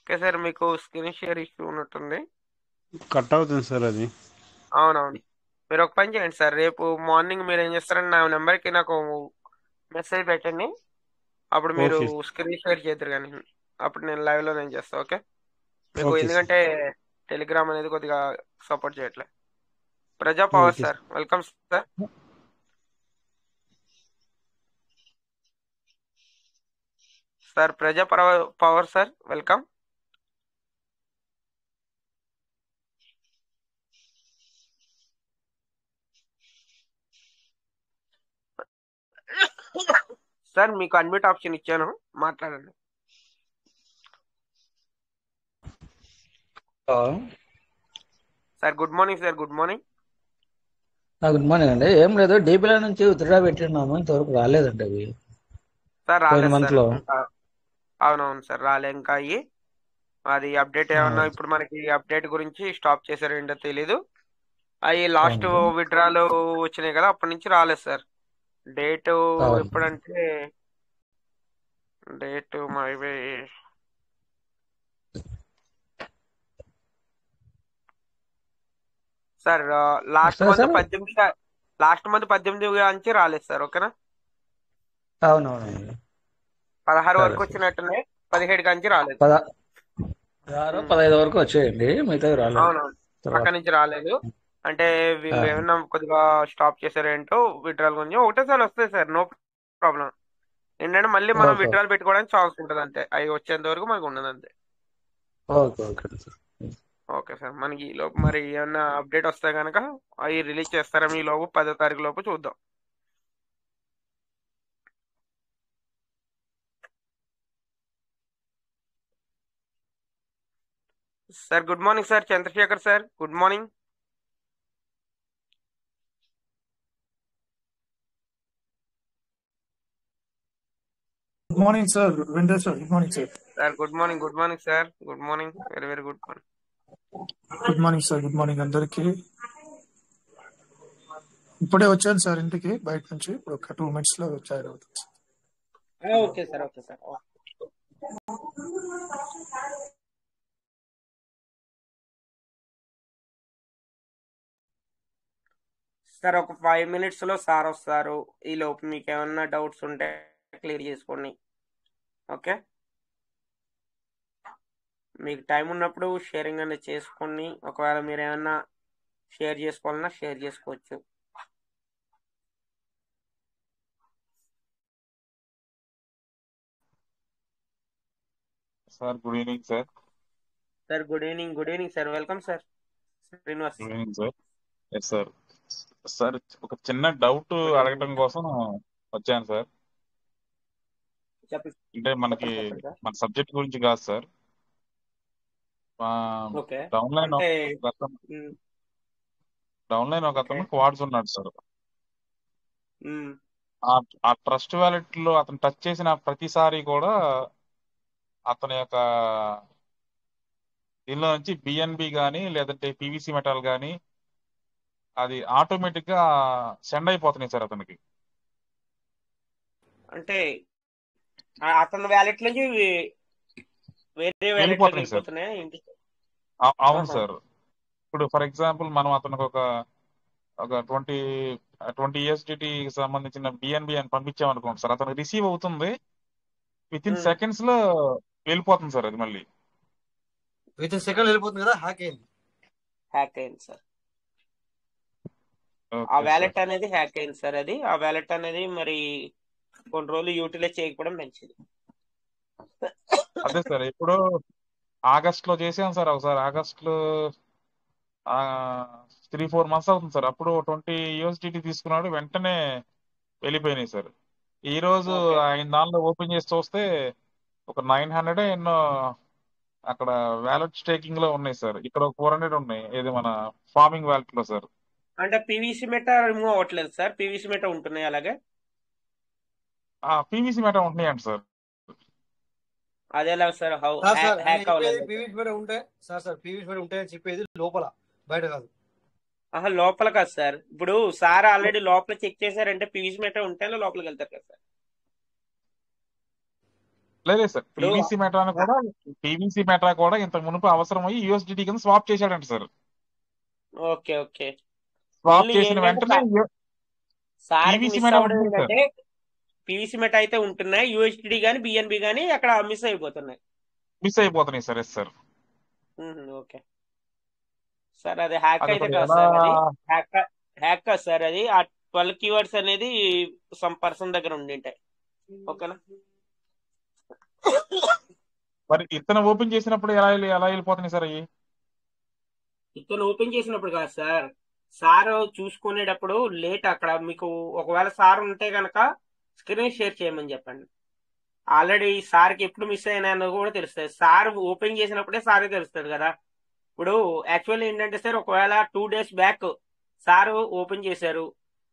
Okay sir, మీకు screen share issue ఉన్నట్టుంది. Cut అవుతుంది సార్ అది. అవునవును. మీరు ఒక పని చేయండి సార్, రేపు మార్నింగ్ మీరు ఏం చేస్తారంటే నా నెంబర్కి నాకు మెసేజ్ పెట్టండి. అప్పుడు మీరు ఓకే. స్క్రీన్ షేర్ చేద్దరు కానీ అప్పుడు నేను లైవ్లో నేను చేస్తాను. ఓకే మీకు, ఓకే సార్. ఎందుకంటే టెలిగ్రామ్ అనేది కొద్దిగా సపోర్ట్ చేయట్లే. ప్రజా power okay sir, welcome sir. Sir ప్రజా పవర్ సార్, వెల్కమ్. సార్ మీకు అన్మ్యూట్ ఆప్షన్ ఇచ్చాను, మాట్లాడండి. Sir good morning sir, good morning. Good morning అండి. ఏం లేదు, డీపీలో నుంచి విత్డ్రా పెట్టినాము, ఇంతవరకు రాలేదండి అవి. సార్ పోయిన రాలేదు మంత్ సార్ లో. ఇంకా. అవునవును సార్, రాలే ఇంకా అయ్యి. అది అప్డేట్ ఏమన్నా ఇప్పుడు మనకి అప్డేట్ గురించి స్టాప్ చేశారో ఏంటో తెలీదు. అవి లాస్ట్ అవును. విడ్రాలు వచ్చినాయి కదా, అప్పటి నుంచి రాలేదు సార్. డేట్ అవును. ఎప్పుడంటే డేట్ మరి సార్ లాస్ట్ వస్తుందా మంత్ సార్? 18, లాస్ట్ మంత్ 18 నుంచి రాలేదు సార్. ఓకేనా, అవునవును. 16 సరే వరకు సార్. వచ్చినట్టున్నాయి, 17 నుంచి రాలేదు. 16, ఉమ్, 15 వరకు వచ్చేయండి, మిగతావి రాలేదు అవునవును. తర్వాత. అక్కడి నుంచి రాలేదు. అంటే ఆ, వీళ్ళు ఏమన్నా కొద్దిగా స్టాప్ చేశారేంటో విడ్రాల్ గురించి. ఒకటేసారి వస్తాయి సార్, నో ప్రాబ్లం. ఏంటంటే మళ్ళీ మనం ఓకే విడ్రాల్ పెట్టుకోవడానికి ఛాన్స్ ఉంటుంది అంతే, అవి వచ్చేంత వరకు మనకు ఉండదు అంతే. Okay okay sir. Okay sir, మనకి ఈ లోపు మరి ఏమన్నా అప్డేట్ వస్తే కనుక అవి రిలీజ్ చేస్తారా మీ లోపు, 10వ తారీఖు లోపు చూద్దాం. Sir good morning sir, Chandrashekar sir, good morning. Good morning sir, Venkatesh sir. Good morning sir. Sir good morning, good morning sir, good morning, very very good morning. Good morning sir. Good morning అందరికి. ఇప్పుడే వచ్చాను sir ఇంటికి బయట నుంచి. ఇప్పుడు ఒక 2 minutes లో వచ్చారు. Okay sir, okay sir. Sir ఒక 5 minutes లో సార్ వస్తారు. ఈ లోపు మీకు ఏమన్నా డౌట్స్ ఉంటే క్లియర్ చేసుకోండి. ఓకే, మీకు టైం ఉన్నప్పుడు షేరింగ్ అనేది చేసుకోండి. ఒకవేళ మీరు ఏమన్నా షేర్ చేసుకోవాలన్నా షేర్ చేసుకోవచ్చు. Sir good evening sir. Sir good evening, good evening sir, welcome sir. Srinivas. Good evening sir. Yes sir. Sir ఒక చిన్న డౌట్ గుడ్ ఈవినింగ్. అడగటం కోసం వచ్చాను సార్. చెప్పండి, అంటే మనకి చెప్పండి చెప్పండి సార్. మన సబ్జెక్ట్ గురించి కాదు సార్. ఓకే, డౌన్లైన్ అంటే ఒక అతను ఉమ్, డౌన్లైన్ ఒక ఓకే. అతను క్వాడ్స్ ఉన్నాడు సార్. ఉమ్, ఆ ఆ ట్రస్ట్ వ్యాలెట్ లో అతను టచ్ చేసిన ప్రతిసారి కూడా అతని యొక్క దీనిలో నుంచి బిఎన్బి కానీ లేదంటే పివిసి మెటల్ కానీ అది ఆటోమేటిక్ గా సెండ్ అయిపోతున్నాయి సార్ అతనికి. అంటే అతని వ్యాలెట్ నుంచి వేరే వ్యాలెట్ లోకి వెళ్ళిపోతున్నాయి సార్. వెళ్ళిపోతున్నాయి ఏంటి? అవును ఆహా. సార్. ఇప్పుడు ఫర్ ఎగ్జాంపుల్ మనం అతనికి ఒక ఒక 20 ESDT సంబంధించిన బిఎన్బి అని పంపించామనుకోండి సార్, అతనికి రిసీవ్ అవుతుంది. విత్ ఇన్ ఉమ్, సెకండ్స్ లో వెళ్ళిపోతుంది సార్ అది మళ్ళీ. విత్ ఇన్ సెకండ్ వెళ్ళిపోతుంది కదా, హ్యాక్ అయింది. హ్యాక్ అయింది సార్. ఆ ఓకే సార్. వ్యాలెట్ అనేది హ్యాక్ అయింది సార్. అది ఆ వ్యాలెట్ అనేది మరి కొన్ని రోజులు యూటిలైజ్ చేయకపోవడం మంచిది. అదే సార్, ఇప్పుడు ఆగస్ట్ లో చేసాం సార్. ఒకసారి ఆగస్ట్ లో 3-4 months అవుతుంది సార్. అప్పుడు 20 USDT తీసుకున్నాడు, వెంటనే వెళ్ళిపోయినాయి సార్. ఈ రోజు ఓకే, ఆయన దానిలో ఓపెన్ చేసి చూస్తే ఒక 900 ఎన్నో అక్కడ వ్యాలెట్ స్టేకింగ్ లో ఉన్నాయి సార్. ఇక్కడ ఒక 400 ఉన్నాయి, ఇది మన ఫార్మింగ్ వ్యాలెట్ లో సార్. అంటే పీవీసీ మెటా రిమూవ్ అవ్వట్లేదు సార్, పీవీసీ మెటా ఉంటున్నాయి అలాగే. పీవీసీ మెటా ఉంటున్నాయండి సార్. అదేలా సార్, హౌ సార్ సార్ ఆయన హ్యాక్ చెప్పేది అవ్వలేదు? పీవీసీ మీద ఉంటే, సార్ పీవీసీ మీద ఉంటాయని చెప్పేది లోపల, బయట కాదు. ఆహా, లోపల కాదు సార్. ఇప్పుడు సార్ ఆల్రెడీ లోపల చెక్ చేశారంటే పీవీసీ మెటా ఉంటేనే లోపలికి వెళ్తారు కదా సార్. లేదు సార్, ఇప్పుడు పీవీసీ మెటా కూడా ఇంతకు మునుపు అవసరమయ్యి యూఎస్డిటీ కింద స్వాప్ చేశాడంట sir. Okay okay. Swap only చేసిన ఏంటంటే వెంటనే సార్కి పీవీసీ మిస్ మెటా అవ్వడం ఉంటుంది సార్. ఏంటంటే పీవీసీ మెట్ అయితే ఉంటున్నాయి, యూఎస్డి కానీ బిఎన్బి కానీ అక్కడ మిస్ అయిపోతున్నాయి. మిస్ అయిపోతున్నాయి sir. Yes sir. Okay sir, అది హ్యాక్ అది అయితే ఇప్పుడు కాదు ఎలా? సార్, అది హ్యాక్ హ్యాక్ కాదు సార్, అది ఆ 12 కీవర్డ్స్ అనేది సమ్ పర్సన్ దగ్గర ఉండింటాయి. ఓకేనా? మరి ఇతను ఓపెన్ చేసినప్పుడు ఎలా వెళ్ళిపోతున్నాయి సార్ అవి? ఇతను ఓపెన్ చేసినప్పుడు కాదు సార్, సార్ చూసుకునేటప్పుడు లేట్ అక్కడ మీకు ఒకవేళ సార్ ఉంటే కనుక స్క్రీన్ షేర్ చేయమని చెప్పండి. ఆల్రెడీ సార్కి ఎప్పుడు మిస్ అయినా కూడా తెలుస్తుంది. సార్ ఓపెన్ చేసినప్పుడే సార్కి తెలుస్తుంది కదా. ఇప్పుడు యాక్చువల్ ఏంటంటే సార్, ఒకవేళ 2 days బ్యాక్ సార్ ఓపెన్ చేశారు,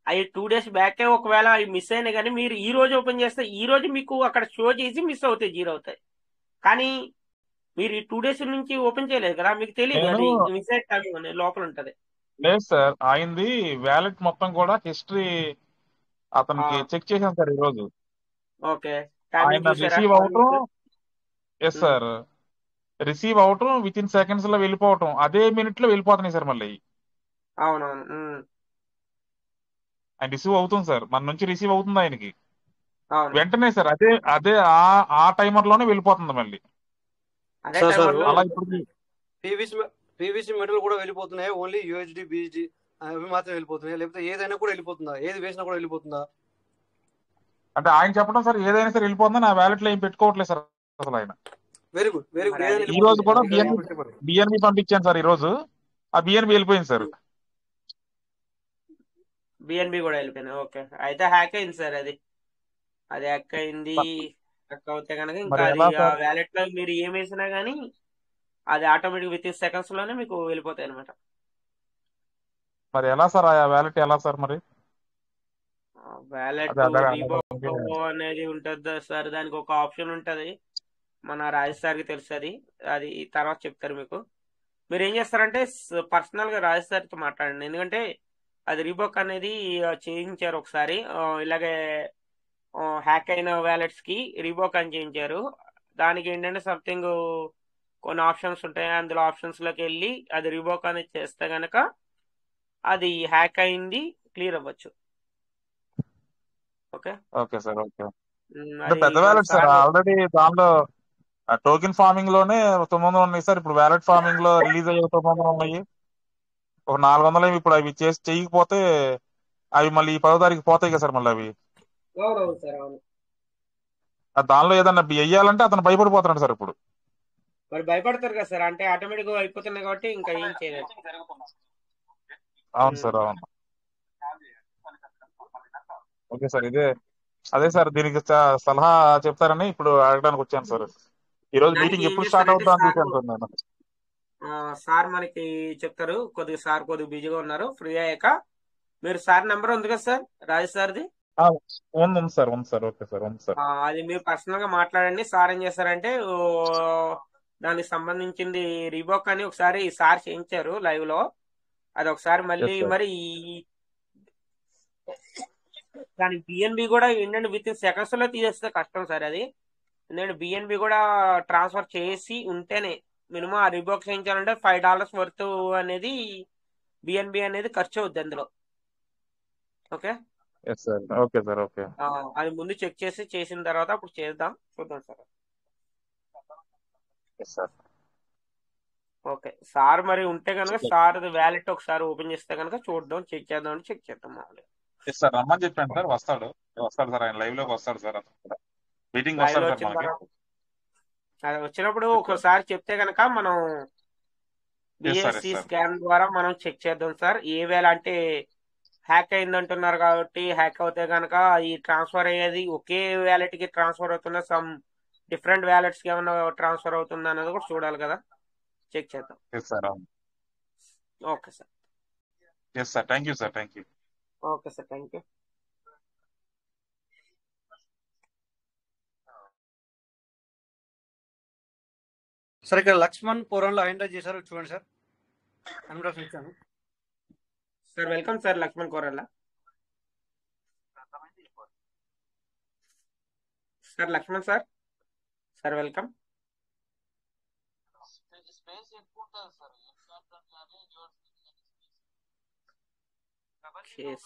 అవి 2 days బ్యాకే ఒకవేళ అవి మిస్ అయినా కానీ మీరు ఈ రోజు ఓపెన్ చేస్తే ఈ రోజు మీకు అక్కడ షో చేసి మిస్ అవుతాయి, 0 అవుతాయి. కానీ మీరు ఈ 2 days నుంచి ఓపెన్ చేయలేదు కదా, మీకు తెలియదు నేను అది మిస్ అయితే లోపల ఉంటది. లేదు సార్, ఆయనది వ్యాలెట్ మొత్తం కూడా హిస్టరీ అతనికి చెక్ చేశాను సార్ ఈ రోజు. ఓకే, టైమింగ్ ఆయన చూసారా? రిసీవ్ అవటం, ఎస్ ఉమ్, సార్, రిసీవ్ అవటం విత్ ఇన్ సెకండ్స్ లో వెళ్ళిపోవటం, అదే మినిట్ లో వెళ్ళిపోతున్నాయి సార్. మళ్ళీ అవునవును. ఆయన రిసీవ్ అవుతుంది సార్, మన నుంచి రిసీవ్ అవుతుంది ఆయనకి అవును, వెంటనే సార్. అదే అదే ఆ టైమర్ లోనే వెళ్ళిపోతుంది మళ్ళీ. అదే సార్ సార్ టైమర్లో అలా వెళ్ళిపోతుంది. ఇప్పుడు పీవీసీ మెటల్ కూడా వెళ్ళిపోతున్నాయి, ఓన్లీ యూహెచ్డి బీహెచ్డి అవి మాత్రం వెళ్ళిపోతున్నాయి, లేకపోతే ఏదైనా కూడా వెళ్ళిపోతుందా? ఏది వేసినా కూడా వెళ్ళిపోతుందా? అంటే ఆయన చెప్పడం సార్, ఏదైనా సరే వెళ్ళిపోతుందని ఆ వ్యాలెట్ లో ఏం పెట్టుకోవట్లేదు సార్ అసలు ఆయన. Very good, very good. మరి ఏదైనా అది ఈ రోజు వెళ్ళిపోతుంది, కూడా అందుకే యాప్ చెప్పండి. బిఎన్బి పంపించాను సార్ ఈ రోజు, ఆ బిఎన్బి వెళ్ళిపోయింది సార్. బిఎన్బి కూడా వెళ్ళిపోయినాయి. ఓకే, అయితే హ్యాక్ అయింది సార్. అది హ్యాక్ అయింది. హ్యాక్ అవుతే కనుక ఇంకా మరి అది ఎలా ఆ సార్? వ్యాలెట్ లో మీరు ఏం వేసినా గానీ అది ఆటోమేటిక్ విత్ ఇన్ సెకండ్స్ లోనే మీకు వెళ్ళిపోతాయి అనమాట. మరి ఎలా సార్ ఆ వ్యాలెట్ ఎలా సార్ మరి? వ్యాలెట్ అదే అదే రీబాక్ అనేది ఉంటుంది సార్, దానికి ఒక ఆప్షన్ ఉంటుంది. మన రాజేష్ సార్కి తెలుసు, అది తర్వాత చెప్తారు మీకు. మీరు ఏం చేస్తారంటే పర్సనల్ గా రాజేష్ సార్తో మాట్లాడండి, ఎందుకంటే అది రీబాక్ అనేది చేయించారు ఒకసారి, ఇలాగే హ్యాక్ అయిన వ్యాలెట్స్ కి రీబాక్ అని చేయించారు. దానికి ఏంటంటే సంథింగ్ కొన్ని ఆప్షన్స్ ఉంటాయి, అందులో ఆప్షన్స్ లోకి వెళ్ళి అది రీబాక్ అనేది చేస్తే గనక అది హ్యాక్ అయింది క్లియర్ అవ్వచ్చు. ఓకే. Okay sir. ఓకే, అంటే అది పెద్ద మన వ్యాలెట్ సార్. సార్ ఆల్రెడీ దానిలో టోకెన్ ఫార్మింగ్ లోనే 900 ఉన్నాయి సార్. ఇప్పుడు వ్యాలెట్ ఫార్మింగ్ లో రిలీజ్ అయ్యే 900 ఉన్నాయి. ఒక 400 ఇప్పుడు అవి చేసి చేయకపోతే అవి మళ్ళీ ఈ 10వ తారీఖు పోతాయి కదా సార్. మళ్ళీ అవి అవునవును సార్, అవును. దానిలో ఏదన్నా వెయ్యాలంటే అతను భయపడిపోతున్నాడు సార్ ఇప్పుడు. మరి భయపడతారు కదా సార్, అంటే ఆటోమేటిక్ గా అయిపోతున్నాయి కాబట్టి ఇంకా ఏం చేయలేదు. అవును సార్, అవును. ఓకే సార్, అదే సార్, దీనికి సలహా చెప్తారని ఇప్పుడు అడగడానికి వచ్చాను సార్. ఈ రోజు దానికి మీటింగ్ ఏం ఎప్పుడు స్టార్ట్ చేస్తారంటే అవుతుందా అని సార్, చూశాను సార్ నేను. సార్ మనకి చెప్తారు. సార్ కొద్దిగా బిజీగా ఉన్నారు, ఫ్రీ అయ్యాక మీరు సార్ నెంబర్ ఉంది కదా సార్, రాజేష్ సార్ది. ఆ, ఉంది సార్, ఉంది సార్. ఓకే సార్, ఉంది సార్. అది మీరు పర్సనల్ గా మాట్లాడండి. సార్ ఏం చేస్తారంటే దానికి సంబంధించింది రీబాక్ అని ఒకసారి సార్ చేయించారు లైవ్ లో, అది ఒకసారి మళ్ళీ ఎస్ సార్. మరి దాని బిఎన్బి కూడా ఏంటంటే విత్ ఇన్ సెకండ్స్ లో తీసేస్తే కష్టం సార్ అది. ఎందుకంటే బిఎన్బి కూడా ట్రాన్స్ఫర్ చేసి ఉంటేనే మినిమం ఆ రీబాక్ చేయించాలంటే $5 వర్త్ అనేది బిఎన్బి అనేది ఖర్చు అవుద్ది అందులో. Okay. Yes sir. Okay sir. Okay. అది ముందు చెక్ చేసిన తర్వాత అప్పుడు చూద్దాం sir. Yes sir. Okay sir, మరి ఉంటే కనుక సార్ వ్యాలెట్ ఒకసారి ఓపెన్ చేస్తే కనుక చూద్దాం, చెక్ చేద్దాం మామూలుగా. ఎస్ సార్, రమ్మని చెప్పాను సార్. వస్తాడు సార్, ఆయన లైవ్ లోకి వస్తాడు సార్. మీటింగ్ లైవ్ వస్తాడు లో సార్ వచ్చిన మనకి. తర్వాత అది వచ్చినప్పుడు ఎస్ సార్. ఒకసారి చెప్తే కనుక మనం yes sir. Yes BSC sir. Scan ద్వారా మనం చెక్ చేద్దాం సార్. ఏ వేళ అంటే హ్యాక్ అయిందంటున్నారు కాబట్టి, హ్యాక్ అవుతే కనుక ఈ ట్రాన్స్ఫర్ అయ్యేది ఒకే వ్యాలెట్ కి ట్రాన్స్ఫర్ అవుతున్న సమ్ డిఫరెంట్ వ్యాలెట్స్ కి ఏమైనా ట్రాన్స్ఫర్ అవుతుందా అన్నది కూడా చూడాలి కదా, చెక్ చేద్దాం. Yes sir. అవును. Okay sir. Yes sir. Thank you sir. Thank you. Okay sir, thank you. Sir ఇక్కడ లక్ష్మణ్ పూర్వంలో ఆయన చేశారు, చూడండి సార్. అన్మ్యూట్ ఇచ్చాను సార్. వెల్కమ్ సార్, లక్ష్మణ్ కోరల్లా. Sir Laxman sir. Sir welcome.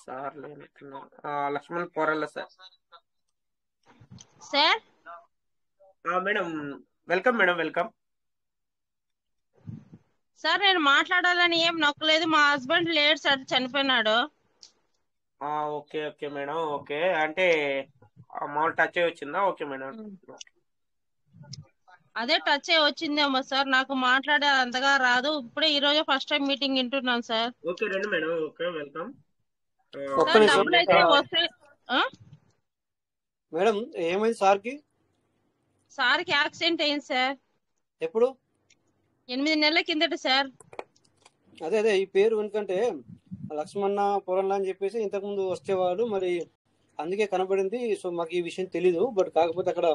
Sir Laxman పోరల్ల sir. Sir madam welcome, madam welcome. Sir నేను మాట్లాడాలని ఏం నొక్కలేదు, మా హస్బెండ్ లేడు సార్, చనిపోయినాడు. ఓకే ఓకే మేడం, ఓకే అంటే మామూలు టచ్ అయ్యి వచ్చిందా? Okay madam. అదే టచ్ అయ్యి వచ్చిందేమో సార్, నాకు మాట్లాడే అంతగా రాదు. ఇప్పుడే ఈ రోజు ఫస్ట్ టైం మీటింగ్ వింటున్నాను సార్. ఓకే రండి మేడం, ఓకే వెల్కమ్. ఒక్క సార్ నిమిషం. డబ్బులు అయితే వస్తాయి. మేడం ఏమైంది సార్కి? సార్కి యాక్సిడెంట్ అయింది సార్. ఎప్పుడు? 8 నెలల కిందట సార్. అదే ఈ పేరు ఎందుకంటే లక్ష్మణ పొరంలా అని చెప్పేసి ఇంతకుముందు వచ్చేవాడు, మరి అందుకే కనబడింది. సో మాకు ఈ విషయం తెలీదు, బట్ కాకపోతే అక్కడ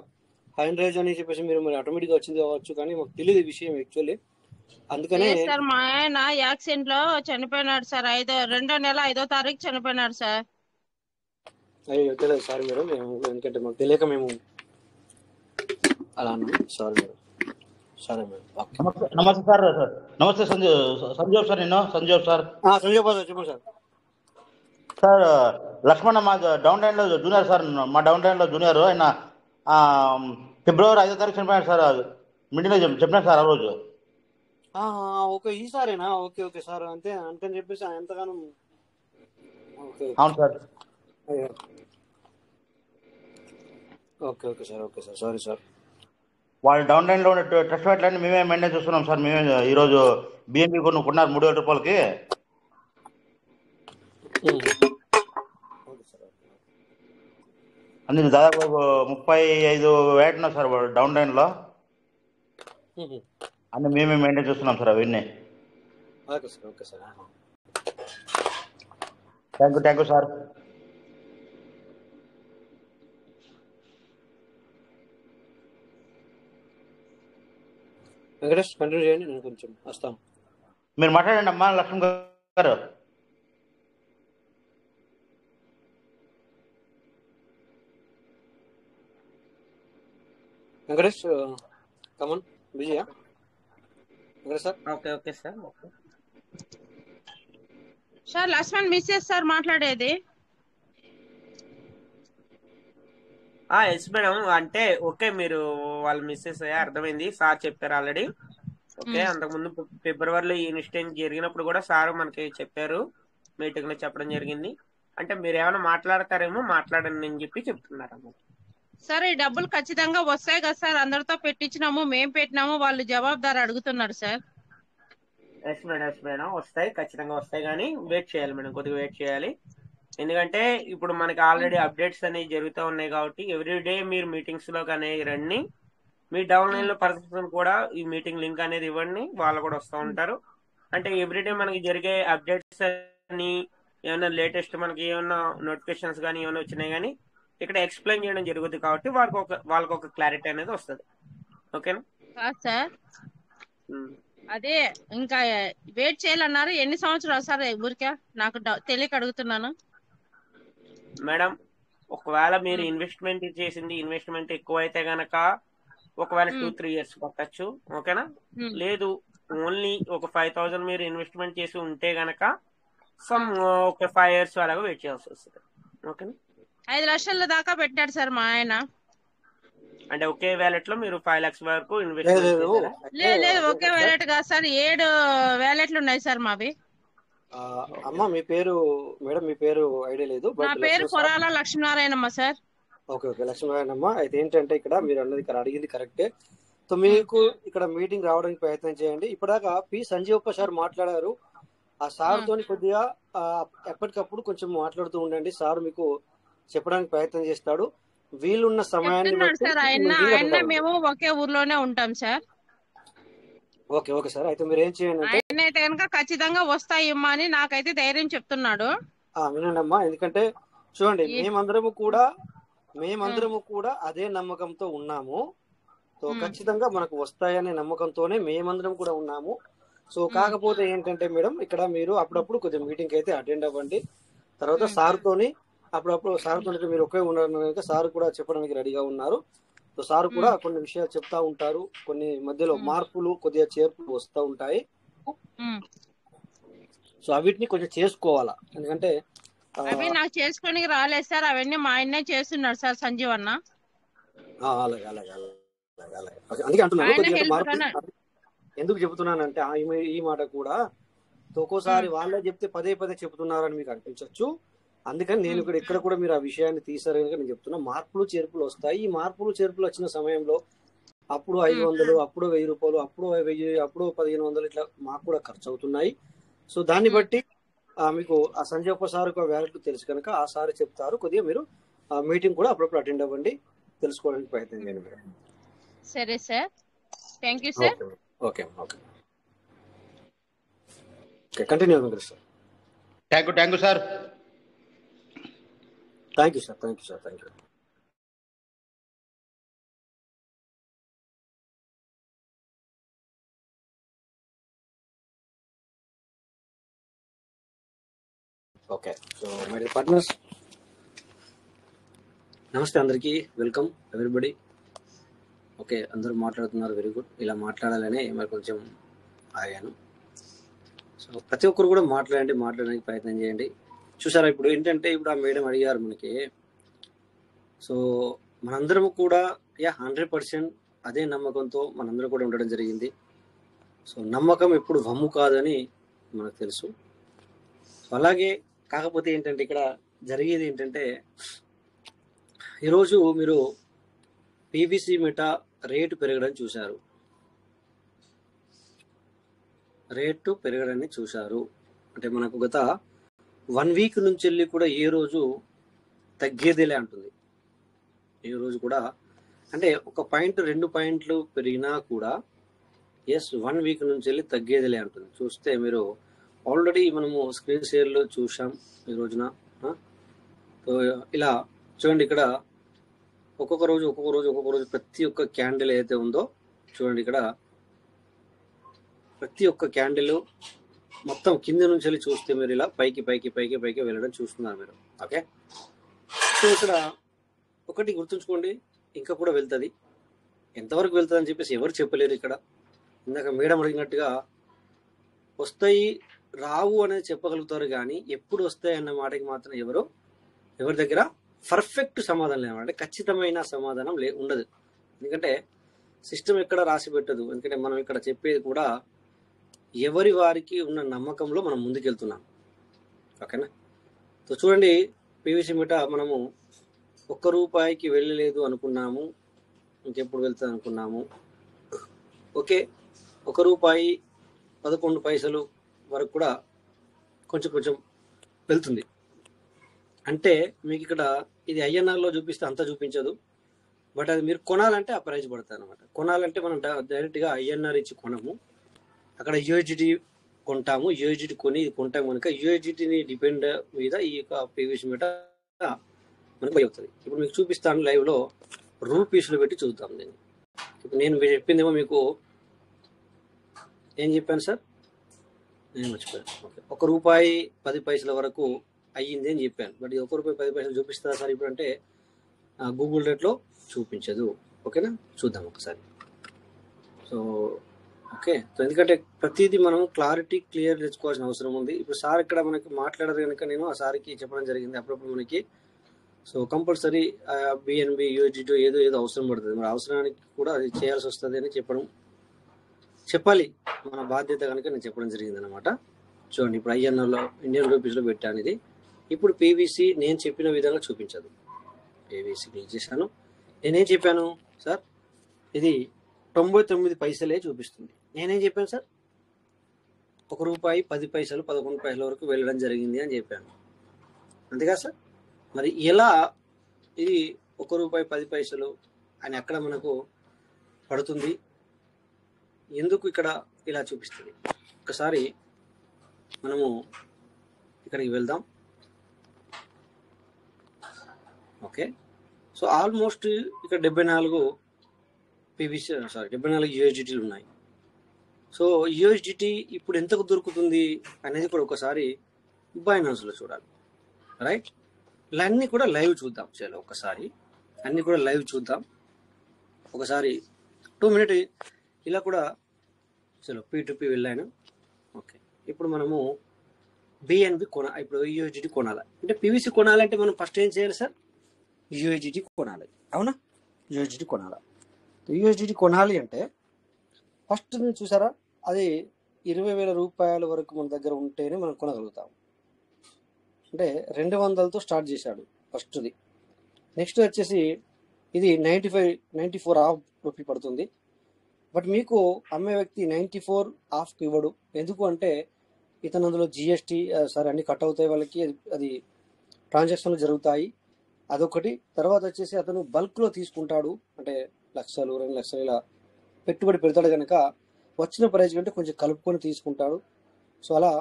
హ్యాండ్ రైజ్ అని చెప్పేసి మీరు మరి ఆటోమేటిక్ గా వచ్చింది కావచ్చు, కానీ మాకు తెలియదు ఈ విషయం యాక్చువల్లీ. అందుకనే సార్ మా ఆయన యాక్సిడెంట్ లో చనిపోయినాడు సార్. 2వ నెల 5వ తారీఖు చనిపోయినాడు సార్. అయ్యో తెలియదు సారీ మేడం, ఎందుకంటే మాకు తెలియక మేము అలా అన్నాం. సారీ మేడం, సరే మేడం. నమస్తే సార్. నమస్తే సంజీవ్ సార్. నేను సంజీవ్ సార్. సంజయ్ బాబు చెప్పండి సార్. సార్ లక్ష్మణ మా డౌన్ లైన్ లో జూనియర్ సార్. మా డౌన్ లైన్ లో జూనియర్ ఆయన ఫిబ్రవరి 5వ తారీఖు చనిపోయాడు సార్. మీటింగ్ లో చెప్పినారు సార్ ఆ రోజు. ఓకే ఈసారేనా? ఓకే ఓకే సార్, అంతే అంతని చెప్పేసి ఎంతగానో. అవును sir. Okay okay sir, okay sir, sorry sir. వాళ్ళు డౌన్ లైన్ లో ఉన్న ట్రస్ట్ వాటిలన్నీ మేమే మెయింటైన్ చేస్తున్నాం సార్. మేమే ఈ రోజు బిఎంపీ కొనుక్కున్నారు 3,000 రూపాయలకి. అన్ని దాదాపు 35 వేట్ ఉన్నాయి సార్ డౌన్ లైన్ లో. అన్ని మేమే మెయింటైన్ చేస్తున్నాం సార్ అవన్నీ. Okay sir, okay sir. Thank you sir. Venkatesh continue చేయండి, నేను కొంచెం వస్తాను. మీరు మాట్లాడండి అమ్మా లక్ష్మణ్ గారు. వెంకటేష్ కమన్, బిజీయా Venkatesh sir? Okay okay sir. Sir Laxman Mrs sir మాట్లాడేది. ఎస్ మేడం, అంటే ఓకే మీరు వాళ్ళు మిస్సెస్ అయ్యా, అర్థమైంది. సార్ చెప్పారు ఆల్రెడీ. ఓకే, అంతకుముందు ఫిబ్రవరిలో ఈ ఇన్సిడెంట్ జరిగినప్పుడు కూడా సార్ మనకి చెప్పారు, మీటింగ్ లో చెప్పడం జరిగింది. అంటే మీరు ఏమైనా మాట్లాడతారేమో మాట్లాడండి అని చెప్పి చెప్తున్నారు అన్నమాట. సార్ ఈ డబ్బులు ఖచ్చితంగా వస్తాయి కదా సార్? అందరితో పెట్టించినాము, మేం పెట్టినాము, వాళ్ళు జవాబుదారు అడుగుతున్నారు sir. Yes madam, yes madam, వస్తాయి, ఖచ్చితంగా వస్తాయి. కానీ వెయిట్ చేయాలి మేడం, కొద్దిగా వెయిట్ చేయాలి. ఎందుకంటే ఇప్పుడు మనకి ఆల్రెడీ అప్డేట్స్ అనేవి జరుగుతూ ఉన్నాయి కాబట్టి ఎవ్రీడే మీరు మీటింగ్స్ లో కానీ రండి. మీ డౌన్ లైన్ లో పర్సన్ కూడా ఈ మీటింగ్ లింక్ అనేది ఇవ్వండి, వాళ్ళు కూడా వస్తూ ఉంటారు. అంటే ఎవ్రీడే మనకి జరిగే అప్డేట్స్ అని ఏమైనా లేటెస్ట్ మనకి ఏమైనా నోటిఫికేషన్స్ కానీ ఏమైనా వచ్చినాయి కానీ ఇక్కడ ఎక్స్ప్లెయిన్ చేయడం జరుగుతుంది కాబట్టి వాళ్ళకి ఒక క్లారిటీ అనేది వస్తుంది. ఓకేనా సార్? అదే ఇంకా వెయిట్ చేయాలన్నారు. ఎన్ని సంవత్సరాలు సార్ ఊరికే? నాకు తెలియక అడుగుతున్నాను మేడం. ఒకవేళ మీరు ఇన్వెస్ట్మెంట్ చేసింది ఇన్వెస్ట్మెంట్ ఎక్కువ అయితే గనక ఒకవేళ 2-3 years పట్టచ్చు. ఓకేనా? లేదు ఓన్లీ ఒక 5,000 మీరు ఇన్వెస్ట్మెంట్ చేసి ఉంటే గనక ఒక 5 years అలాగా వెయిట్ చేయాల్సి వస్తుంది. ఓకేనా? 5 లక్షల దాకా పెట్టాడు సార్ మా ఆయన. అంటే ఒకే వ్యాలెట్ లో మీరు 5 lakhs వరకు ఇన్వెస్ట్మెంట్ చేశారా? లేదు ఒకే వ్యాలెట్ కాదు సార్, 7 వ్యాలెట్లు ఉన్నాయి సార్ మావి. అమ్మా మీ పేరు మేడం? మీ పేరు ఐడియా లేదు. నా పేరు Korala Lakshminarayanamma sir. Okay okay Lakshminarayanamma. అయితే ఏంటంటే ఇక్కడ మీరు అన్నది ఇక్కడ అడిగింది కరెక్టే. సో మీకు ఇక్కడ మీటింగ్ రావడానికి ప్రయత్నం చేయండి. ఇప్పటిదాకా పి సంజీవప్ప సార్ మాట్లాడారు. ఆ సార్ తోని కొద్దిగా ఎప్పటికప్పుడు కొంచెం మాట్లాడుతూ ఉండండి. సార్ మీకు చెప్పడానికి ప్రయత్నం చేస్తాడు. వీలున్న సమయాన్ని సార్ ఆయన మేము ఒకే ఊర్లోనే ఉంటాం సార్. Okay okay sir. అయితే మీరు ఏం చేయండి అంటే ఆయన అయితే కనుక ఖచ్చితంగా వస్తాయమ్మా అని నాకైతే ధైర్యం చెప్తున్నాడు. వినండి అమ్మా, ఎందుకంటే చూడండి మేమందరము కూడా అదే నమ్మకంతో ఉన్నాము. సో ఖచ్చితంగా మనకు వస్తాయనే నమ్మకంతోనే మేమందరం కూడా ఉన్నాము. సో కాకపోతే ఏంటంటే మేడం ఇక్కడ మీరు అప్పుడప్పుడు కొద్దిగా మీటింగ్ అయితే అటెండ్ అవ్వండి. తర్వాత సార్తోని అప్పుడప్పుడు సార్తో మీరు ఒకే ఉన్నారు కనుక సార్ కూడా చెప్పడానికి రెడీగా ఉన్నారు. సో సార్ కూడా కొన్ని విషయాలు చెప్తా ఉంటారు, కొన్ని మధ్యలో మార్పులు కొద్దిగా చేర్పులు వస్తూ ఉంటాయి. సో అవిటిని కొంచెం చేసుకోవాలా, ఎందుకంటే అవి నాకు చేసుకొని రాలేదు సార్, అవన్నీ మా ఆయనే చేస్తున్నాడు సార్ సంజీవ్ అన్న. అలాగే అలాగే అలాగే అలాగే అందుకే అంటున్నాను కొద్దిగా మార్పు. ఎందుకు చెబుతున్నానంటే ఈ మాట కూడా ఒక్కోసారి వాళ్ళే చెప్తే పదే పదే చెబుతున్నారని మీకు అనిపించవచ్చు. అందుకని నేను ఇక్కడ కూడా మీరు ఆ విషయాన్ని తీసారు కనుక నేను చెప్తున్నా, మార్పులు చేర్పులు వస్తాయి. ఈ మార్పులు చేర్పులు వచ్చిన సమయంలో అప్పుడు 500, అప్పుడు 1000 రూపాయలు, అప్పుడు 1000, అప్పుడు 1500 ఇట్లా మాకు కూడా ఖర్చు అవుతున్నాయి. సో దాన్ని బట్టి మీకు ఆ సంజయ్ సార్ వ్యాలిటీ తెలుసు కనుక ఆ సార్ చెప్తారు. కొద్దిగా మీరు ఆ మీటింగ్ కూడా అప్పుడప్పుడు అటెండ్ అవ్వండి, తెలుసుకోవడానికి ప్రయత్నం చేయండి మీరు. సరే sir, thank you sir. Okay okay okay continue Venkatesh sir. Thank you sir. Thank you sir, thank you sir, thank you. Okay, so my dear partners, నమస్తే అందరికీ, వెల్కమ్ ఎవ్రీబడి. ఓకే, అందరూ మాట్లాడుతున్నారు, వెరీ గుడ్. ఇలా మాట్లాడాలనే మరి కొంచెం ఆగాను. సో ప్రతి ఒక్కరు కూడా మాట్లాడడానికి ప్రయత్నం చేయండి. చూసారా, ఇప్పుడు ఏంటంటే ఇప్పుడు ఆ మేడం అడిగారు మనకి. సో మనందరం కూడా 100% అదే నమ్మకంతో మనందరం కూడా ఉండడం జరిగింది. సో నమ్మకం ఎప్పుడు వమ్ము కాదని మనకు తెలుసు. సో అలాగే కాకపోతే ఏంటంటే ఇక్కడ జరిగేది ఏంటంటే, ఈరోజు మీరు పీవీసీ మెటా రేటు పెరగడం చూశారు, అంటే మనకు గత 1 వీక్ నుంచి వెళ్ళి కూడా ఏ రోజు తగ్గేదేలే అంటుంది. ఏ రోజు కూడా అంటే 1 పాయింట్ 2 పాయింట్లు పెరిగినా కూడా 1 వీక్ నుంచి వెళ్ళి తగ్గేదిలే అంటుంది. చూస్తే మీరు ఆల్రెడీ మనము స్క్రీన్ షేర్లో చూసాం ఈ రోజున. సో ఇలా చూడండి, ఇక్కడ ఒక్కొక్క రోజు ప్రతి ఒక్క క్యాండిల్ ఏదైతే ఉందో చూడండి, ఇక్కడ ప్రతి ఒక్క క్యాండిల్ మొత్తం కింద నుంచి వెళ్ళి చూస్తే మీరు ఇలా పైకి వెళ్ళడం చూస్తున్నారు మీరు. ఓకే, సో ఇక్కడ ఒకటి గుర్తుంచుకోండి, ఇంకా కూడా వెళ్తుంది. ఎంతవరకు వెళ్తుంది అని చెప్పేసి ఎవరు చెప్పలేరు. ఇక్కడ ఇందాక మేడం అడిగినట్టుగా వస్తాయి రావు అనేది చెప్పగలుగుతారు, కానీ ఎప్పుడు వస్తాయి అన్న మాటకి మాత్రం ఎవరి దగ్గర పర్ఫెక్ట్ సమాధానం లేదంటే ఖచ్చితమైన సమాధానం ఉండదు. ఎందుకంటే సిస్టమ్ ఎక్కడ రాసి పెట్టదు. ఎందుకంటే మనం ఇక్కడ చెప్పేది కూడా ఎవరి వారికి ఉన్న నమ్మకంలో మనం ముందుకెళ్తున్నాం. ఓకేనా, సో చూడండి, పీవీసీ మీట మనము ₹1 వెళ్ళలేదు అనుకున్నాము, ఇంకెప్పుడు వెళ్తుంది అనుకున్నాము. ఓకే, ₹1.11 వరకు కూడా కొంచెం వెళ్తుంది. అంటే మీకు ఇక్కడ ఇది ఐఎన్ఆర్లో చూపిస్తే అంతా చూపించదు, బట్ అది మీరు కొనాలంటే ఆ ప్రైజ్ పడుతుంది అనమాట. కొనాలంటే మనం డైరెక్ట్గా ఐఎన్ఆర్ ఇచ్చి కొనము, అక్కడ యూఎస్డిటీ కొంటాము. యూఎస్డిటీ కొని ఇది కొంటాము కనుక యూఎస్డిటీని డిపెండ్ మీద ఈ యొక్క పీవీసీ మీట మనకు అవుతుంది. ఇప్పుడు మీకు చూపిస్తాను లైవ్లో రూపీస్లో పెట్టి చూద్దాం. నేను ఇప్పుడు నేను చెప్పిందేమో మీకు ఏం చెప్పాను సార్, నేను మర్చిపోయాను. ఓకే, ₹1.10 వరకు అయ్యింది అని చెప్పాను, బట్ ఇది ₹1.10 చూపిస్తుందా సార్ ఇప్పుడు అంటే గూగుల్ రేట్లో చూపించదు. ఓకేనా, చూద్దాం ఒకసారి. సో ఓకే, సో ఎందుకంటే ప్రతిదీ మనం క్లియర్ తెచ్చుకోవాల్సిన అవసరం ఉంది. ఇప్పుడు సార్ ఇక్కడ మనకి మాట్లాడారు కనుక నేను ఆ సార్కి చెప్పడం జరిగింది. అప్పుడప్పుడు మనకి సో కంపల్సరీ బిఎన్బి యూఎస్డిటీ ఏదో అవసరం పడుతుంది, మరి అవసరానికి కూడా అది చేయాల్సి వస్తుంది అని చెప్పాలి, మన బాధ్యత కనుక నేను చెప్పడం జరిగింది అనమాట. చూడండి, ఇప్పుడు ఐఎన్ఆర్లో ఇండియన్ రూపీస్లో పెట్టాను ఇది. ఇప్పుడు పీవీసీ నేను చెప్పిన విధంగా చూపించదు. పీవీసీ క్లిక్ చేశాను, నేనేం చెప్పాను సార్, ఇది 99 పైసలే చూపిస్తుంది. నేనేం చెప్పాను సార్, ₹1.10 11 వరకు వెళ్ళడం జరిగింది అని చెప్పాను, అంతేగా సార్. మరి ఎలా ఇది ₹1.10 అని అక్కడ మనకు పడుతుంది, ఎందుకు ఇక్కడ ఇలా చూపిస్తుంది? ఒకసారి మనము ఇక్కడికి వెళ్దాం. ఓకే, సో ఆల్మోస్ట్ ఇక్కడ 74 యూఎస్డిటీలు ఉన్నాయి. సో యూఎస్డిటీ ఇప్పుడు ఎంతకు దొరుకుతుంది అనేది కూడా ఒకసారి బైనాన్స్లో చూడాలి, రైట్? అన్నీ కూడా లైవ్ చూద్దాం. చలో ఒకసారి అన్నీ కూడా లైవ్ చూద్దాం. ఒకసారి 2 మినిట్ ఇలా కూడా చలో P2P వెళ్ళాను. ఓకే, ఇప్పుడు మనము బిఎన్బి ఇప్పుడు యూఎస్డిటీ కొనాలి అంటే పీవీసీ కొనాలంటే మనం ఫస్ట్ ఏం చేయాలి సార్? యూఎస్డిటీ కొనాలి, అవునా? యూఎస్డిటీ కొనాలి. యూఎస్డిటీ కొనాలి అంటే ఫస్ట్ మీరు చూసారా, అది 20,000 రూపాయల వరకు మన దగ్గర ఉంటేనే మనం కొనగలుగుతాం. అంటే 200తో స్టార్ట్ చేశాడు ఫస్ట్ది. నెక్స్ట్ వచ్చేసి ఇది 94 హాఫ్ రూపీ పడుతుంది. బట్ మీకు అమ్మే వ్యక్తి 94 హాఫ్కి ఇవ్వడు. ఎందుకు అంటే ఇతను అందులో జిఎస్టీ అన్ని కట్ అవుతాయి వాళ్ళకి, అది ట్రాన్సాక్షన్లు జరుగుతాయి, అదొకటి. తర్వాత వచ్చేసి అతను బల్క్లో తీసుకుంటాడు, అంటే 1,00,000 2,00,000 ఇలా పెట్టుబడి పెడతాడు కనుక వచ్చిన ప్రైస్ కంటే కొంచెం కలుపుకొని తీసుకుంటాడు. సో అలా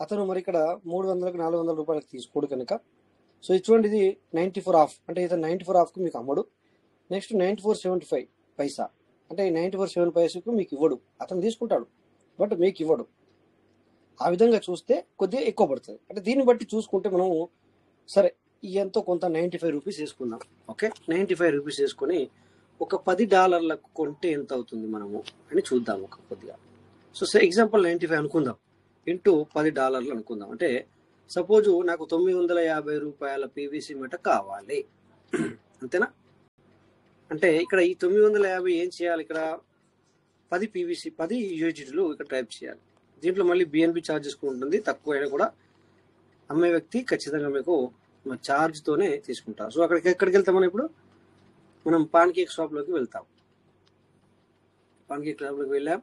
అతను మరి ఇక్కడ 300కి 400 రూపాయలకు తీసుకోడు కనుక. సో ఇది చూడండి, ఇది 94 హాఫ్ అంటే ఇతను 94 హాఫ్కి మీకు అమ్మడు. నెక్స్ట్ 94.75 పైసా అంటే 94.7 పైసకు మీకు ఇవ్వడు, అతను తీసుకుంటాడు బట్ మీకు ఇవ్వడు. ఆ విధంగా చూస్తే కొద్దిగా ఎక్కువ పడుతుంది. అంటే దీన్ని బట్టి చూసుకుంటే మనము సరే ఎంతో కొంత 95 రూపీస్ వేసుకుందాం. ఓకే, 95 రూపీస్ వేసుకొని ఒక $10 కొంటే ఎంత అవుతుంది మనము అని చూద్దాం ఒక కొద్దిగా. సో ఎగ్జాంపుల్ 95 అనుకుందాం, ఇంటూ $10 అనుకుందాం. అంటే సపోజు నాకు 950 రూపాయల పీవీసీ మెట కావాలి, అంతేనా? అంటే ఇక్కడ ఈ 950 ఏం చేయాలి, ఇక్కడ 10 యూఎస్డిటీలు ఇక్కడ టైప్ చేయాలి. దీంట్లో మళ్ళీ బిఎన్బి ఛార్జెస్ ఉంటుంది, తక్కువ అయినా కూడా అమ్మే వ్యక్తి ఖచ్చితంగా మీకు ఛార్జ్తోనే తీసుకుంటారు. సో ఎక్కడికి వెళ్తాం మనం ఇప్పుడు? మనం పాన్ కేక్ షాప్లోకి వెళ్తాం. పాన్ కేక్ షాప్లోకి వెళ్ళాం.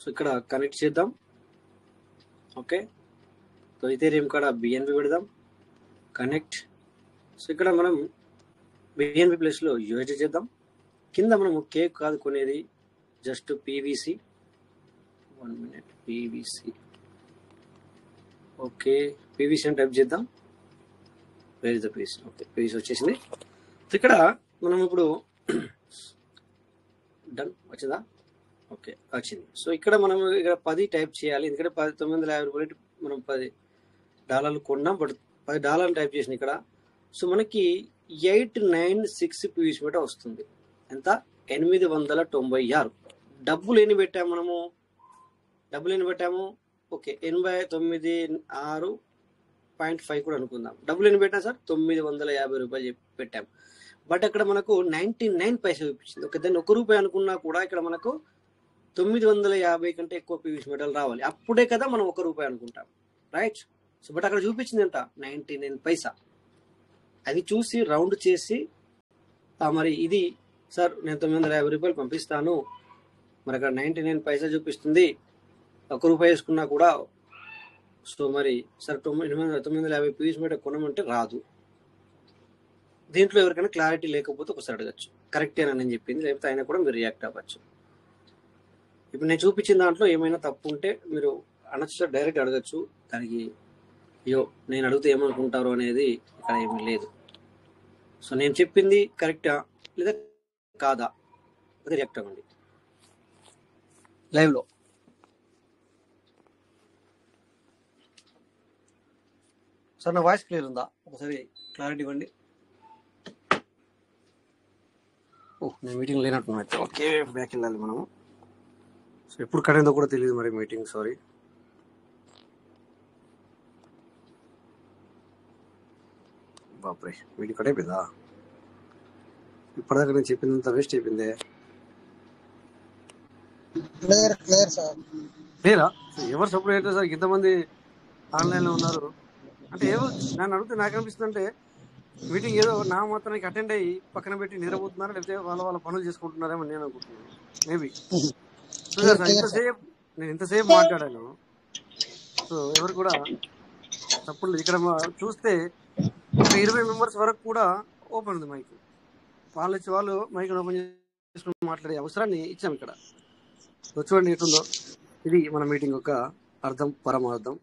సో ఇక్కడ కనెక్ట్ చేద్దాం. ఓకే, సో ఇథేరియం కాడ బిఎన్బి పెడదాం, కనెక్ట్. సో ఇక్కడ మనం బిఎన్బి ప్లేస్లో యూఎస్డి చేద్దాం. కింద మనము కేక్ కాదు కొనేది, just PVC. 1 minute, PVC. Okay, PVC అని టైప్ చేద్దాం. Where is the piece? Okay, PVC వచ్చేసింది. ఇక్కడ మనం ఇప్పుడు డన్ వచ్చిందా? ఓకే, వచ్చింది. సో ఇక్కడ మనం ఇక్కడ 10 టైప్ చేయాలి, ఎందుకంటే 950 రూపాయలు మనం $10 కొన్నాం, బట్ $10 టైప్ చేసిన ఇక్కడ. సో మనకి 896 పీవీసీ మీట వస్తుంది. ఎంత? 896. డబ్బులు ఎన్ని పెట్టాము మనము? ఓకే, 89.6.5 కూడా అనుకుందాం. డబ్బులు ఎన్ని పెట్టాం సార్? 950 రూపాయలు పెట్టాం. బట్ అక్కడ మనకు 99 పైసలు చూపించింది. ఓకే, దాన్ని ₹1 అనుకున్నా కూడా ఇక్కడ మనకు 950 కంటే ఎక్కువ పీవీసీ మెటల్ రావాలి, అప్పుడే కదా మనం ₹1 అనుకుంటాం, రైట్? సో బట్ అక్కడ చూపించింది ఎంత? 99 పైసా. అది చూసి రౌండ్ చేసి మరి ఇది సార్ నేను 950 రూపాయలు పంపిస్తాను, మరి అక్కడ 99 పైసా చూపిస్తుంది, ₹1 వేసుకున్నా కూడా. సో మరి సార్ 950 పీవీసీ మీటర్ కొనమంటే రాదు. దీంట్లో ఎవరికైనా క్లారిటీ లేకపోతే ఒకసారి అడగచ్చు, కరెక్టేనా నేను చెప్పింది, లేకపోతే అయినా కూడా మీరు రియాక్ట్ అవ్వచ్చు. ఇప్పుడు నేను చూపించిన దాంట్లో ఏమైనా తప్పు ఉంటే మీరు అనొచ్చు సార్, డైరెక్ట్ అడగచ్చు. దానికి అయ్యో నేను అడిగితే ఏమనుకుంటారు అనేది ఇక్కడ ఏమీ లేదు. సో నేను చెప్పింది కరెక్టా లేదా కాదా అది రియాక్ట్ అవ్వండి లైవ్లో. సార్ నా వాయిస్ క్లియర్ ఉందా? ఒకసారి క్లారిటీ ఇవ్వండి. నేను మీటింగ్ లేనట్టున్నా. ఓకే, బ్యాక్ వెళ్ళాలి మనము. సో ఎప్పుడు కరెందో కూడా తెలియదు మరి మీటింగ్, సారీ. బాప్రే, మీటింగ్ కట్ అయిపోయిందా? ఇప్పటిదాకా నేను చెప్పిందంతా వేస్ట్ అయిపోయిందే. లేరా? ఎవరు సపోర్ట్ అయితే సార్ ఇంతమంది ఆన్లైన్లో ఉన్నారు అంటే ఎవరు నన్ను అడిగితే నాకు అనిపిస్తుంది అంటే మీటింగ్ ఏదో నా మాత్రానికి అటెండ్ అయ్యి పక్కన పెట్టి నిద్రపోతున్నారా, లేకపోతే వాళ్ళ పనులు చేసుకుంటున్నారేమో నేను అనుకుంటున్నాను. మేబీ నేను ఇంతసేపు మాట్లాడాను. సో ఎవరు కూడా తప్పుడు ఇక్కడ చూస్తే 20 మెంబర్స్ వరకు కూడా ఓపెన్ ఉంది మైక్. వాళ్ళు మైక్ ఓపెన్ చేసుకుని మాట్లాడే అవసరాన్ని ఇచ్చాం ఇక్కడ. చూడండి ఎటుందో. ఇది మన మీటింగ్ యొక్క అర్థం, పరమార్థం.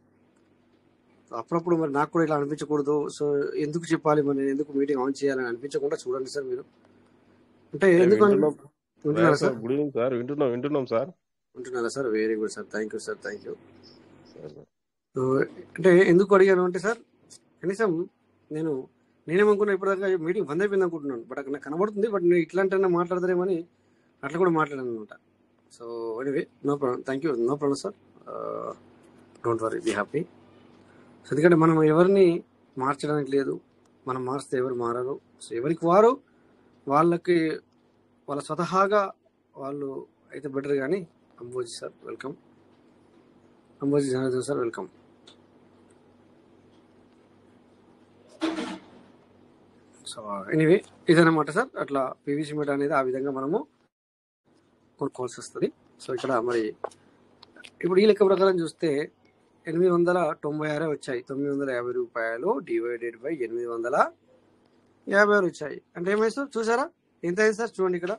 అప్పుడప్పుడు మరి నాకు కూడా ఇలా అనిపించకూడదు. సో ఎందుకు చెప్పాలి మరి, ఎందుకు మీటింగ్ ఆన్ చేయాలని అనిపించకుండా చూడండి సార్ మీరు. అంటే ఎందుకు వింటున్నారా సార్? Good evening sir. వింటున్నాం సార్. వింటున్నారా sir? Very good sir, thank you sir, thank you. అంటే ఎందుకు అడిగాను అంటే సార్, కనీసం నేను నేనేమనుకున్నా ఇప్పటిదాకా మీటింగ్ బంద్ అయిపోయింది అనుకుంటున్నాను, బట్ అక్కడ నాకు కనబడుతుంది, బట్ నేను ఇట్లాంటి మాట్లాడతారేమని అట్లా కూడా మాట్లాడాను అనమాట. So anyway no problem, thank you, no problem sir, don't worry, be happy. So ఎందుకంటే మనం ఎవరిని మార్చడానికి లేదు, మనం మార్చితే ఎవరు మారరు. సో ఎవరికి వారు వాళ్ళకి వాళ్ళ స్వతహాగా వాళ్ళు అయితే బెటర్. కానీ Amboji sir welcome, Amboji Janardhan sir welcome. So anyway ఇదన్నమాట సార్, అట్లా పీవీసీ మీటర్ అనేది ఆ విధంగా మనము కొనుక్కోవాల్సి వస్తుంది. సో ఇక్కడ మరి ఇప్పుడు ఈ లెక్క ప్రకారం చూస్తే 896 వచ్చాయి, 950 రూపాయలు డివైడెడ్ బై 850 వచ్చాయి. అంటే ఏమైంది సార్ చూసారా ఎంత అయింది సార్? చూడండి ఇక్కడ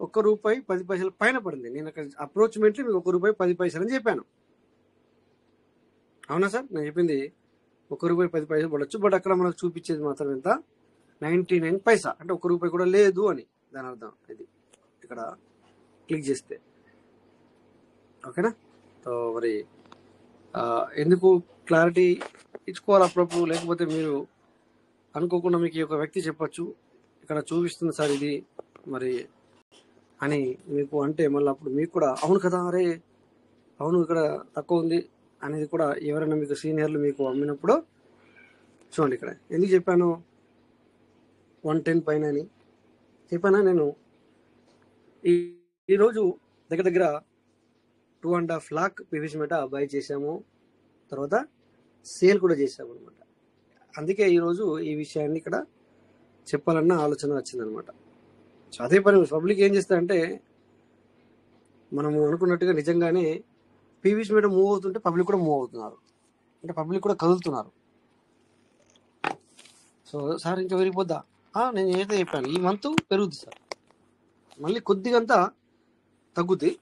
₹1.10 పైన పడింది. నేను అక్కడ అప్రోచ్మెంట్లీ మీకు ₹1.10 అని చెప్పాను, అవునా సార్? నేను చెప్పింది ₹1.10 పడవచ్చు, బట్ అక్కడ మనకు చూపించేది మాత్రం ఎంత, 99 పైసా, అంటే ₹1 కూడా లేదు అని దాని అర్థం. ఇది ఇక్కడ క్లిక్ చేస్తే ఓకేనా. సో మరి ఎందుకు క్లారిటీ ఇచ్చుకోవాలి అప్పుడప్పుడు, లేకపోతే మీరు అనుకోకుండా మీకు ఒక వ్యక్తి చెప్పచ్చు ఇక్కడ చూపిస్తుంది సార్ ఇది మరి అని మీకు అంటే, మళ్ళీ అప్పుడు మీకు కూడా అవును కదా, అరే అవును ఇక్కడ తక్కువ ఉంది అనేది కూడా ఎవరైనా మీకు సీనియర్లు మీకు అమ్మినప్పుడు చూడండి. ఇక్కడ ఎందుకు చెప్పాను 110 పైన అని చెప్పానా నేను? ఈరోజు దగ్గర దగ్గర 2.5 lakh పీవీసీ మీటర్ బై చేసాము, తర్వాత సేల్ కూడా చేసాము అనమాట. అందుకే ఈరోజు ఈ విషయాన్ని ఇక్కడ చెప్పాలన్న ఆలోచన వచ్చిందనమాట. సో అదే పని పబ్లిక్ ఏం చేస్తారంటే, మనము అనుకున్నట్టుగా నిజంగానే పీవీసీ మీటర్ మూవ్ అవుతుంటే పబ్లిక్ కూడా మూవ్ అవుతున్నారు, అంటే పబ్లిక్ కూడా కదులుతున్నారు. సో సార్ ఇంకా పెరిగిపోద్దా? నేను ఏదైతే చెప్పాను ఈ మంత్ పెరుగుద్ది సార్, మళ్ళీ కొద్దిగంతా తగ్గుద్ది,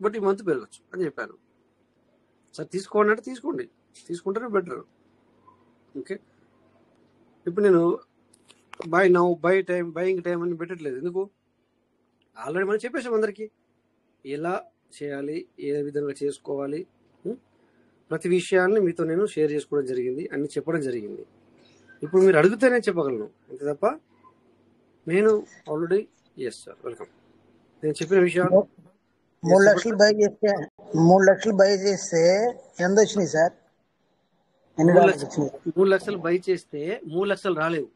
బట్ ఈ మంత్ పెరగచ్చు అని చెప్పాను సార్. తీసుకోండి అంటే తీసుకోండి, తీసుకుంటేనే బెటర్. ఓకే, ఇప్పుడు నేను బై నౌ, బయింగ్ టైం అని పెట్టట్లేదు. ఎందుకు? ఆల్రెడీ మనం చెప్పేసాం అందరికీ ఎలా చేయాలి, ఏ విధంగా చేసుకోవాలి, ప్రతి విషయాన్ని మీతో నేను షేర్ చేసుకోవడం జరిగింది, అన్ని చెప్పడం జరిగింది. ఇప్పుడు మీరు అడిగితేనే చెప్పగలను, అంతే తప్ప నేను ఆల్రెడీ ఎస్ సార్ వెల్కమ్ నేను చెప్పిన విషయాలు 3 లక్షలు బై చేస్తే 3 లక్షలు బై చేస్తే ఎంత వచ్చినాయి సార్? ఎన్ని డాలర్స్ వచ్చినాయి? 3 లక్షలు బై చేస్తే 3 లక్షలు రాలేవు,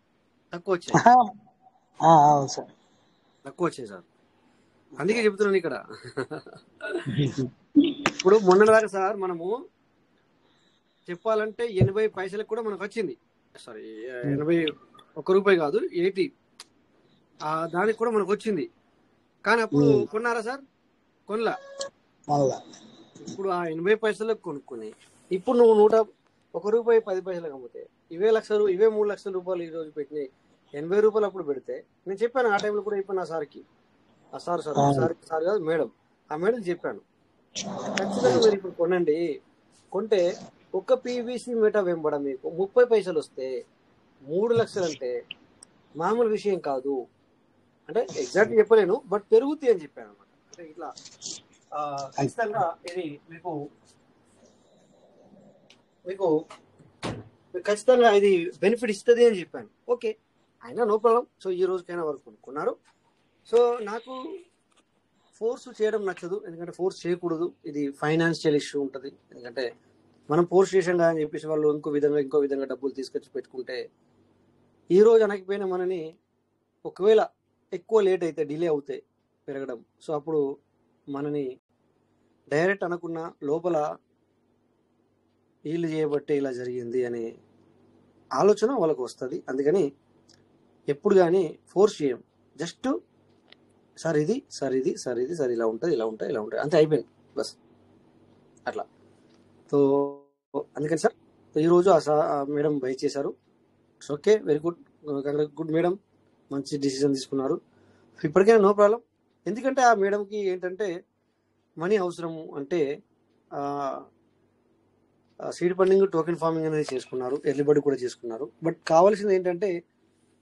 తక్కువ వచ్చాయి. అవును సార్, తక్కువ వచ్చాయి సార్, అందుకే చెప్తున్నాను ఇక్కడ. ఇప్పుడు మొన్నటిదాకా సార్ మనము చెప్పాలంటే 80 పైసలకు కూడా మనకు వచ్చింది, సారీ 81 రూపాయి కాదు 80, దానికి కూడా మనకు వచ్చింది. కానీ అప్పుడు కొన్నారా సార్? కొనలా. ఇప్పుడు ఆ 80 పైసలకు కొనుక్కొని ఇప్పుడు నువ్వు ₹1.10 అమ్మితే ఇవే 3 లక్షల రూపాయలు ఈ రోజు పెట్టినాయి, 80 రూపాయలు అప్పుడు పెడితే నేను చెప్పాను ఆ టైంలో కూడా చెప్పాను ఆ సార్కి, సార్ కాదు మేడం, ఆ మేడం చెప్పాను ఖచ్చితంగా మీరు ఇప్పుడు కొనండి, కొంటే ఒక్క పీవీసీ మీటర్ వెంబడ మీకు 30 పైసలు వస్తే 3 లక్షలు అంటే మామూలు విషయం కాదు. అంటే ఎగ్జాక్ట్ చెప్పలేను, బట్ పెరుగుతాయి అని చెప్పాను అనమాట. అంటే ఇట్లా ఖచ్చితంగా ఇది మీకు ఖచ్చితంగా ఇది బెనిఫిట్ ఇస్తుంది అని చెప్పాను. ఓకే, అయినా నో ప్రాబ్లం. సో ఈ రోజుకైనా వరకు కొనుక్కున్నారు. సో నాకు ఫోర్స్ చేయడం నచ్చదు, ఎందుకంటే ఫోర్స్ చేయకూడదు, ఇది ఫైనాన్షియల్ ఇష్యూ ఉంటుంది. ఎందుకంటే మనం ఫోర్స్ చేసాం అని చెప్పేసి వాళ్ళు ఇంకో విధంగా డబ్బులు తీసుకొచ్చి పెట్టుకుంటే ఈ రోజు అనకపోయినా మనని ఒకవేళ ఎక్కువ లేట్ అయితే డిలే అవుతాయి పెరగడం. సో అప్పుడు మనని డైరెక్ట్ అనకున్న లోపల వీళ్ళు చేయబట్టే ఇలా జరిగింది అనే ఆలోచన వాళ్ళకు వస్తుంది. అందుకని ఎప్పుడు కానీ ఫోర్స్ చేయం, జస్ట్ సార్ ఇది ఇలా ఉంటుంది అంతే, అయిపోయింది బస్ అట్లా. సో అందుకని సార్ ఈరోజు ఆ మేడం బై చేశారు. Okay, very good, good madam, మంచి డిసిజన్ తీసుకున్నారు. ఇప్పటికైనా నో ప్రాబ్లం. ఎందుకంటే ఆ మేడంకి ఏంటంటే మనీ అవసరము, అంటే సీడ్ ఫండింగ్, టోకెన్ ఫార్మింగ్ అనేది చేసుకున్నారు, ఎర్లీ బర్డ్ కూడా చేసుకున్నారు. బట్ కావాల్సింది ఏంటంటే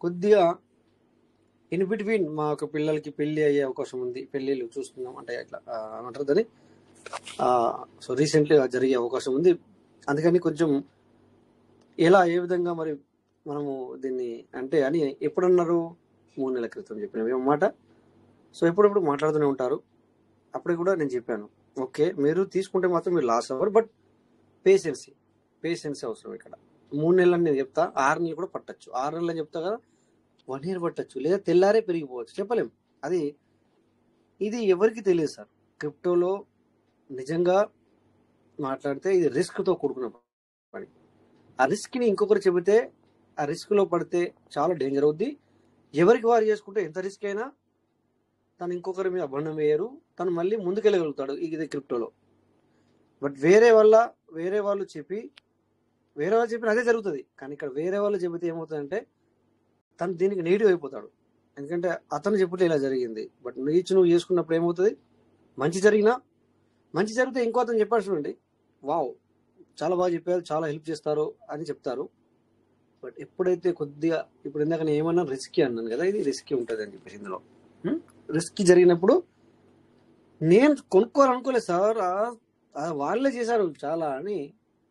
కొద్దిగా ఇన్ బిట్వీన్ మా యొక్క పిల్లలకి పెళ్లి అయ్యే అవకాశం ఉంది, పెళ్లిళ్ళు చూస్తున్నాం అంటే అట్లా ఏమంటారు దాన్ని, సో రీసెంట్గా జరిగే అవకాశం ఉంది. అందుకని కొంచెం ఎలా ఏ విధంగా మరి మనము దీన్ని అంటే అని ఎప్పుడన్నారు 3 నెలల క్రితం చెప్పిన మాట. సో ఎప్పుడెప్పుడు మాట్లాడుతూనే ఉంటారు. అప్పుడు కూడా నేను చెప్పాను, ఓకే మీరు తీసుకుంటే మాత్రం మీరు లాస్ అవ్వరు, బట్ పేషెన్సీ అవసరం ఇక్కడ. 3 నెలలు నేను చెప్తా, 6 నెలలు కూడా పట్టచ్చు, 6 నెలలు చెప్తా కదా 1 ఇయర్ పట్టచ్చు, లేదా తెల్లారే పెరిగిపోవచ్చు, చెప్పలేం. ఇది ఎవరికి తెలియదు సార్. క్రిప్టోలో నిజంగా మాట్లాడితే ఇది రిస్క్తో కూడుకున్న పని. ఆ రిస్క్ని ఇంకొకరు చెబితే ఆ రిస్క్లో పడితే చాలా డేంజర్ అవుద్ది. ఎవరికి వారు చేసుకుంటే ఎంత రిస్క్ అయినా తను ఇంకొకరి మీద బంధం వేయరు, తను మళ్ళీ ముందుకెళ్ళగలుగుతాడు ఇది క్రిప్టోలో. బట్ వేరే వాళ్ళు చెప్పిన అదే జరుగుతుంది. కానీ ఇక్కడ వేరే వాళ్ళు చెబితే ఏమవుతుందంటే తను దీనికి నెగిటివ్ అయిపోతాడు. ఎందుకంటే అతను చెప్పుతే ఇలా జరిగింది, బట్ నువ్వు చేసుకున్నప్పుడు ఏమవుతుంది, మంచి జరిగితే ఇంకో అతను చెప్పాడు చూడండి, వావ్ చాలా బాగా చెప్పారు, చాలా హెల్ప్ చేస్తారు అని చెప్తారు. బట్ ఎప్పుడైతే కొద్దిగా ఇప్పుడు ఇందాక నేను ఏమన్నా రిస్కీ అన్నాను కదా, ఇది రిస్కీ ఉంటుంది అని చెప్పేసి ఇందులో రిస్కీ జరిగినప్పుడు నేను కొనుక్కోవాలనుకోలేదు సార్, వాళ్ళే చేశారు చాలా అని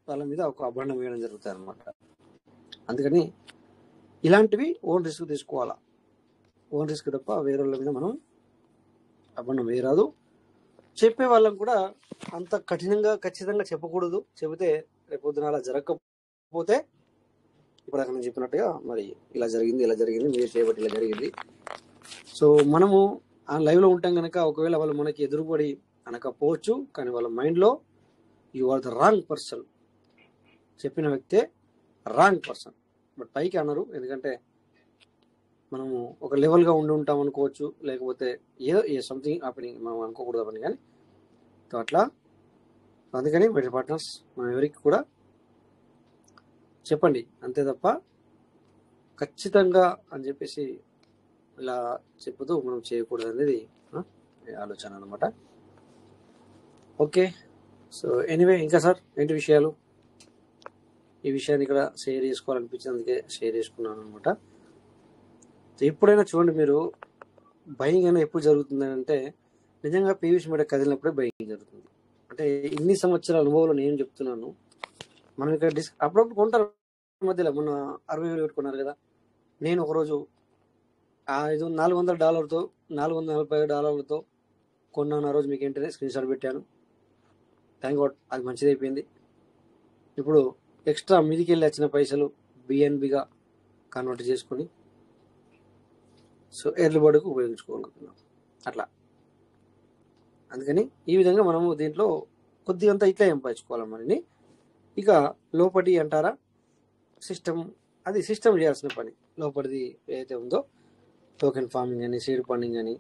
వాళ్ళ మీద ఒక అభండం వేయడం జరుగుతుంది అనమాట. అందుకని ఇలాంటివి ఓన్ రిస్క్ తీసుకోవాలా, ఓన్ రిస్క్ తప్ప వేరే వాళ్ళ మీద మనం అభండం వేయరాదు. చెప్పే వాళ్ళని కూడా అంత ఖచ్చితంగా చెప్పకూడదు. చెబితే రేపొద్దున అలా జరగకపోతే ఇప్పుడు అక్కడ నేను చెప్పినట్టుగా మరి ఇలా జరిగింది మీరు చేయబట్టి ఇలా జరిగింది. సో మనము ఆ లైవ్లో ఉంటాం కనుక ఒకవేళ వాళ్ళు మనకి ఎదురుపడి అనకపోవచ్చు, కానీ వాళ్ళ మైండ్లో you are the wrong person, చెప్పిన వ్యక్తే రాంగ్ పర్సన్. బట్ పైకి అనరు, ఎందుకంటే మనము ఒక లెవెల్గా ఉంటాం అనుకోవచ్చు, లేకపోతే ఏదో సంథింగ్ హ్యాపెనింగ్ మనం అనుకోకూడదు అని. కానీ అట్లా అందుకని బెటర్ పార్ట్నర్స్ మనం ఎవరికి కూడా చెప్పండి, అంతే తప్ప ఖచ్చితంగా అని చెప్పేసి ఇలా చెప్పుతూ మనం చేయకూడదు అనేది ఆలోచన అనమాట. ఓకే, సో ఎనీవే ఇంకా సార్ ఏంటి విషయాలు, ఈ విషయాన్ని ఇక్కడ షేర్ చేసుకోవాలనిపించింది, అందుకే షేర్ చేసుకున్నాను అనమాట. ఎప్పుడైనా చూడండి, మీరు బయింగ్ అయినా ఎప్పుడు జరుగుతుంది అంటే నిజంగా పీవీసీ మీద కదిలినప్పుడే బయింగ్ జరుగుతుంది. అంటే ఇన్ని సంవత్సరాల అనుభవంలో నేను చెప్తున్నాను. మనం ఇక్కడ అప్పుడప్పుడు కొంటారు, మధ్యలో మొన్న 60,000 పెట్టుకున్నారు కదా, నేను ఒకరోజు $400 $440 కొన్నాను. ఆ రోజు మీకు ఏంటనే స్క్రీన్ షాట్ పెట్టాను. థ్యాంక్ గాడ్ అది మంచిది అయిపోయింది. ఇప్పుడు ఎక్స్ట్రా మీదికి వెళ్ళి వచ్చిన పైసలు బిఎన్బిగా కన్వర్ట్ చేసుకొని సో ఎర్లీ బర్డ్కు ఉపయోగించుకోగలుగుతున్నాం అట్లా. అందుకని ఈ విధంగా మనము దీంట్లో కొద్దిగంతా ఇట్లా సంపాదించుకోవాలి మనని. ఇక లోపటి అంటారా సిస్టమ్, అది సిస్టమ్ చేయాల్సిన పని. లోపలిది ఏదైతే ఉందో టోకెన్ ఫార్మింగ్ అని, సీడ్ ఫండింగ్ అని,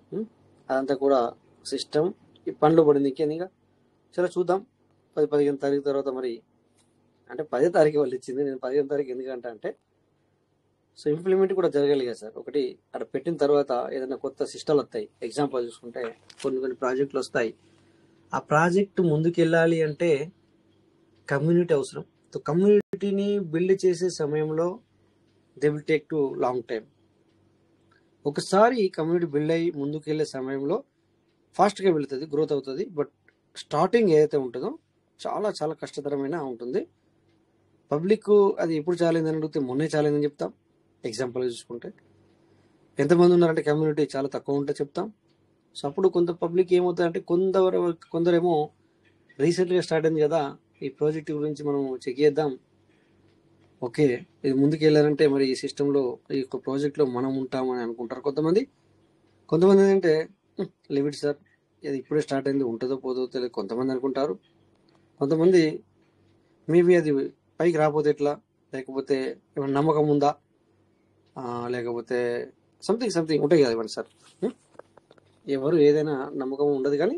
అదంతా కూడా సిస్టమ్. ఈ పనులు పడింది ఇంకేందుగా సరే చూద్దాం. 10-15 తారీఖు తర్వాత మరి, అంటే 10వ తారీఖు వాళ్ళు ఇచ్చింది, నేను 15వ తారీఖు ఎందుకంటే అంటే సో ఇంప్లిమెంట్ కూడా జరగాలి కదా సార్. ఒకటి అక్కడ పెట్టిన తర్వాత ఏదైనా కొత్త సిస్టమ్లు వస్తాయి. ఎగ్జాంపుల్ చూసుకుంటే కొన్ని ప్రాజెక్టులు వస్తాయి. ఆ ప్రాజెక్టు ముందుకు వెళ్ళాలి అంటే కమ్యూనిటీ అవసరం. సో కమ్యూనిటీని బిల్డ్ చేసే సమయంలో they will take to long time. ఒకసారి కమ్యూనిటీ బిల్డ్ అయ్యి ముందుకు వెళ్ళే సమయంలో ఫాస్ట్గా వెళుతుంది, గ్రోత్ అవుతుంది. బట్ స్టార్టింగ్ ఏదైతే ఉంటుందో చాలా చాలా కష్టతరమైన ఉంటుంది. పబ్లిక్ అది ఎప్పుడు చాలేదని అడిగితే మొన్నే చాలేదని చెప్తాం. ఎగ్జాంపుల్ చూసుకుంటే ఎంతమంది ఉన్నారంటే కమ్యూనిటీ చాలా తక్కువ ఉంటే చెప్తాం. సో అప్పుడు కొంత పబ్లిక్ ఏమవుతుందంటే కొందరేమో రీసెంట్గా స్టార్ట్ అయింది కదా ఈ ప్రాజెక్ట్ గురించి మనం చెక్ చేద్దాం, ఓకే ఇది ముందుకు వెళ్ళారంటే మరి ఈ సిస్టంలో ఈ యొక్క ప్రాజెక్ట్లో మనం ఉంటామని అనుకుంటారు కొంతమంది. ఏంటంటే లిమిట్ సార్ ఇది ఇప్పుడే స్టార్ట్ అయింది, ఉంటుందో పోదో తెలియదు కొంతమంది అనుకుంటారు. కొంతమంది మేబీ అది పైకి రాకపోతే ఎట్లా, లేకపోతే ఏమైనా నమ్మకం ఉందా, లేకపోతే సంథింగ్ ఉంటాయి కదా ఇవ్వండి సార్. ఎవరు ఏదైనా నమ్మకం ఉండదు, కానీ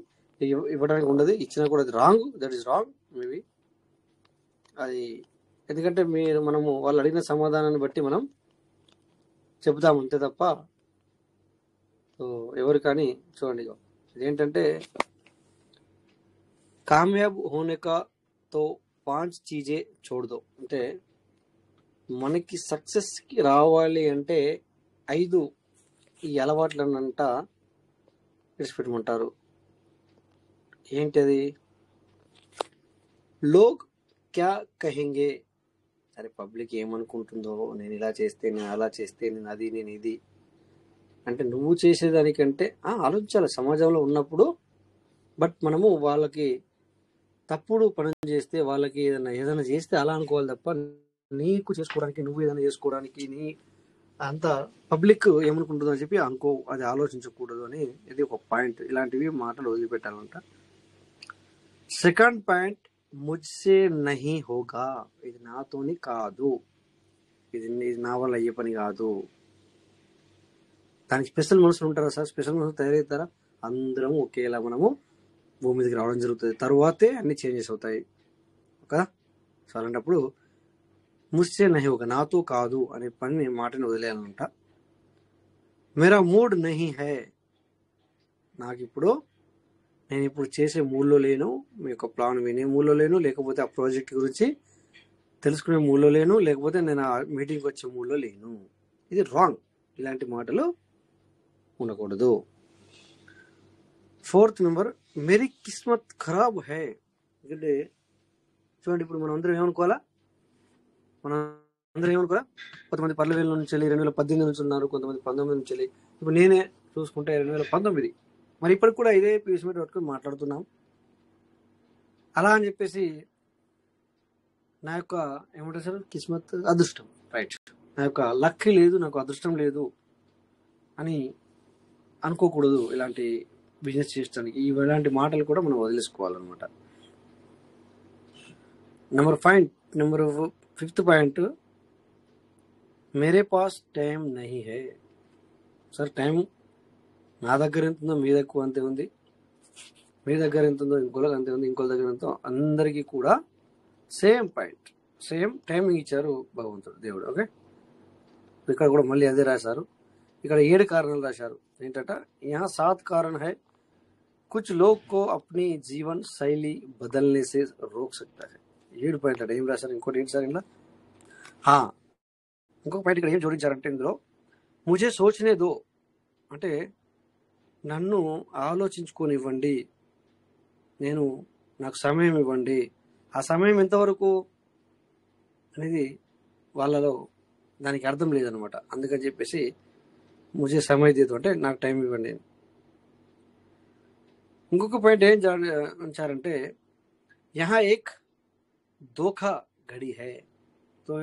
ఇవ్వడానికి ఉండదు, ఇచ్చినా కూడా అది wrong, that is wrong maybe అది. ఎందుకంటే మనము వాళ్ళు అడిగిన సమాధానాన్ని బట్టి మనం చెబుతాం అంతే తప్ప. సో ఎవరు కానీ చూడండి, ఇదేంటంటే కామయాబ్ హోనేకా తో 5 చీజే చూడదు, అంటే మనకి సక్సెస్కి రావాలి అంటే 5 ఈ అలవాట్లనంట విడిచిపెట్టమంటారు. ఏంటది? లోగ్ క్యా కహెంగే, అరే పబ్లిక్ ఏమనుకుంటుందో, నేను ఇలా చేస్తే, నేను అలా చేస్తే, నేను అది, నేను ఇది అంటే నువ్వు చేసేదానికంటే ఆలోచించాలి సమాజంలో ఉన్నప్పుడు. బట్ మనము వాళ్ళకి తప్పుడు పనులు చేస్తే, వాళ్ళకి ఏదైనా చేస్తే అలా అనుకోవాలి తప్ప నీకు చేసుకోవడానికి, నువ్వు ఏదైనా చేసుకోవడానికి నీ అంత పబ్లిక్ ఏమనుకుంటుందో అని చెప్పి అది ఆలోచించకూడదు అని ఇది ఒక పాయింట్. ఇలాంటివి మాటలు వదిలిపెట్టాలంట. సెకండ్ పాయింట్, ముజ్సే నహీ హోగా, ఇది నాతోని కాదు, ఇది నా వల్ల అయ్యే పని కాదు. దానికి స్పెషల్ మనుషులు ఉంటారా సార్? స్పెషల్ మనుషులు తయారవుతారా? అందరం ఒకేలా మనము భూమి మీదకి రావడం జరుగుతుంది, తరువాతే అన్ని చేంజెస్ అవుతాయి కదా. సో అలాంటప్పుడు ముజ్సే నహీ హోగా, నాతో కాదు అనే పని మాటని వదిలేయాలంట. మేరా మూడ్ నహీ హై, నేను ఇప్పుడు చేసే మూడ్లో లేను, మీ యొక్క ప్లాన్ వినే మూడ్లో లేను, లేకపోతే ఆ ప్రాజెక్ట్ గురించి తెలుసుకునే మూడ్లో లేను, లేకపోతే నేను ఆ మీటింగ్కి వచ్చే మూడ్లో లేను. ఇది రాంగ్. ఇలాంటి మాటలు ఉండకూడదు. ఫోర్త్ నెంబర్, మేరీ కిస్మత్ ఖరాబ్ హై. ఎందుకంటే చూడండి, ఇప్పుడు మనం అందరం ఏమనుకోవాలా? కొంతమంది 2000 నుంచి 2018 నుంచి ఉన్నారు, కొంతమంది 19 నుంచి. ఇప్పుడు నేనే చూసుకుంటే 2019, మరి ఇప్పటికి కూడా ఇదే పీస్ మీద పట్టుకొని మాట్లాడుతున్నాం. అలా అని చెప్పేసి నా యొక్క ఏమంటారు సార్, కిస్మత్, అదృష్టం, రైట్, నా యొక్క లక్ లేదు, నాకు అదృష్టం లేదు అని అనుకోకూడదు. ఇలాంటి బిజినెస్ చేయడానికి ఇలాంటి మాటలు కూడా మనం వదిలేసుకోవాలన్నమాట. నెంబర్ 5th పాయింట్, మేరే పాస్ టైం నహీ హై. సార్ టైం నా దగ్గర ఎంత ఉందో మీ దగ్గర అంతే ఉంది, మీ దగ్గర ఎంత ఉందో ఇంకోళ్ళకి అంతే ఉంది, ఇంకోళ్ళ దగ్గర ఎంతో, అందరికీ కూడా సేమ్ పాయింట్, సేమ్ టైమింగ్ ఇచ్చారు భగవంతుడు, దేవుడు. ఓకే, ఇక్కడ కూడా మళ్ళీ అదే రాశారు. ఇక్కడ 7 కారణాలు రాశారు. ఏంటట, యహా 7 कारण है, कुछ लोग को अपनी जीवन शैली बदलने से रोक सकता है. 7 పాయింట్ అంటే ఏం రాశారు? ఇంకోటి ఏంటి సార్ ఇంట్లో? ఇంకొక పాయింట్ ఇక్కడ ఏం జోడించారంటే ఇందులో, ముజే సోచనే దో అంటే నన్ను ఆలోచించుకోనివ్వండి, నాకు సమయం ఇవ్వండి. ఆ సమయం ఎంతవరకు అనేది వాళ్ళలో దానికి అర్థం లేదనమాట. అందుకని చెప్పేసి ముజే సమయం దేదో అంటే నాకు టైం ఇవ్వండి. ఇంకొక పాయింట్ ఏం ఉంచారంటే, యహా ఏక్ దోఖా ఘడి హై. సో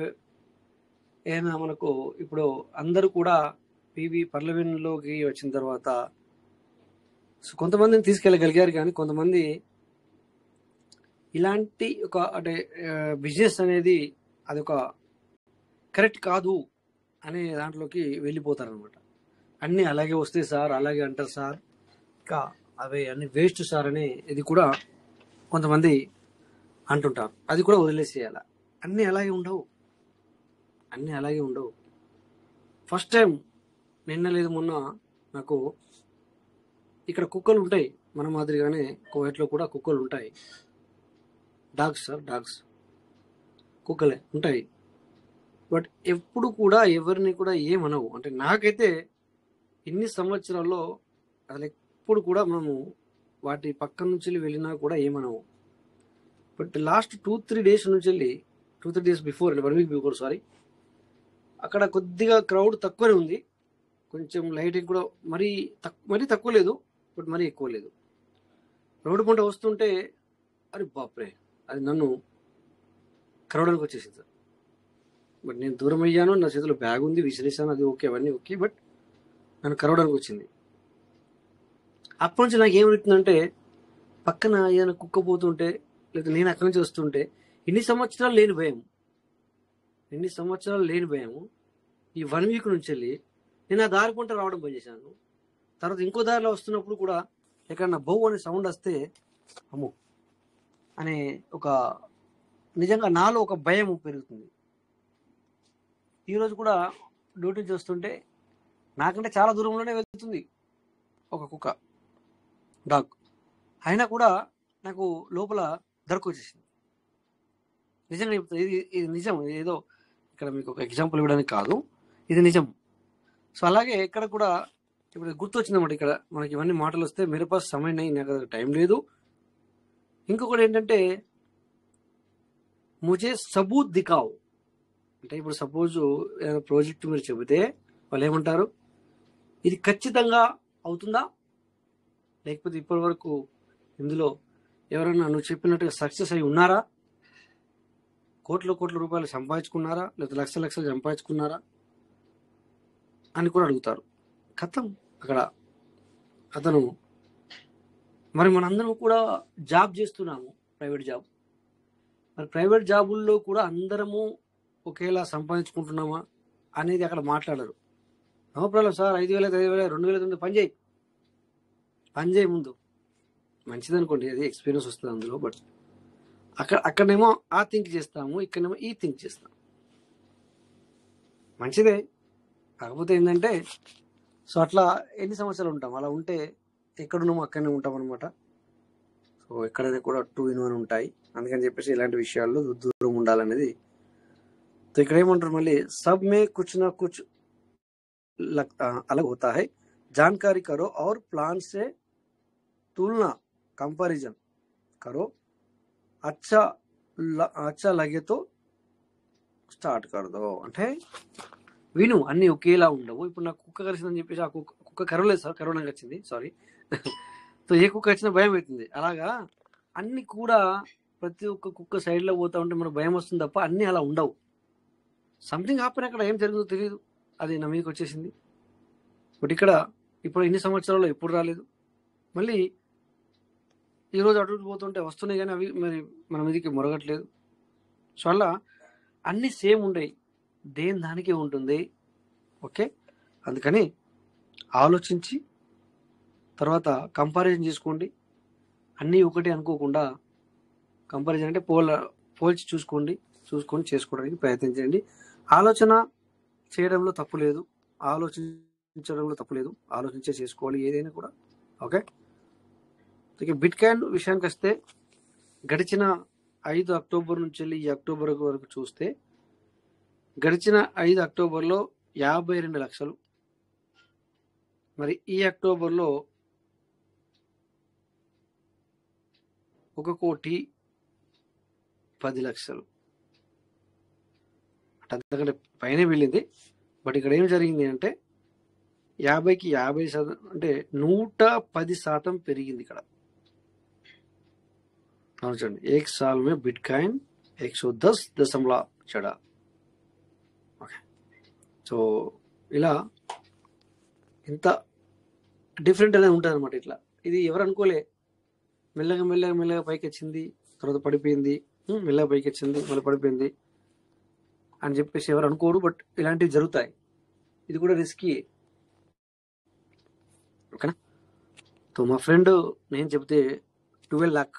ఏనా మనకు ఇప్పుడు అందరూ కూడా పార్లమెంట్లోకి వచ్చిన తర్వాత కొంతమందిని తీసుకెళ్ళగలిగారు, కానీ కొంతమంది ఇలాంటి ఒక అంటే బిజినెస్ అనేది అది ఒక కరెక్ట్ కాదు అనే దాంట్లోకి వెళ్ళిపోతారనమాట. అన్నీ అలాగే వస్తాయి సార్, అలాగే అంటారు సార్, ఇంకా అవి అన్ని వేస్ట్ సార్ అని ఇది కూడా కొంతమంది అంటుంటారు. అది కూడా వదిలేసేయాల. అన్నీ అలాగే ఉండవు. ఫస్ట్ టైం నిన్న లేదు మొన్న నాకు ఇక్కడ కుక్కలు ఉంటాయి, మన మాదిరిగానే కోవైట్లో కూడా కుక్కలు ఉంటాయి. డాగ్స్ కుక్కలే ఉంటాయి. బట్ ఎప్పుడు కూడా ఎవరిని కూడా ఏమనవు. అంటే నాకైతే ఇన్ని సంవత్సరాల్లో అసలు ఎప్పుడు కూడా మనము వాటి పక్క నుంచి వెళ్ళినా కూడా ఏమనవు. బట్ లాస్ట్ 2-3 డేస్ నుంచి వెళ్ళి 2-3 days before, 1 week before sorry, అక్కడ కొద్దిగా క్రౌడ్ తక్కువనే ఉంది. కొంచెం లైటింగ్ కూడా మరీ తక్కువ లేదు, బట్ మరీ ఎక్కువ లేదు. రోడ్డు పంట వస్తుంటే అరే బాప్రే, అది నన్ను కరవడానికి వచ్చేసింది సార్. బట్ నేను దూరం అయ్యాను, నా చేతిలో బ్యాగ్ ఉంది, విసిరేసాను, అది ఓకే, అవన్నీ ఓకే, బట్ నన్ను కరవడానికి వచ్చింది. అప్పటి నుంచి నాకు ఏమవుతుందంటే, పక్కన ఏదైనా కుక్క పోతుంటే, లేదా నేను అక్కడి నుంచి వస్తుంటే, ఇన్ని సంవత్సరాలు లేని భయము ఈ 1 వీక్ నుంచి వెళ్ళి నేను ఆ దారి పంట రావడం బంద్ చేశాను. తర్వాత ఇంకో దారిలో వస్తున్నప్పుడు కూడా ఎక్కడన్నా బౌ అనే సౌండ్ వస్తే అమ్మో అనే ఒక నిజంగా నాలో ఒక భయం పెరుగుతుంది. ఈరోజు కూడా డ్యూటీ చేస్తుంటే నాకంటే చాలా దూరంలోనే వెళ్తుంది ఒక కుక్క, డాగ్, అయినా కూడా నాకు లోపల దొరకు వచ్చేసింది. నిజంగా ఇది నిజం, ఏదో ఇక్కడ మీకు ఒక ఎగ్జాంపుల్ ఇవ్వడానికి కాదు, ఇది నిజం. సో అలాగే ఇక్కడ కూడా ఇప్పుడు గుర్తొచ్చిందన్నమాట. ఇక్కడ మనకి ఇవన్నీ మాటలు వస్తే మేరే పాస్ సమయం నహీ, నాకు టైం లేదు. ఇంకొకటి ఏంటంటే, ముజే సబూత్ దిఖావ్, అంటే ఇప్పుడు సపోజ్ ఏదైనా ప్రాజెక్ట్ మీరు చెబితే వాళ్ళు ఏమంటారు, ఇది ఖచ్చితంగా అవుతుందా, లేకపోతే ఇప్పటి వరకు ఇందులో ఎవరైనా నువ్వు చెప్పినట్టుగా సక్సెస్ అయి ఉన్నారా, కోట్ల రూపాయలు సంపాదించుకున్నారా, లేకపోతే లక్షలు సంపాదించుకున్నారా అని కూడా అడుగుతారు. కథం అక్కడ అతను మరి మనందరం కూడా జాబ్ చేస్తున్నాము, ప్రైవేట్ జాబ్. మరి ప్రైవేట్ జాబుల్లో కూడా అందరము ఒకేలా సంపాదించుకుంటున్నామా అనేది అక్కడ మాట్లాడరు. నో ప్రాబ్లం సార్, 5,000 5,000 2,000 పని చేయి ముందు మంచిది అనుకోండి, అది ఎక్స్పీరియన్స్ వస్తుంది అందులో. బట్ అక్కడనేమో ఆ థింక్ చేస్తాము, ఇక్కడనేమో ఈ థింక్ చేస్తాము. మంచిదే, కాకపోతే ఏంటంటే సో అట్లా ఎన్ని సంవత్సరాలు ఉంటాం, అలా ఉంటే ఎక్కడున్నామో అక్కడనే ఉంటాం అనమాట. సో ఎక్కడైనా కూడా 2 in 1 ఉంటాయి. అందుకని చెప్పేసి ఇలాంటి విషయాల్లో దూరం ఉండాలనేది. तो ఇక్కడ ఏమంటారు మళ్ళీ, సబ్ మే కుచ్ నా కుచ్ अलग होता है, जानकारी करो और प्लान से तुलना कंपैरिजन करो, अच्छा लगे तो స్టార్ట్ కర్దో. అంటే విను, అన్ని ఒకేలా ఉండవు. ఇప్పుడు నాకు కుక్క కరిచిందని చెప్పేసి ఆ కుక్క కరవలేదు సార్, కరోనా వచ్చింది, సారీ. సో ఏ కుక్క వచ్చినా భయం అవుతుంది. అలాగా అన్ని కూడా ప్రతి ఒక్క కుక్క సైడ్లో పోతా ఉంటే మనకు భయం వస్తుంది తప్ప అన్నీ అలా ఉండవు. సంథింగ్ హ్యాపన్, అక్కడ ఏం జరుగుతుందో తెలియదు, అది నా మీదకి వచ్చేసింది. బట్ ఇక్కడ ఇప్పుడు ఇన్ని సంవత్సరాల్లో ఎప్పుడు రాలేదు. మళ్ళీ ఈరోజు అటు పోతుంటే వస్తున్నాయి కానీ అవి మరి మన మీదకి మొరగట్లేదు. సో అలా అన్నీ సేమ్ ఉండవు, దేని దానికే ఉంటుంది. ఓకే, అందుకని ఆలోచించి తర్వాత కంపారిజన్ చేసుకోండి. అన్నీ ఒకటి అనుకోకుండా కంపారిజన్ అంటే పోల్చి చూసుకొని చేసుకోవడానికి ప్రయత్నించండి. ఆలోచన చేయడంలో తప్పు లేదు, ఆలోచించడంలో తప్పు లేదు, ఆలోచించే చేసుకోవాలి ఏదైనా కూడా. ఓకే, బిట్ కాయిన్ విషయానికి వస్తే గడిచిన 5 అక్టోబర్ నుంచి వెళ్ళి ఈ అక్టోబర్ వరకు చూస్తే గడిచిన 5 అక్టోబర్లో 52 లక్షలు, మరి ఈ అక్టోబర్లో 1,10,00,000 అంతకంటే పైన వెళ్ళింది. బట్ ఇక్కడ ఏం జరిగింది అంటే 50కి 50% అంటే 110% పెరిగింది ఇక్కడ. చూడండి, 1 साल में बिटकॉइन 110 చడా. ఓకే, సో ఇలా ఇంత డిఫరెంట్ అనేది ఉంటుంది అనమాట. ఇట్లా ఇది ఎవరు అనుకోలే, మెల్లగా పైకి వచ్చింది, తర్వాత పడిపోయింది, మెల్లగా పైకి వచ్చింది, మళ్ళీ పడిపోయింది అని చెప్పేసి ఎవరు అనుకోరు. బట్ ఇలాంటివి జరుగుతాయి, ఇది కూడా రిస్కీ. ఓకేనా, సో మా ఫ్రెండ్ నేను చెప్తే 12 लाख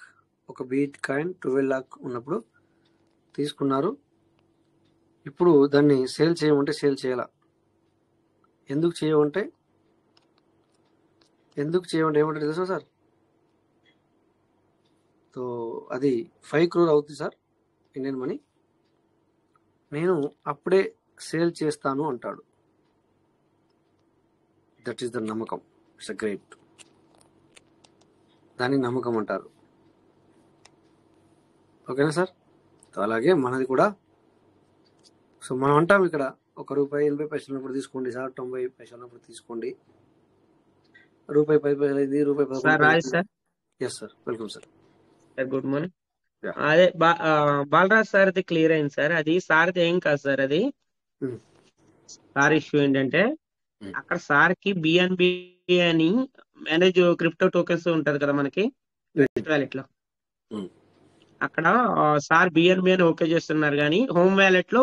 ఒక బిట్ కాయిన్ 12 लाख ఉన్నప్పుడు తీసుకున్నారు. ఇప్పుడు దాన్ని సేల్ చేయమంటే సేల్ చేయాల. ఎందుకు చేయమంటే ఏమంటారు తెలుసా సార్? సో అది 5 crore అవుతుంది సార్ ఇండియన్ మనీ, నేను అప్పుడే సేల్ చేస్తాను అంటాడు. దట్ ఈస్ ద నమ్మకం, ఇట్స్ అ గ్రేట్, దాన్ని నమ్మకం అంటారు. ఓకేనా సార్? అలాగే మనది కూడా. సో మనం అంటాం ఇక్కడ ₹1.80 ఉన్నప్పుడు తీసుకోండి సార్, 90 పైసలు ఉన్నప్పుడు తీసుకోండి, ₹10 అయింది, ₹11. Yes sir, welcome sir. Good morning. అదే బాలరాజ్ సార్ది క్లియర్ అయింది సార్. అది సార్ది ఏం కాదు సార్, అది సార్ ఇష్యూ ఏంటంటే అక్కడ సార్ కి బిఎన్బి అని మేనేజ్ క్రిప్టో టోకెన్స్ ఉంటది కదా మనకి వ్యాలెట్ లో, అక్కడ సార్ బిఎన్బి అని ఓకే చేస్తున్నారు కానీ హోమ్ వ్యాలెట్ లో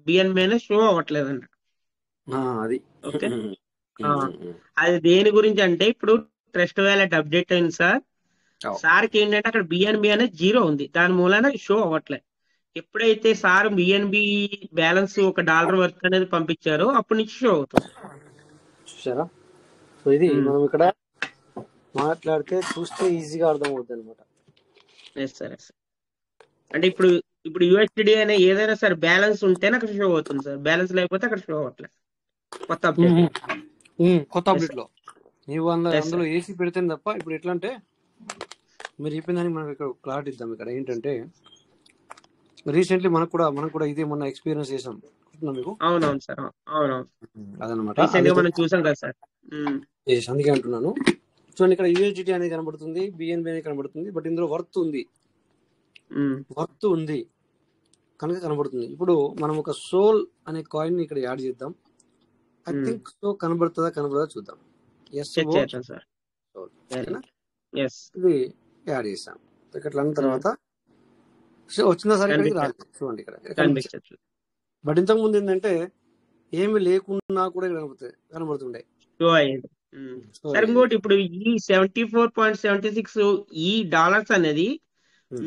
బిఎన్బి అనే షో అవ్వట్లేదంట. అది ఓకే, అది దేని గురించి అంటే ఇప్పుడు ట్రస్ట్ వ్యాలెట్ అప్డేట్ అయింది సార్. సార్కి ఏంటంటే అక్కడ బిఎన్బి అనేది 0 ఉంది, దాని మూలాన షో అవ్వట్లేదు. ఎప్పుడైతే సార్ బిఎన్బి బ్యాలెన్స్ $1 వర్త్ అనేది పంపించారో అప్పటి నుంచి షో అవుతుంది. చూసారా? సో ఇది మనం ఇక్కడ మాట్లాడితే చూస్తే ఈజీగా అర్థం అవుతుంది అనమాట. సార్ అంటే ఇప్పుడు యూఎస్డి అనే ఏదైనా సరే బ్యాలెన్స్ ఉంటేనే అక్కడ షో అవుతుంది సార్, బ్యాలెన్స్ లేకపోతే అక్కడ షో అవ్వట్లేదు. కొత్త అప్డేట్ లో నీవు అందులో ఏసీ పెడితేనే తప్ప. ఇప్పుడు ఎట్లా అంటే మీరు చెప్పిందని మనకి ఇక్కడ క్లారిటీ ఇద్దాం. ఇక్కడ ఏంటంటే రీసెంట్లీ మనకు కూడా ఇదే మొన్న ఎక్స్పీరియన్స్ చేసాం. చెప్తున్నా మీకు. అవునవును సార్, అవునవును, అదనమాట. రీసెంట్ గా అందుకే మనం చూసాం కదా సార్. అందుకే అంటున్నాను. చూడండి ఇక్కడ యూఎస్డిటీ అనేది కనబడుతుంది, బిఎన్బి అనేది కనబడుతుంది, బట్ ఇందులో వర్త్ ఉంది కనుక కనబడుతుంది. ఇప్పుడు మనం ఒక సోల్ అనే కాయిన్ ని ఇక్కడ యాడ్ చేద్దాం. ఐ థింక్ సో కనబడుతుందా చూద్దాం. చెక్ చేద్దాం సార్. సోల్ ఎస్, ఇది యాడ్ చేసాం. ఇక్కడ అన్న తర్వాత వచ్చిందా సార్? ఇక్కడికి రాలేదు. చూడండి ఇక్కడ కనిపించట్లేదు. బట్ ఇంతకు ముందు ఏంటంటే ఏమి లేకున్నా కూడా ఇక్కడ కనబడుతుండే. సార్ ఇంకోటి, ఇప్పుడు ఈ 74.76 ఈ డాలర్స్ అనేది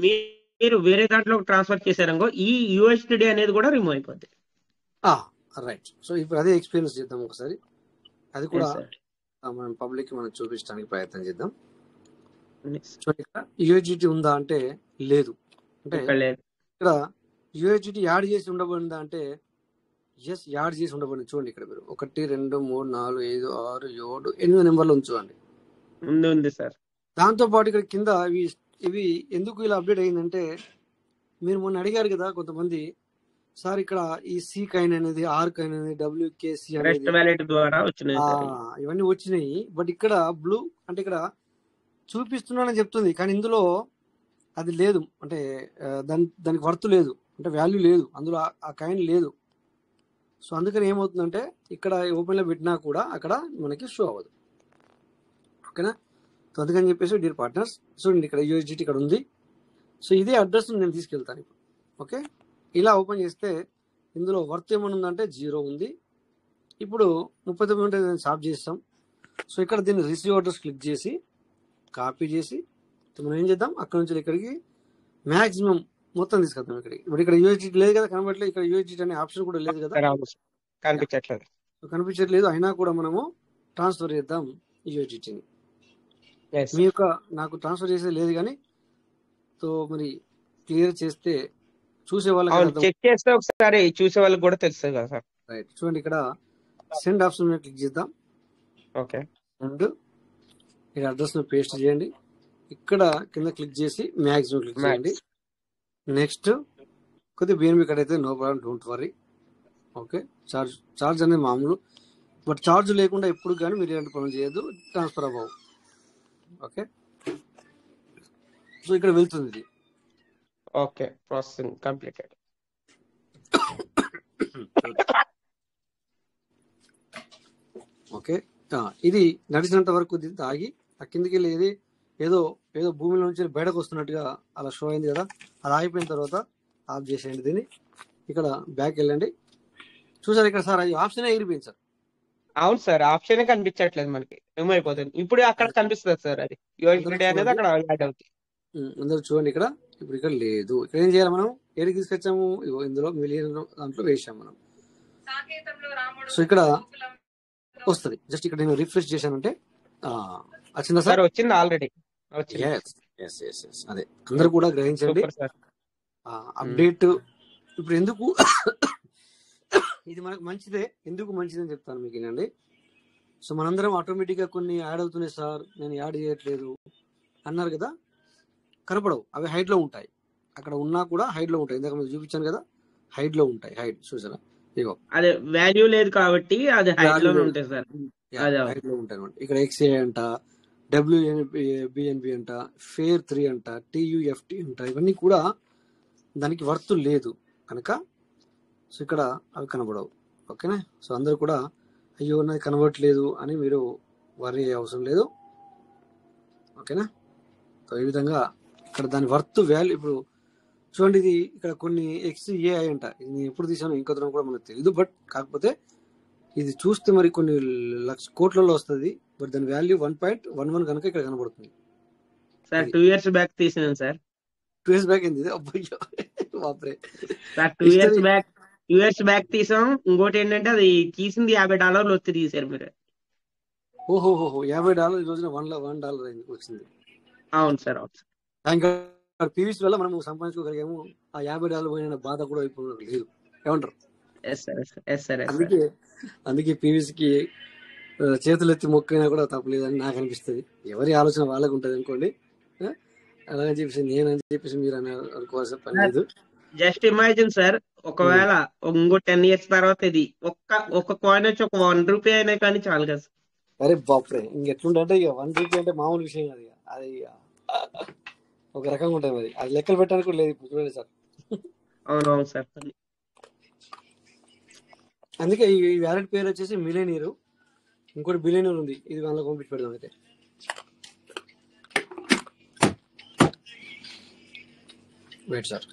మీరు వేరే దాంట్లో ట్రాన్స్ఫర్ చేశారనుకో, ఈ యూఎస్డిటీ అనేది కూడా రిమూవ్ అయిపోద్ది. రైట్. సో ఇప్పుడు అదే ఎక్స్పీరియన్స్ చేద్దాం ఒకసారి. అది కూడా మనం పబ్లిక్ కి మనం చూపించడానికి ప్రయత్నం చేద్దాం. సో ఇక్కడ యూఎస్డిటీ ఉందా అంటే లేదు. అంటే ఇక్కడ యూఎస్డిటీ యాడ్ చేసి ఉండబడిందా అంటే ఎస్, యాడ్ చేసి ఉండబడింది. చూడండి ఇక్కడ మీరు 1 2 3 4 5 6 7 8 నెంబర్లు ఉంచండి. ఉంది సార్. దాంతో పాటు ఇక్కడ కింద ఇవి ఎందుకు ఇలా అప్డేట్ అయిందంటే, మీరు మొన్న అడిగారు కదా కొంతమంది, సార్ ఇక్కడ ఈ సి కైన్ అనేది, ఆర్ కైన్ అనేది, WKC అనేది ఇవన్నీ వచ్చినాయి. బట్ ఇక్కడ బ్లూ అంటే ఇక్కడ చూపిస్తున్నానని చెప్తుంది, కానీ ఇందులో అది లేదు. అంటే దానికి వర్త్ లేదు, అంటే వాల్యూ లేదు, అందులో ఆ కైన్ లేదు. సో అందుకని ఏమవుతుందంటే ఇక్కడ ఓపెన్ లో పెట్టినా కూడా అక్కడ మనకి షో అవ్వదు. ఓకేనా? సో అందుకని చెప్పేసి డియర్ పార్ట్నర్స్, చూడండి ఇక్కడ యూఎస్డిటీ ఇక్కడ ఉంది. సో ఇదే అడ్రస్ నేను తీసుకెళ్తాను ఇప్పుడు. ఓకే, ఇలా ఓపెన్ చేస్తే ఇందులో వర్త్ ఏమని ఉందంటే 0 ఉంది. ఇప్పుడు 39 ఉంటే స్టాప్ చేస్తాం. సో ఇక్కడ దీన్ని రిసీవ్ ఆర్డర్స్ క్లిక్ చేసి కాపీ చేసి మనం ఏం చేద్దాం, అక్కడ నుంచి ఇక్కడికి మాక్సిమం మొత్తం తీసుకెళ్తాం. ఇక్కడికి ఇప్పుడు ఇక్కడ యూఎస్డిటీ లేదు కదా, కనబడలేదు. ఇక్కడ యూఎస్డిటీ అనే ఆప్షన్ కూడా లేదు కదా, కనిపించట్లేదు. అయినా కూడా మనము ట్రాన్స్ఫర్ చేద్దాం యూఎస్డిటీని. మీ యొక్క నాకు ట్రాన్స్ఫర్ చేసేది లేదు, కానీ సో మరి క్లియర్ చేస్తే చూసే వాళ్ళకి చెక్ చేస్తే ఒకసారి చూసే వాళ్ళకి కూడా తెలుస్తుంది కదా సార్. రైట్. చూడండి ఇక్కడ సెండ్ ఆప్షన్ మీద క్లిక్ చేద్దాం. ఓకే, అండ్ ఇక్కడ అడ్రస్ ను పేస్ట్ చేయండి. ఇక్కడ కింద క్లిక్ చేసి మ్యాక్సిమం క్లిక్ చేయండి. నెక్స్ట్ కొద్దిగా బిఎన్బి కట్ అయితే no problem, don't worry. Okay, charge అనేది మామూలు, బట్ చార్జ్ లేకుండా ఎప్పుడు కానీ మీరు ఎలాంటి పనులు చేయొద్దు, ట్రాన్స్ఫర్ అవ్వవు. ఓకే, సో ఇక్కడ వెళ్తుంది ఇది. Okay, processing completed. ఓకే, ఇది నడిచినంత వరకు ఆగి ఆ కిందికి వెళ్ళి ఏదో భూమిలో నుంచి బయటకు వస్తున్నట్టుగా అలా షో అయింది కదా, అది ఆగిపోయిన తర్వాత ఆఫ్ చేసేయండి దీన్ని. ఇక్కడ బ్యాక్ వెళ్ళండి. చూసారు ఇక్కడ సార్ అది ఆప్షన్ ఎగిరిపోయింది సార్. అవును సార్, ఆప్షన్ కనిపించట్లేదు మనకి, ఏమైపోతుంది. ఇప్పుడు అక్కడ కనిపిస్తుంది సార్, అది యూఎస్డిటీ అనేది అక్కడ యాడ్ అవుతుంది. అందరూ చూడండి ఇక్కడ. ఇప్పుడు ఇక్కడ లేదు. ఇక్కడ ఏం చేయాలి, మనం ఏడికి తీసుకొచ్చాము, ఇందులో మిలియన్ దాంట్లో వేసాము మనం. సో ఇక్కడ వస్తుంది. జస్ట్ ఇక్కడ నేను రిఫ్రెష్ చేశానంటే వచ్చిందా సార్? వచ్చింది ఆల్రెడీ. అదే అందరూ కూడా గ్రహించండి. అప్డేట్ ఇప్పుడు ఎందుకు ఇది మనకు మంచిదే. ఎందుకు మంచిదని చెప్తాను మీకు ఏనండి. సో మనందరం ఆటోమేటిక్ గా కొన్ని యాడ్ అవుతున్నాయి సార్, నేను యాడ్ చేయట్లేదు అన్నారు కదా, కనపడవు. అవి హైడ్ లో ఉంటాయి. అక్కడ ఉన్నా కూడా హైడ్ లో ఉంటాయి. ఇందాక మీకు చూపించాను కదా, హైడ్ లో ఉంటాయి. హైడ్ చూసారా, ఇగో అదే వాల్యూ లేదు కాబట్టి అది హైడ్ లో ఉంటాయి సార్. హైడ్ లో ఉంటాయి అనమాట. ఇక్కడ XA అంట, WBNB అంట, ఫేర్ 3 అంట, TUFT అంట, ఇవన్నీ కూడా దానికి వర్త్ లేదు కనుక సో ఇక్కడ అవి కనబడవు. ఓకేనా? సో అందరు కూడా అయ్యో నాది కనబడట్లేదు అని మీరు వరీ అవసరం లేదు. ఓకేనా? సో ఈ విధంగా ఇక్కడ దాని వర్త్ వాల్యూ ఇప్పుడు చూడండి. ఇది ఇక్కడ కొన్ని XAI అంట, ఇది ఎప్పుడు తీసానో ఇంకో కూడా మనకు తెలియదు. బట్ కాకపోతే ఇది చూస్తే మరి కొన్ని కోట్లలో వస్తుంది. బట్ దాని వాల్యూ 1.11 కనుక ఇక్కడ కనబడుతుంది సార్. 2 years బ్యాక్ తీసినాను సార్. 2 years బ్యాక్ ఏంది? అబ్బయ్యో బాప్రే సార్, 2 years బ్యాక్ తీసాం. ఇంకోటి ఏంటంటే అది తీసింది $50 వచ్చి తీసారు మీరు. ఓహోహో, $50 ఈ రోజున $1 అయింది వచ్చింది. అవును సార్, అవును సార్. పీవీసీ వల్ల మనం సంపాదించుకోగలిగాము. ఆ $50 పోయిన బాధ కూడా ఇప్పుడు లేదు. ఏమంటారు? అందుకే పీవీసీకి చేతులు ఎత్తి మొక్కైనా కూడా తప్పలేదని నాకు అనిపిస్తుంది. ఎవరి ఆలోచన వాళ్ళకు ఉంటుంది అనుకోండి. అలాగని చెప్పేసి నేనని చెప్పేసి మీరు అనుకోవాల్సిన పని లేదు. జస్ట్ ఇమాజిన్ సార్, ఒకవేళ ఇంకో 10 years తర్వాత ఇది ఒక్క కాయిన్ వచ్చి ఒక 1 రూపీ అయినా కానీ చాలు కదా సార్. అరే బాప్రే, ఇంకెట్లుంటే ఇక 1 రూపీ అంటే మామూలు విషయం కాదు ఇక. అది ఇక ఒక రకంగా ఉంటుంది మరి. అది లెక్కలు పెట్టడానికి కూడా లేదు ఇప్పుడు చూడండి సార్. అవునవును సార్. అందుకే ఈ వ్యాలెట్ పేరు వచ్చేసి మిలేనియర్. ఇంకోటి బిలియనీర్ ఉంది, ఇది అందులో పంపించి పెడదాం. అయితే వెయిట్ సార్.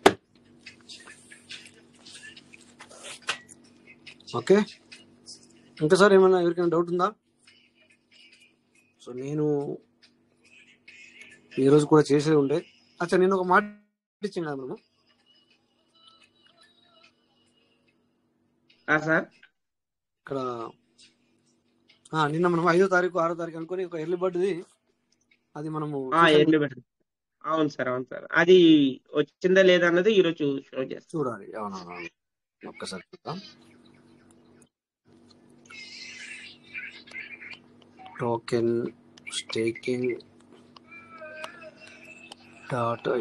ఓకే, ఇంకా సార్ ఏమన్నా ఎవరికైనా డౌట్ ఉందా? సో నేను ఈరోజు కూడా చేసేది ఉండే. అచ్చా, నేను ఒక మాట ఇచ్చాను కదా మనము సార్ ఇక్కడ. నిన్న మనం 5వ తారీఖు 6వ తారీఖు అనుకుని ఒక ఎర్లీ బర్త్ది అది మనము ఎర్లీ బర్డ్. అవును సార్, అవును సార్. అది వచ్చిందా లేదా అన్నది ఈరోజు షో చేస్తాం. చూడాలి. అవునవును, ఒక్కసారి చూద్దాం. Token staking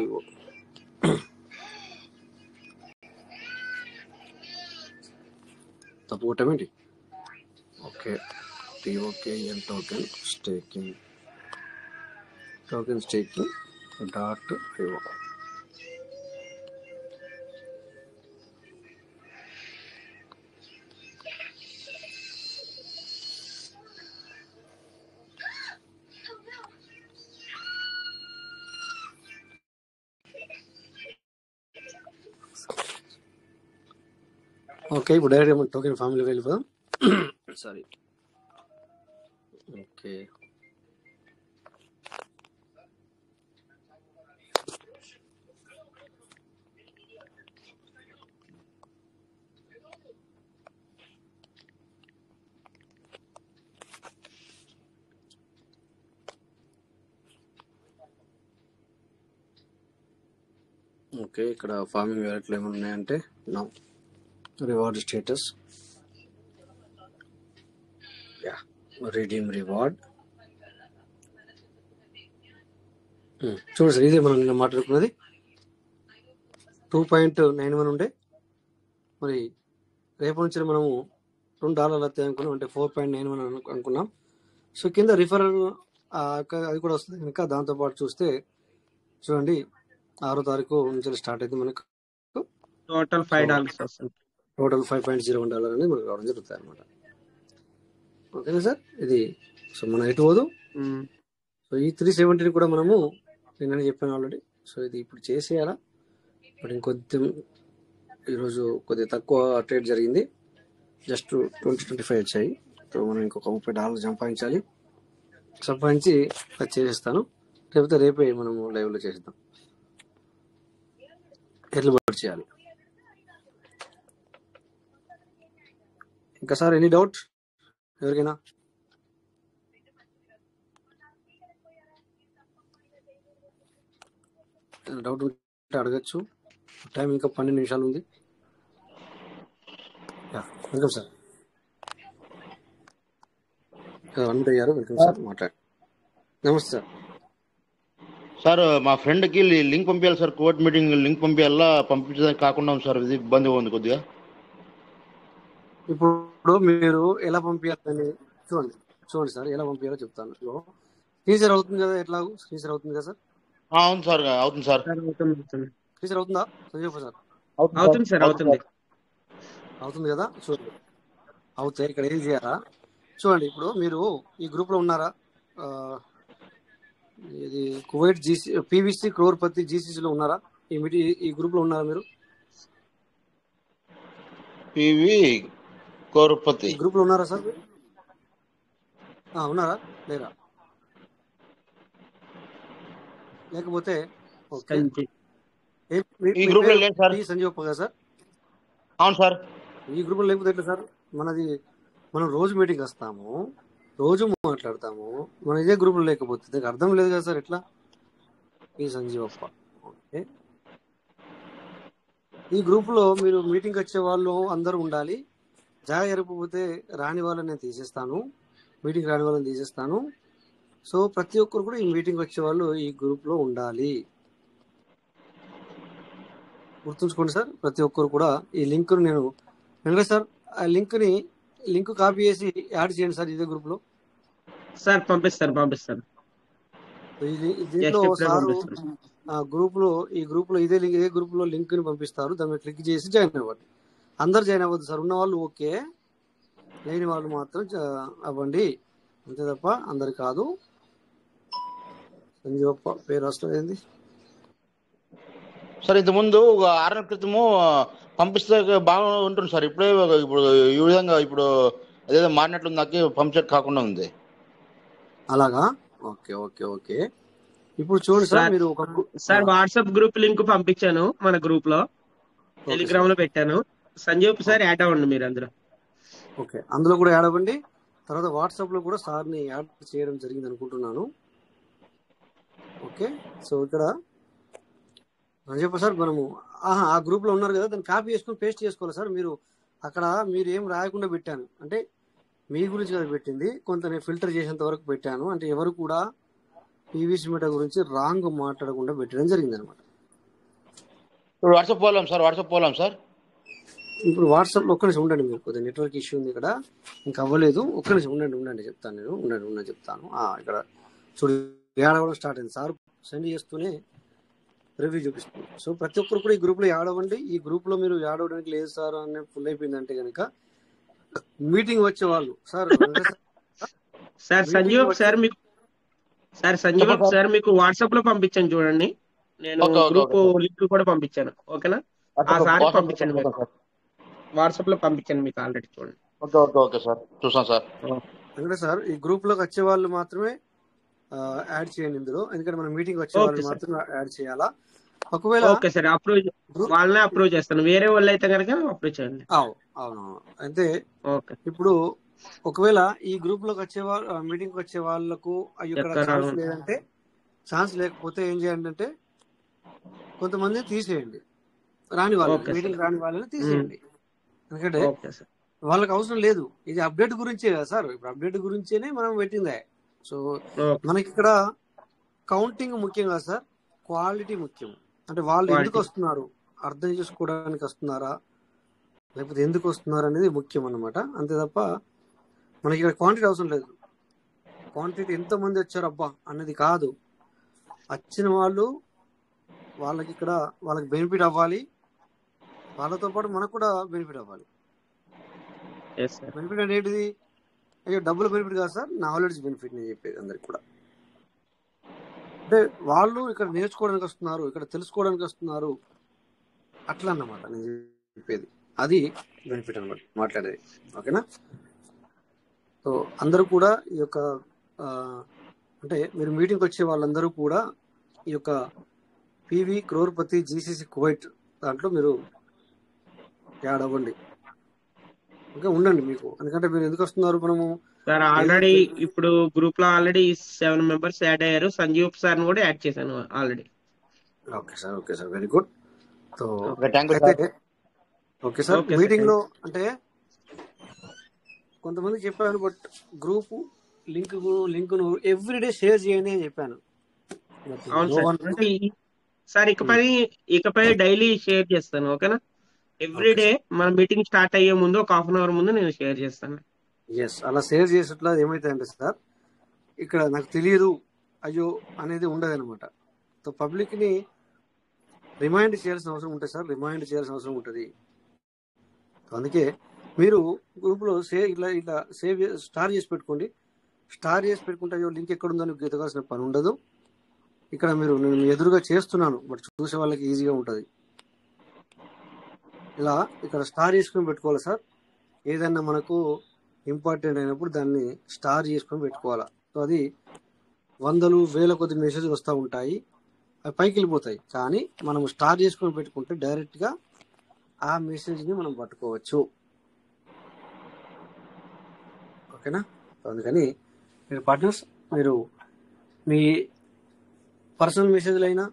.io. తప్పు కొట్టమేంటి? Okay, TOKN token staking .io. Okay, ఇప్పుడు డైరెక్ట్ టోకెన్ ఫామ్లోకి వెళ్ళిపోదాం. సారీ. Okay, okay. ఇక్కడ ఫార్మింగ్ వ్యాలెట్లు ఏమైనా ఉన్నాయంటే no. Reward status, redeem reward. చూడండి సార్, ఇదే మనం నిన్న మాట్లాడుకున్నది. 2.91 ఉండే, మరి రేపు నుంచి మనము $2 వస్తాయి అనుకున్నాం, అంటే 4.91 అనుకున్నాం. సో కింద రిఫరల్ అది కూడా వస్తుంది కనుక దాంతోపాటు చూస్తే చూడండి 6వ తారీఖు నుంచి స్టార్ట్ అయితే మనకు టోటల్ $5 వస్తుంది. టోటల్ $5.01 అనేది మనకు రావడం జరుగుతుంది అనమాట. ఓకేనా సార్? ఇది సో మనం ఎటు పోదు. సో ఈ 370 కూడా మనము నేను చెప్పాను ఆల్రెడీ. సో ఇది ఇప్పుడు చేసేయాలా, బట్ ఇంకొంచెం ఈరోజు కొద్దిగా తక్కువ ట్రేడ్ జరిగింది, జస్ట్ 20-25 వచ్చాయి. సో మనం ఇంకొక $30 సంపాదించి అది చేసేస్తాను. లేకపోతే రేపే మనము లైవ్లో చేసేద్దాం. ఎట్లా బట్టి చేయాలి. ఇంకా సార్ ఎనీ డౌట్ ఎవరికైనా? డౌట్ ఉంటే అడగచ్చు. టైం ఇంకా 12 నిమిషాలు ఉంది. Welcome sir. అన్మిట్ అయ్యారు. వెల్కమ్ సార్, మాట్లాడు. నమస్తే సార్. సార్ మా ఫ్రెండ్కి లింక్ పంపించాలి సార్, కోర్ట్ మీటింగ్ లింక్ పంపించాలా, పంపించడానికి కాకుండా ఉంది సార్, ఇది ఇబ్బందిగా ఉంది కొద్దిగా. ఇప్పుడు మీరు ఎలా పంపించాలని చూడండి సార్, ఎలా పంపించాలో చెప్తాను. స్క్రీన్ షేర్ అవుతుంది కదా? ఎట్లా స్క్రీన్ షేర్ అవుతుంది కదా సార్? అవును సార్, అవుతుంది సార్. స్క్రీన్ షేర్ అవుతుందా సంజయ్ సార్? అవుతుంది సార్, అవుతుంది కదా? చూడండి, అవుతాయి. ఇక్కడ ఏం చేయాలా చూడండి. ఇప్పుడు మీరు ఈ గ్రూప్ లో ఉన్నారా? ఇది కువైట్ PVC క్రోర్పతి GCC లో ఉన్నారా? ఈ గ్రూప్ లో ఉన్నారా మీరు? క్రోర్పతి గ్రూప్ లో ఉన్నారా సార్? ఉన్నారా లేరా? లేకపోతే ఓకే, సంజీవ్ కదా సార్? అవును సార్. ఈ గ్రూప్ లో లేకపోతే ఎట్లా సార్? మనం రోజు మీటింగ్ వస్తాము, రోజు మాట్లాడతాము. మన ఇదే గ్రూప్ లో లేకపోతే దానికి అర్థం లేదు కదా సార్? ఎట్లా? ఈ సంజీవప్ప. ఓకే, ఈ గ్రూప్ లో మీరు మీటింగ్ వచ్చే వాళ్ళు అందరూ ఉండాలి. జాగా జరగకపోతే రాని వాళ్ళని నేను తీసేస్తాను, మీటింగ్ రాని వాళ్ళని తీసేస్తాను. సో ప్రతి ఒక్కరు కూడా ఈ మీటింగ్ వచ్చే వాళ్ళు ఈ గ్రూప్ లో ఉండాలి. గుర్తుంచుకోండి సార్. ప్రతి ఒక్కరు కూడా ఈ లింక్ నేను వెంకటేష్ సార్ ఆ లింక్ కాపీ చేసి యాడ్ చేయండి సార్ ఇదే గ్రూప్ లో. సార్ పంపిస్తాను. దీంట్లో జస్ట్ ఇప్పుడే సారు పంపిస్తాను. ఈ గ్రూప్ లో ఇదే గ్రూప్ లో లింక్ ని పంపిస్తారు. దాని మీద క్లిక్ చేసి జాయిన్ అవ్వండి. అందరు జాయిన్ అవ్వద్దు సార్. ఉన్న వాళ్ళు ఓకే, లేని వాళ్ళు మాత్రం అవ్వండి అంతే తప్ప అందరు కాదు. సంజీవప్ప పేరు వస్తుంది సార్ ఇంతకుముందు ఒక 6 నెలల క్రితము పంపిస్తే బాగా ఉంటుంది సార్. ఇప్పుడు ఈ విధంగా ఇప్పుడు అదేదో మారినట్లు నాకు పంపించట్ కాకుండా ఉంది. అలాగా. Okay okay okay. ఇప్పుడు చూడండి సార్, మీరు ఒక సార్ వాట్సాప్ గ్రూప్ లింక్ పంపించాను మన గ్రూప్ లో, ఓకే టెలిగ్రామ్ సార్. లో పెట్టాను. సంజీవ్ సార్ యాడ్ అవ్వండి మీరు అందులో. ఓకే, అందులో కూడా యాడ్ అవ్వండి. తర్వాత వాట్సాప్ లో కూడా సార్ని యాడ్ చేయడం జరిగింది అనుకుంటున్నాను. ఓకే, సో ఇక్కడ చెప్ప సార్ మనము ఆ గ్రూప్ లో ఉన్నారు కదా, దాన్ని కాపీ చేసుకుని పేస్ట్ చేసుకోవాలి సార్. మీరు ఏం రాయకుండా పెట్టాను అంటే మీ గురించి కదా పెట్టింది, కొంత నేను ఫిల్టర్ చేసేంత వరకు పెట్టాను. అంటే ఎవరు కూడా పీవీసీ మీటర్ గురించి రాంగ్ మాట్లాడకుండా పెట్టడం జరిగింది అనమాట. ఇప్పుడు వాట్సాప్ పోలాం సార్. ఇప్పుడు వాట్సాప్ లో ఒక్క నిమిషం ఉండండి, మీరు కొద్దిగా నెట్వర్క్ ఇష్యూ ఉంది ఇక్కడ, ఇంకా అవ్వలేదు. ఒక్క నిమిషం ఉండండి చెప్తాను నేను. ఉండండి చెప్తాను. ఇక్కడ చూడు యాడ్ అవ్వడం స్టార్ట్ అయింది. సార్ సెండ్ చేస్తూనే రివ్యూ చూపిస్తుంది. సో ప్రతి ఒక్కరు కూడా ఈ గ్రూప్ లో యాడ్ అవ్వండి. ఈ గ్రూప్ లో మీరు యాడ్ అవ్వడానికి లేదు సార్ అని ఫుల్ అయిపోయిందంటే కనుక మీటింగ్ వచ్చే వాళ్ళు సార్ సంజీవ్ సార్ మీకు వాట్సాప్ లో పంపించాను చూడండి. నేను గ్రూప్ లింక్ కూడా పంపించాను. ఓకేనా? ఆ సార్ పంపించండి మీరు. వాట్సాప్ లో పంపించండి మీకు ఆల్రెడీ చూడండి. ఓకే సార్, చూసాను సార్. ఎందుకంటే సార్ ఈ గ్రూప్ లోకి వచ్చే వాళ్ళు మాత్రమే యాడ్ చేయండి ఇందులో, ఎందుకంటే మనం మీటింగ్ వచ్చే వాళ్ళు మాత్రమే యాడ్ చేయాలా. ఒకవేళ ఓకే సార్, వాళ్ళనే అప్రూవ్ చేస్తాను. వేరే వాళ్ళు అయితే కనుక అప్రూవ్ చేయండి. అవును అయితే ఇప్పుడు ఒకవేళ ఈ గ్రూప్ లోకి వచ్చే వాళ్ళు మీటింగ్ వచ్చే వాళ్ళకు ఇక్కడ ఛాన్స్ లేకపోతే ఏం చేయండి అంటే కొంతమంది తీసేయండి. మీటింగ్ రాని వాళ్ళని తీసేయండి. ఎందుకంటే వాళ్ళకి అవసరం లేదు. ఇది అప్డేట్ గురించే కదా సార్. ఇప్పుడు అప్డేట్ గురించేనే మనం పెట్టిందే. సో మనకి ఇక్కడ కౌంటింగ్ ముఖ్యం కదా సార్, క్వాలిటీ ముఖ్యం. అంటే వాళ్ళు ఎందుకు వస్తున్నారు, అర్థం చేసుకోవడానికి వస్తున్నారా లేకపోతే ఎందుకు వస్తున్నారు అనేది ముఖ్యం అన్నమాట. అంతే తప్ప మనకి ఇక్కడ క్వాంటిటీ అవసరం లేదు. క్వాంటిటీ ఎంతమంది వచ్చారు అబ్బా అన్నది కాదు. వచ్చిన వాళ్ళకి బెనిఫిట్ అవ్వాలి, వాళ్ళతో పాటు మనకు కూడా బెనిఫిట్ అవ్వాలి. బెనిఫిట్ అంటే ఏంటిది? అయ్యో డబ్బుల బెనిఫిట్ కాదు సార్, నాలెడ్జ్ బెనిఫిట్ నేను చెప్పేది అందరికి కూడా. అంటే వాళ్ళు ఇక్కడ నేర్చుకోవడానికి వస్తున్నారు, ఇక్కడ తెలుసుకోవడానికి వస్తున్నారు, అట్లా అన్నమాట నేను చెప్పేది. అది బెనిఫిట్ అన్నమాట మాట్లాడేది. ఓకేనా? సో అందరూ కూడా ఈ యొక్క అంటే మీరు మీటింగ్కి వచ్చే వాళ్ళందరూ కూడా ఈ యొక్క పివి క్రోర్పతి జీసీసీ కువైట్ దాంట్లో మీరు యాడ్ అవ్వండి. ఇంకా ఉండండి మీకు, ఎందుకంటే మీరు ఎందుకు వస్తున్నారు మనము సార్ ఆల్రెడీ ఇప్పుడు గ్రూప్ లో ఆల్రెడీ 7 మెంబర్స్ యాడ్ అయ్యారు. సంజీవ్ సార్ కూడా యాడ్ చేశాను already. Okay sir very good. So okay sir, meeting లో అంటే కొంతమంది చెప్పాను, but group link everyday share చేయండి అని చెప్పాను. సార్ ఇకపై డైలీ షేర్ చేస్తాను. ఓకేనా? ఎవ్రీడే మన మీటింగ్ స్టార్ట్ అయ్యే ముందు ఒక హాఫ్ అన్ అవర్ ముందు నేను షేర్ చేస్తాను. అలా షేర్ చేసేట్లా ఏమైతాయంటే సార్, ఇక్కడ నాకు తెలియదు అయ్యో అనేది ఉండదు అనమాట. సో పబ్లిక్ ని రిమైండ్ చేయాల్సిన అవసరం ఉంటుంది సార్, రిమైండ్ చేయాల్సిన అవసరం ఉంటుంది. అందుకే మీరు గ్రూప్ లో ఇట్లా సేవ్ స్టార్ చేసి పెట్టుకోండి. స్టార్ చేసి పెట్టుకుంటే అయ్యో లింక్ ఎక్కడుందని ఎతకాల్సిన పని ఉండదు. ఇక్కడ నేను ఎదురుగా చేస్తున్నాను, బట్ చూసే వాళ్ళకి ఈజీగా ఉంటుంది. ఇలా ఇక్కడ స్టార్ చేసుకుని పెట్టుకోవాలి సార్. ఏదన్నా మనకు ఇంపార్టెంట్ అయినప్పుడు దాన్ని స్టార్ చేసుకొని పెట్టుకోవాలా. సో అది 100,000 కొద్ది మెసేజ్లు వస్తూ ఉంటాయి, అవి పైకి వెళ్ళిపోతాయి. కానీ మనం స్టార్ చేసుకొని పెట్టుకుంటే డైరెక్ట్ గా ఆ మెసేజ్ ని మనం పట్టుకోవచ్చు. ఓకేనా? అందుకని మీరు పార్ట్నర్స్, మీరు మీ పర్సనల్ మెసేజ్లు అయినా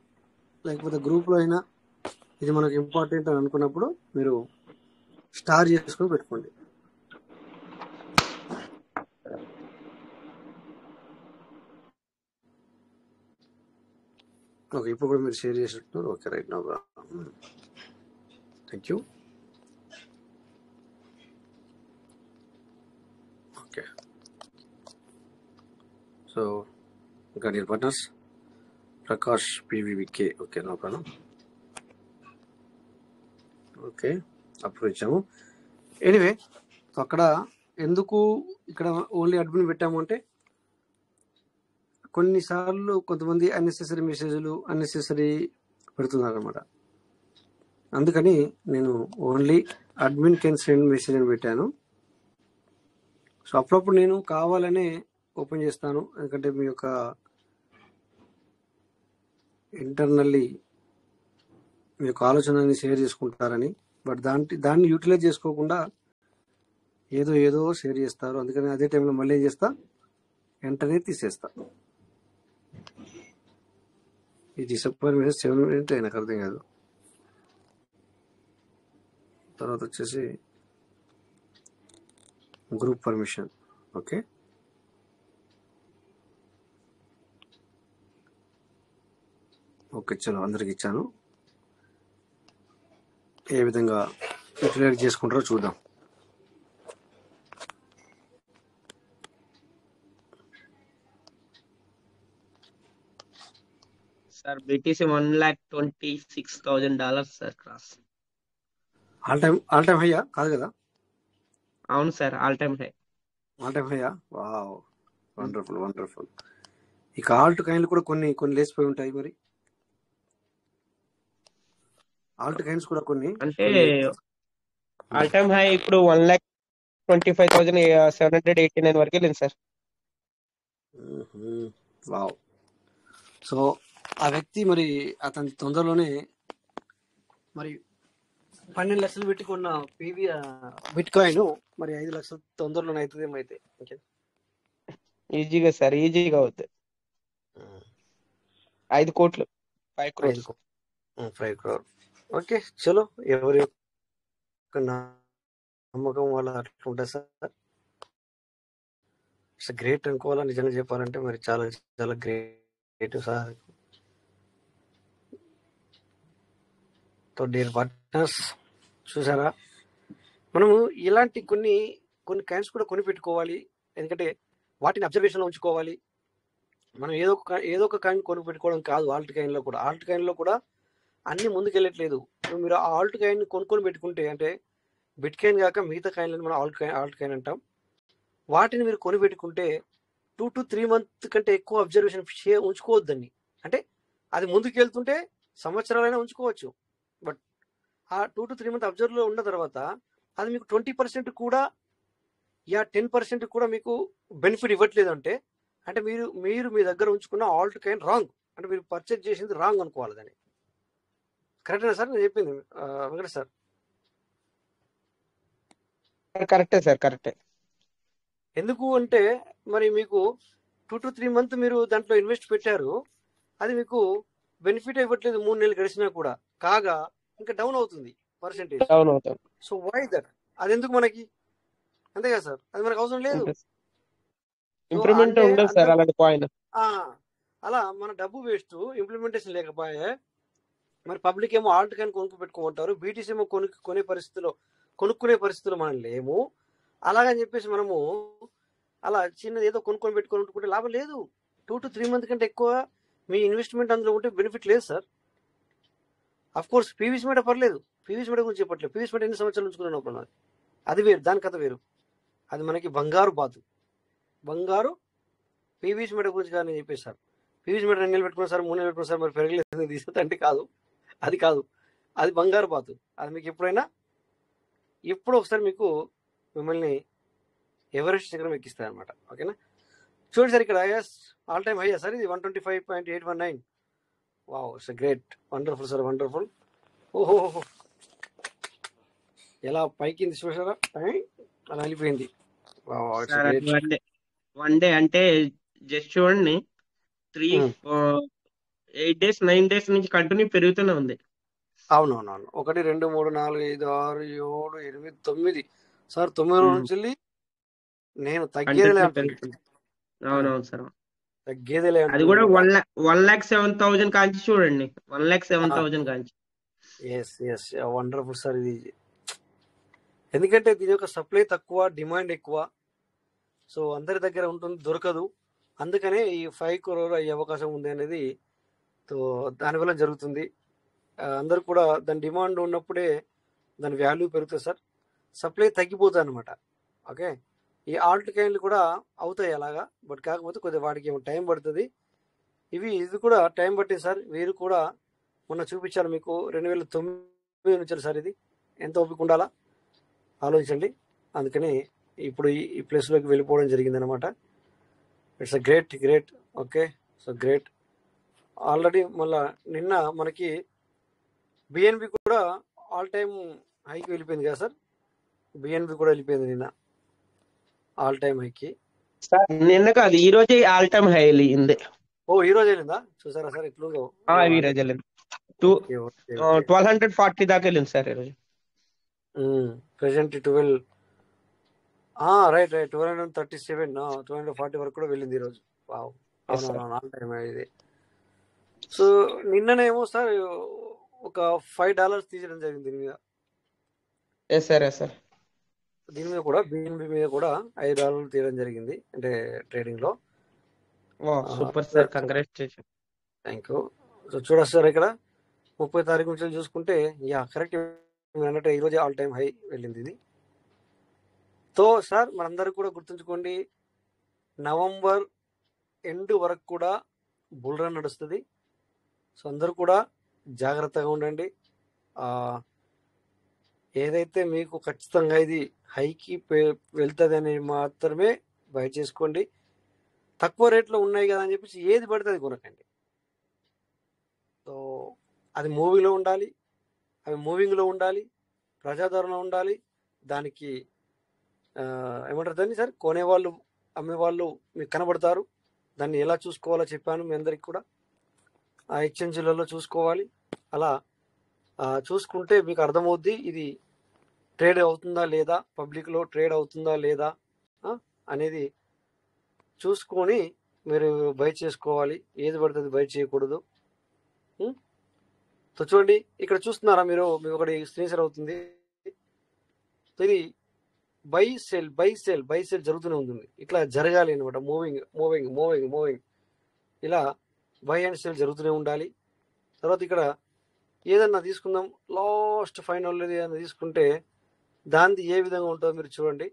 లేకపోతే గ్రూప్లో అయినా ఇది మనకు ఇంపార్టెంట్ అని అనుకున్నప్పుడు మీరు స్టార్ చేసుకొని పెట్టుకోండి. ఓకే, ఇప్పుడు కూడా మీరు షేర్ చేసినట్టు. Okay right, no problem. Thank you. Okay, so ఇంకా dear partners, Prakash PVVK, okay no problem. Okay, approve ఇచ్చాము. ఎనీవే, అక్కడ ఎందుకు ఇక్కడ ఓన్లీ అడ్మిన్ పెట్టాము అంటే, కొన్నిసార్లు కొంతమంది అన్నెసెసరీ మెసేజ్లు అన్నెసెసరీ పెడుతున్నారు అనమాట. అందుకని నేను only admin can send message అని పెట్టాను. సో అప్పుడప్పుడు నేను కావాలనే ఓపెన్ చేస్తాను, ఎందుకంటే మీ యొక్క ఇంటర్నల్లీ మీ యొక్క ఆలోచనని షేర్ చేసుకుంటారని. బట్ దాన్ని యూటిలైజ్ చేసుకోకుండా ఏదో షేర్ చేస్తారు. అందుకని అదే టైంలో మళ్ళీ ఏం చేస్తా, వెంటనే తీసేస్తా. ఈ డిసప్పాయింట్ మెసేజ్ 7 minutes నాకు అర్థం కాదు. తర్వాత వచ్చేసి గ్రూప్ పర్మిషన్. ఓకే, ఓకే చలో అందరికి ఇచ్చాను. ఏ విధంగా యూటిలైజ్ చేసుకుంటారో చూద్దాం. Sir BTC $126,000 sir cross. All time హైయా కాదు కదా? అవును sir, all time high. All time హైయా? Wow, wonderful wonderful. ఇక ఆల్ట్ కాయిన్లు కూడా కొన్ని లేచిపోయి ఉంటాయి. మరి ఆల్ట్ కాయిన్స్ కూడా అంటే ఆల్ టైమ్ హై ఇప్పుడు 1,25,789 వరకు వెళ్ళింది సార్. వావ్. సో ఆ వ్యక్తి మరి అతని తొందరలోనే మరి 12 లక్షలు పెట్టుకున్న బిట్ కాయిన్ మరి 5 లక్షలు తొందరలోనే అవుతుందేమో. అయితే ఈజీగా సార్, ఈజీగా అవుతుంది. 5 కోట్లు, 5 crores. 5 crore. ఓకే చలో, ఎవరి యొక్క నమ్మకం వాళ్ళ అట్లా ఉంటుంది సార్. ఇట్స్ గ్రేట్ అనుకోవాలా, నిజంగా చెప్పాలంటే మరి చాలా చాలా great sir. So dear partners, చూసారా, మనము ఇలాంటి కొన్ని కాయిన్స్ కూడా కొని పెట్టుకోవాలి. ఎందుకంటే వాటిని అబ్జర్వేషన్లో ఉంచుకోవాలి. మనం ఏదో ఒక కాయిన్ కొని పెట్టుకోవడం కాదు. ఆల్ట్ కాయిన్లో కూడా అన్ని ముందుకెళ్ళట్లేదు. మీరు ఆ ఆల్ట్ కాయిన్ కొనుక్కొని పెట్టుకుంటే, అంటే బిట్ కాయిన్ కాక మిగతా కాయిన్లను మనం ఆల్ట్ కాయిన్ అంటాం. వాటిని మీరు కొని పెట్టుకుంటే 2 to 3 months కంటే ఎక్కువ అబ్జర్వేషన్ ఉంచుకోవద్దండి. అంటే అది ముందుకు వెళ్తుంటే సంవత్సరాలైనా ఉంచుకోవచ్చు. బట్ ఆ 2 to 3 months అబ్జర్వ్లో ఉన్న తర్వాత అది మీకు 20% కూడా 10% కూడా మీకు బెనిఫిట్ ఇవ్వట్లేదు అంటే మీరు మీ దగ్గర ఉంచుకున్న ఆల్ట్ కాయిన్ రాంగ్, అంటే మీరు పర్చేజ్ చేసింది రాంగ్ అనుకోవాలి. దాన్ని కరెక్టేనా సార్ నేను చెప్పింది వెంకట సార్? కరెక్టే సార్, కరెక్టే. ఎందుకు అంటే మరి మీకు 2 to 3 months మీరు దాంట్లో ఇన్వెస్ట్ పెట్టారు, అది మీకు బెనిఫిట్ ఇవ్వట్లేదు 3 నెలలు గడిచినా కూడా, కాగా ఇంకా డౌన్ అవుతుంది పర్సెంటేజ్. So why that? అది ఎందుకు మనకి? అంతే కదా సార్, అది మనకు అవసరం లేదు. ఇంప్రూవ్మెంట్ ఉండదు సార్ అలాంటి పాయింట్. అలా మన డబ్బు వేస్ట్, ఇంప్లిమెంటేషన్ లేకపోయే. మరి పబ్లిక్ ఏమో ఆల్ట్ కాయిన్ కొనుక్కు పెట్టుకుంటారు, బీటీసీ ఏమో కొనుక్కునే పరిస్థితులు మనం లేము. అలాగని చెప్పేసి మనము అలా చిన్నది ఏదో కొనుక్కొని పెట్టుకుంటే లాభం లేదు. 2 to 3 months కంటే ఎక్కువ మీ ఇన్వెస్ట్మెంట్ అందులో ఉంటే బెనిఫిట్ లేదు సార్. అఫ్ కోర్స్ పీవీసీ మీద పర్లేదు, పీవీసీ మీద గురించి చెప్పట్లేదు. పీవీసీ మీద ఎన్ని సంవత్సరాలు ఉంచుకున్నాను, అది వేరు, దాని కథ వేరు. అది మనకి బంగారు పీవీసీ మీద గురించి కానీ చెప్పేసారు. పీవీసీ మీద 2 నెలలు పెట్టుకున్నా సార్, 3 నెలలు పెట్టుకున్నా సార్, మరి పెరగలేదు తీసుకుంటే అంటే కాదు, అది బంగారు బాతు. అది మీకు ఎప్పుడో ఒకసారి మీకు మిమ్మల్ని ఎవరెస్ట్ శిఖరం ఎక్కిస్తాయి అనమాట. ఓకేనా? చూడండి సార్, ఇక్కడ ఆల్ టైమ్ హైయా సార్ ఇది 125.819. Wow, it's great, wonderful sir, wonderful. ఓహో, ఎలా పైకి చూసారా, అలా వెళ్ళిపోయింది. వన్ డే అంటే జస్ట్ చూడండి, 8 days 9 days నుంచి కంటిన్యూ పెరుగుతూనే ఉంది. అవునవునవును. 1 2 3 4 5 6 7 8 9 సార్, 9 రోజుల నుంచి నేను తగ్గేదిలే. అవునవును సార్, తగ్గేదిలే. అది కూడా 1,07,000 కాంచి చూడండి, 1,07,000 కాంచి. Yes yes wonderful sir. ఇది ఎందుకంటే దీని యొక్క సప్లై తక్కువ, డిమాండ్ ఎక్కువ. సో అందరి దగ్గర ఉంటుంది, దొరకదు. అందుకనే ఈ 5 crore అయ్యే అవకాశం ఉంది అనేది దానివల్ల జరుగుతుంది. అందరు కూడా దాని డిమాండ్ ఉన్నప్పుడే దాని వాల్యూ పెరుగుతుంది సార్. సప్లై తగ్గిపోతుంది అనమాట. ఓకే, ఈ ఆల్ట్ కాయిన్లు కూడా అవుతాయి అలాగా, బట్ కాకపోతే కొద్దిగా వాటికి ఏమో టైం పడుతుంది. ఇది కూడా టైం పట్టింది సార్. వీరు కూడా మొన్న చూపించారు మీకు 2009 నుంచి సార్. ఇది ఎంత ఓపిక ఉండాలా ఆలోచించండి. అందుకని ఇప్పుడు ఈ ప్లేస్లోకి వెళ్ళిపోవడం జరిగింది అనమాట. It's a great. Okay, so great. Already మళ్ళా నిన్న మనకి బిఎన్బి కూడా ఆల్ టైమ్ హైకి వెళ్ళిపోయింది కదా సార్. బిఎన్బి కూడా వెళ్ళిపోయింది నిన్న ఆల్ టైమ్ హైకి. సార్ నిన్న కాదు, ఈ రోజే ఆల్ టైమ్ హై వెళ్ళింది. ఓ ఈ రోజు వెళ్ళిందా? చూసారా సార్ ఎట్లుందో. ఈ రోజు వెళ్ళింది 1240 దాకా వెళ్ళింది సార్ ఈరోజు. ప్రెసెంట్ 12 రైట్ 1237 1240 వరకు కూడా వెళ్ళింది ఈరోజు. అవునవును, ఆల్ టైమ్ ఇది. సో నిన్ననేమో సార్ ఒక $5 తీయడం జరిగింది దీని మీద. దీని మీద కూడా బిఎన్బి మీద కూడా $5 తీయడం జరిగింది, అంటే ట్రేడింగ్ లో. Super sir, congratulation. Thank you. So చూడొచ్చు సార్, ఇక్కడ 30 తారీఖు నుంచి చూసుకుంటే కరెక్ట్ అన్నట్టు ఈరోజు ఆల్ టైమ్ హై వెళ్ళింది ఇది. సో సార్ మనందరూ కూడా గుర్తుంచుకోండి, నవంబర్ ఎండ్ వరకు కూడా బుల్ రన్ నడుస్తుంది. సో అందరూ కూడా జాగ్రత్తగా ఉండండి. ఏదైతే మీకు ఖచ్చితంగా ఇది హైకి వెళ్తుంది అని మాత్రమే బై చేసుకోండి. తక్కువ రేట్లో ఉన్నాయి కదా అని చెప్పేసి ఏది పడితే అది కొనకండి. సో అది మూవీలో ఉండాలి, అవి మూవింగ్లో ఉండాలి, ప్రజాదరణ ఉండాలి. దానికి ఏమంటారు దాన్ని సార్, కొనేవాళ్ళు అమ్మేవాళ్ళు మీకు కనబడతారు. దాన్ని ఎలా చూసుకోవాలో చెప్పాను మీ అందరికి కూడా. ఆ ఎక్స్చేంజ్లలో చూసుకోవాలి. అలా చూసుకుంటే మీకు అర్థమవుద్ది ఇది ట్రేడ్ అవుతుందా లేదా, పబ్లిక్లో ట్రేడ్ అవుతుందా లేదా అనేది చూసుకొని మీరు బై చేసుకోవాలి. ఏది పడుతుంది బై చేయకూడదు. సో చూడండి, ఇక్కడ చూస్తున్నారా మీరు, మీకు ఒకటి స్క్రీన్ షేర్ అవుతుంది. ఇది బై సెల్ జరుగుతూనే ఉంటుంది. ఇట్లా జరగాలి అనమాట. మూవింగ్ ఇలా బై అండ్ సెల్ జరుగుతూనే ఉండాలి. తర్వాత ఇక్కడ ఏదన్నా తీసుకుందాం, లాస్ట్ ఫైనల్ ఏదైనా తీసుకుంటే దానిది ఏ విధంగా ఉంటుందో మీరు చూడండి.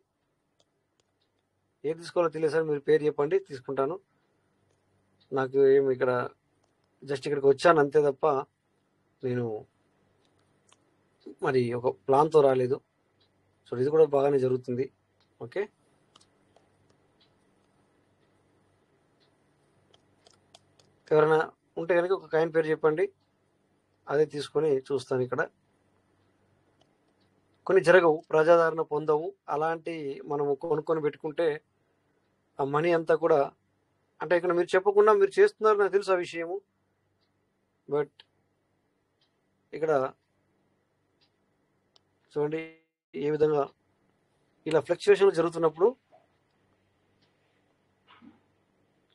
ఏది తీసుకోవాలో తెలియదు సార్, మీరు పేరు చెప్పండి, తీసుకుంటాను. నాకు ఏమి ఇక్కడ జస్ట్ ఇక్కడికి వచ్చాను అంతే తప్ప నేను మరి ఒక ప్లాన్తో రాలేదు. సో ఇది కూడా బాగానే జరుగుతుంది. ఓకే, ఎవరైనా ఉంటే కనుక ఒక కాయిన్ పేరు చెప్పండి, అదే తీసుకొని చూస్తాను. ఇక్కడ కొన్ని జరగవు, ప్రజాదరణ పొందవు. అలాంటి మనము కొనుక్కొని పెట్టుకుంటే ఆ మనీ అంతా కూడా, అంటే ఇక్కడ మీరు చెప్పకుండా మీరు చేస్తున్నారు, నాకు తెలుసు ఆ విషయము. బట్ ఇక్కడ చూడండి ఏ విధంగా ఇలా ఫ్లక్చుయేషన్ జరుగుతున్నప్పుడు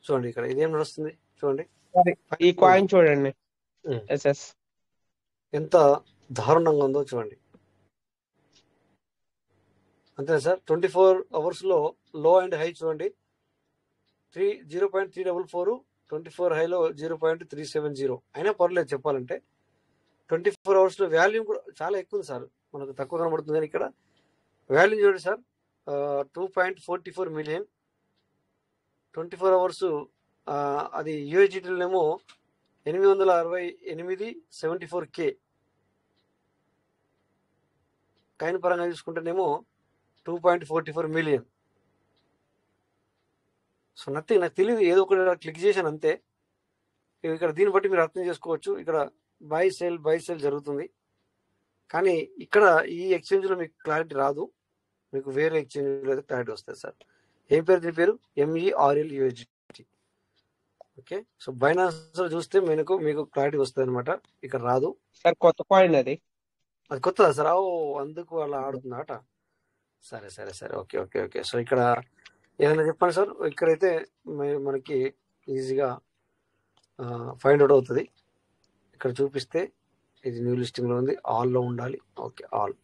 చూడండి, ఇక్కడ ఇదేం నడుస్తుంది చూడండి. ఈ కాయిన్ చూడండి ఎంత దారుణంగా ఉందో చూడండి. అంతేనా సార్? 24 hours లో లో అండ్ హై చూడండి. 0.344, 24 హైలో 0.370. అయినా పర్లేదు చెప్పాలంటే. 24 hours లో వాల్యూమ్ కూడా చాలా ఎక్కువ ఉంది సార్, మనకు తక్కువ కనబడుతుంది. కానీ ఇక్కడ వాల్యూమ్ చూడండి సార్, 2.44 million. 24 hours అది యూఎస్డిటీలోనేమో 868.74K. కాయిన్ పరంగా చూసుకుంటేనేమో 2.44 million. సో నథింగ్, నాకు తెలియదు, ఏదో ఒకటి క్లిక్ చేశాను అంతే. ఇక్కడ దీన్ని బట్టి మీరు అర్థం చేసుకోవచ్చు. ఇక్కడ బై సెల్ జరుగుతుంది. కానీ ఇక్కడ ఈ ఎక్స్చేంజ్లో మీకు క్లారిటీ రాదు, మీకు వేరే ఎక్స్చేంజ్లో అయితే క్లారిటీ వస్తుంది సార్. ఏం పేరు దీని పేరు? MERL USDT. Okay, so Binance చూస్తే మీకు క్లారిటీ వస్తుంది అనమాట. ఇక్కడ రాదు సార్, కొత్త కాయిన్ అది కొత్తదా సార్? అందుకు అలా ఆడుతుందట. సరే. ఓకే. సో ఇక్కడ ఏదైనా చెప్పండి సార్. ఇక్కడైతే మనకి ఈజీగా ఫైండ్ అవుట్ అవుతుంది. ఇక్కడ చూపిస్తే ఇది న్యూ లిస్టింగ్ లో ఉంది, ఆల్ లో ఉండాలి. Okay, all.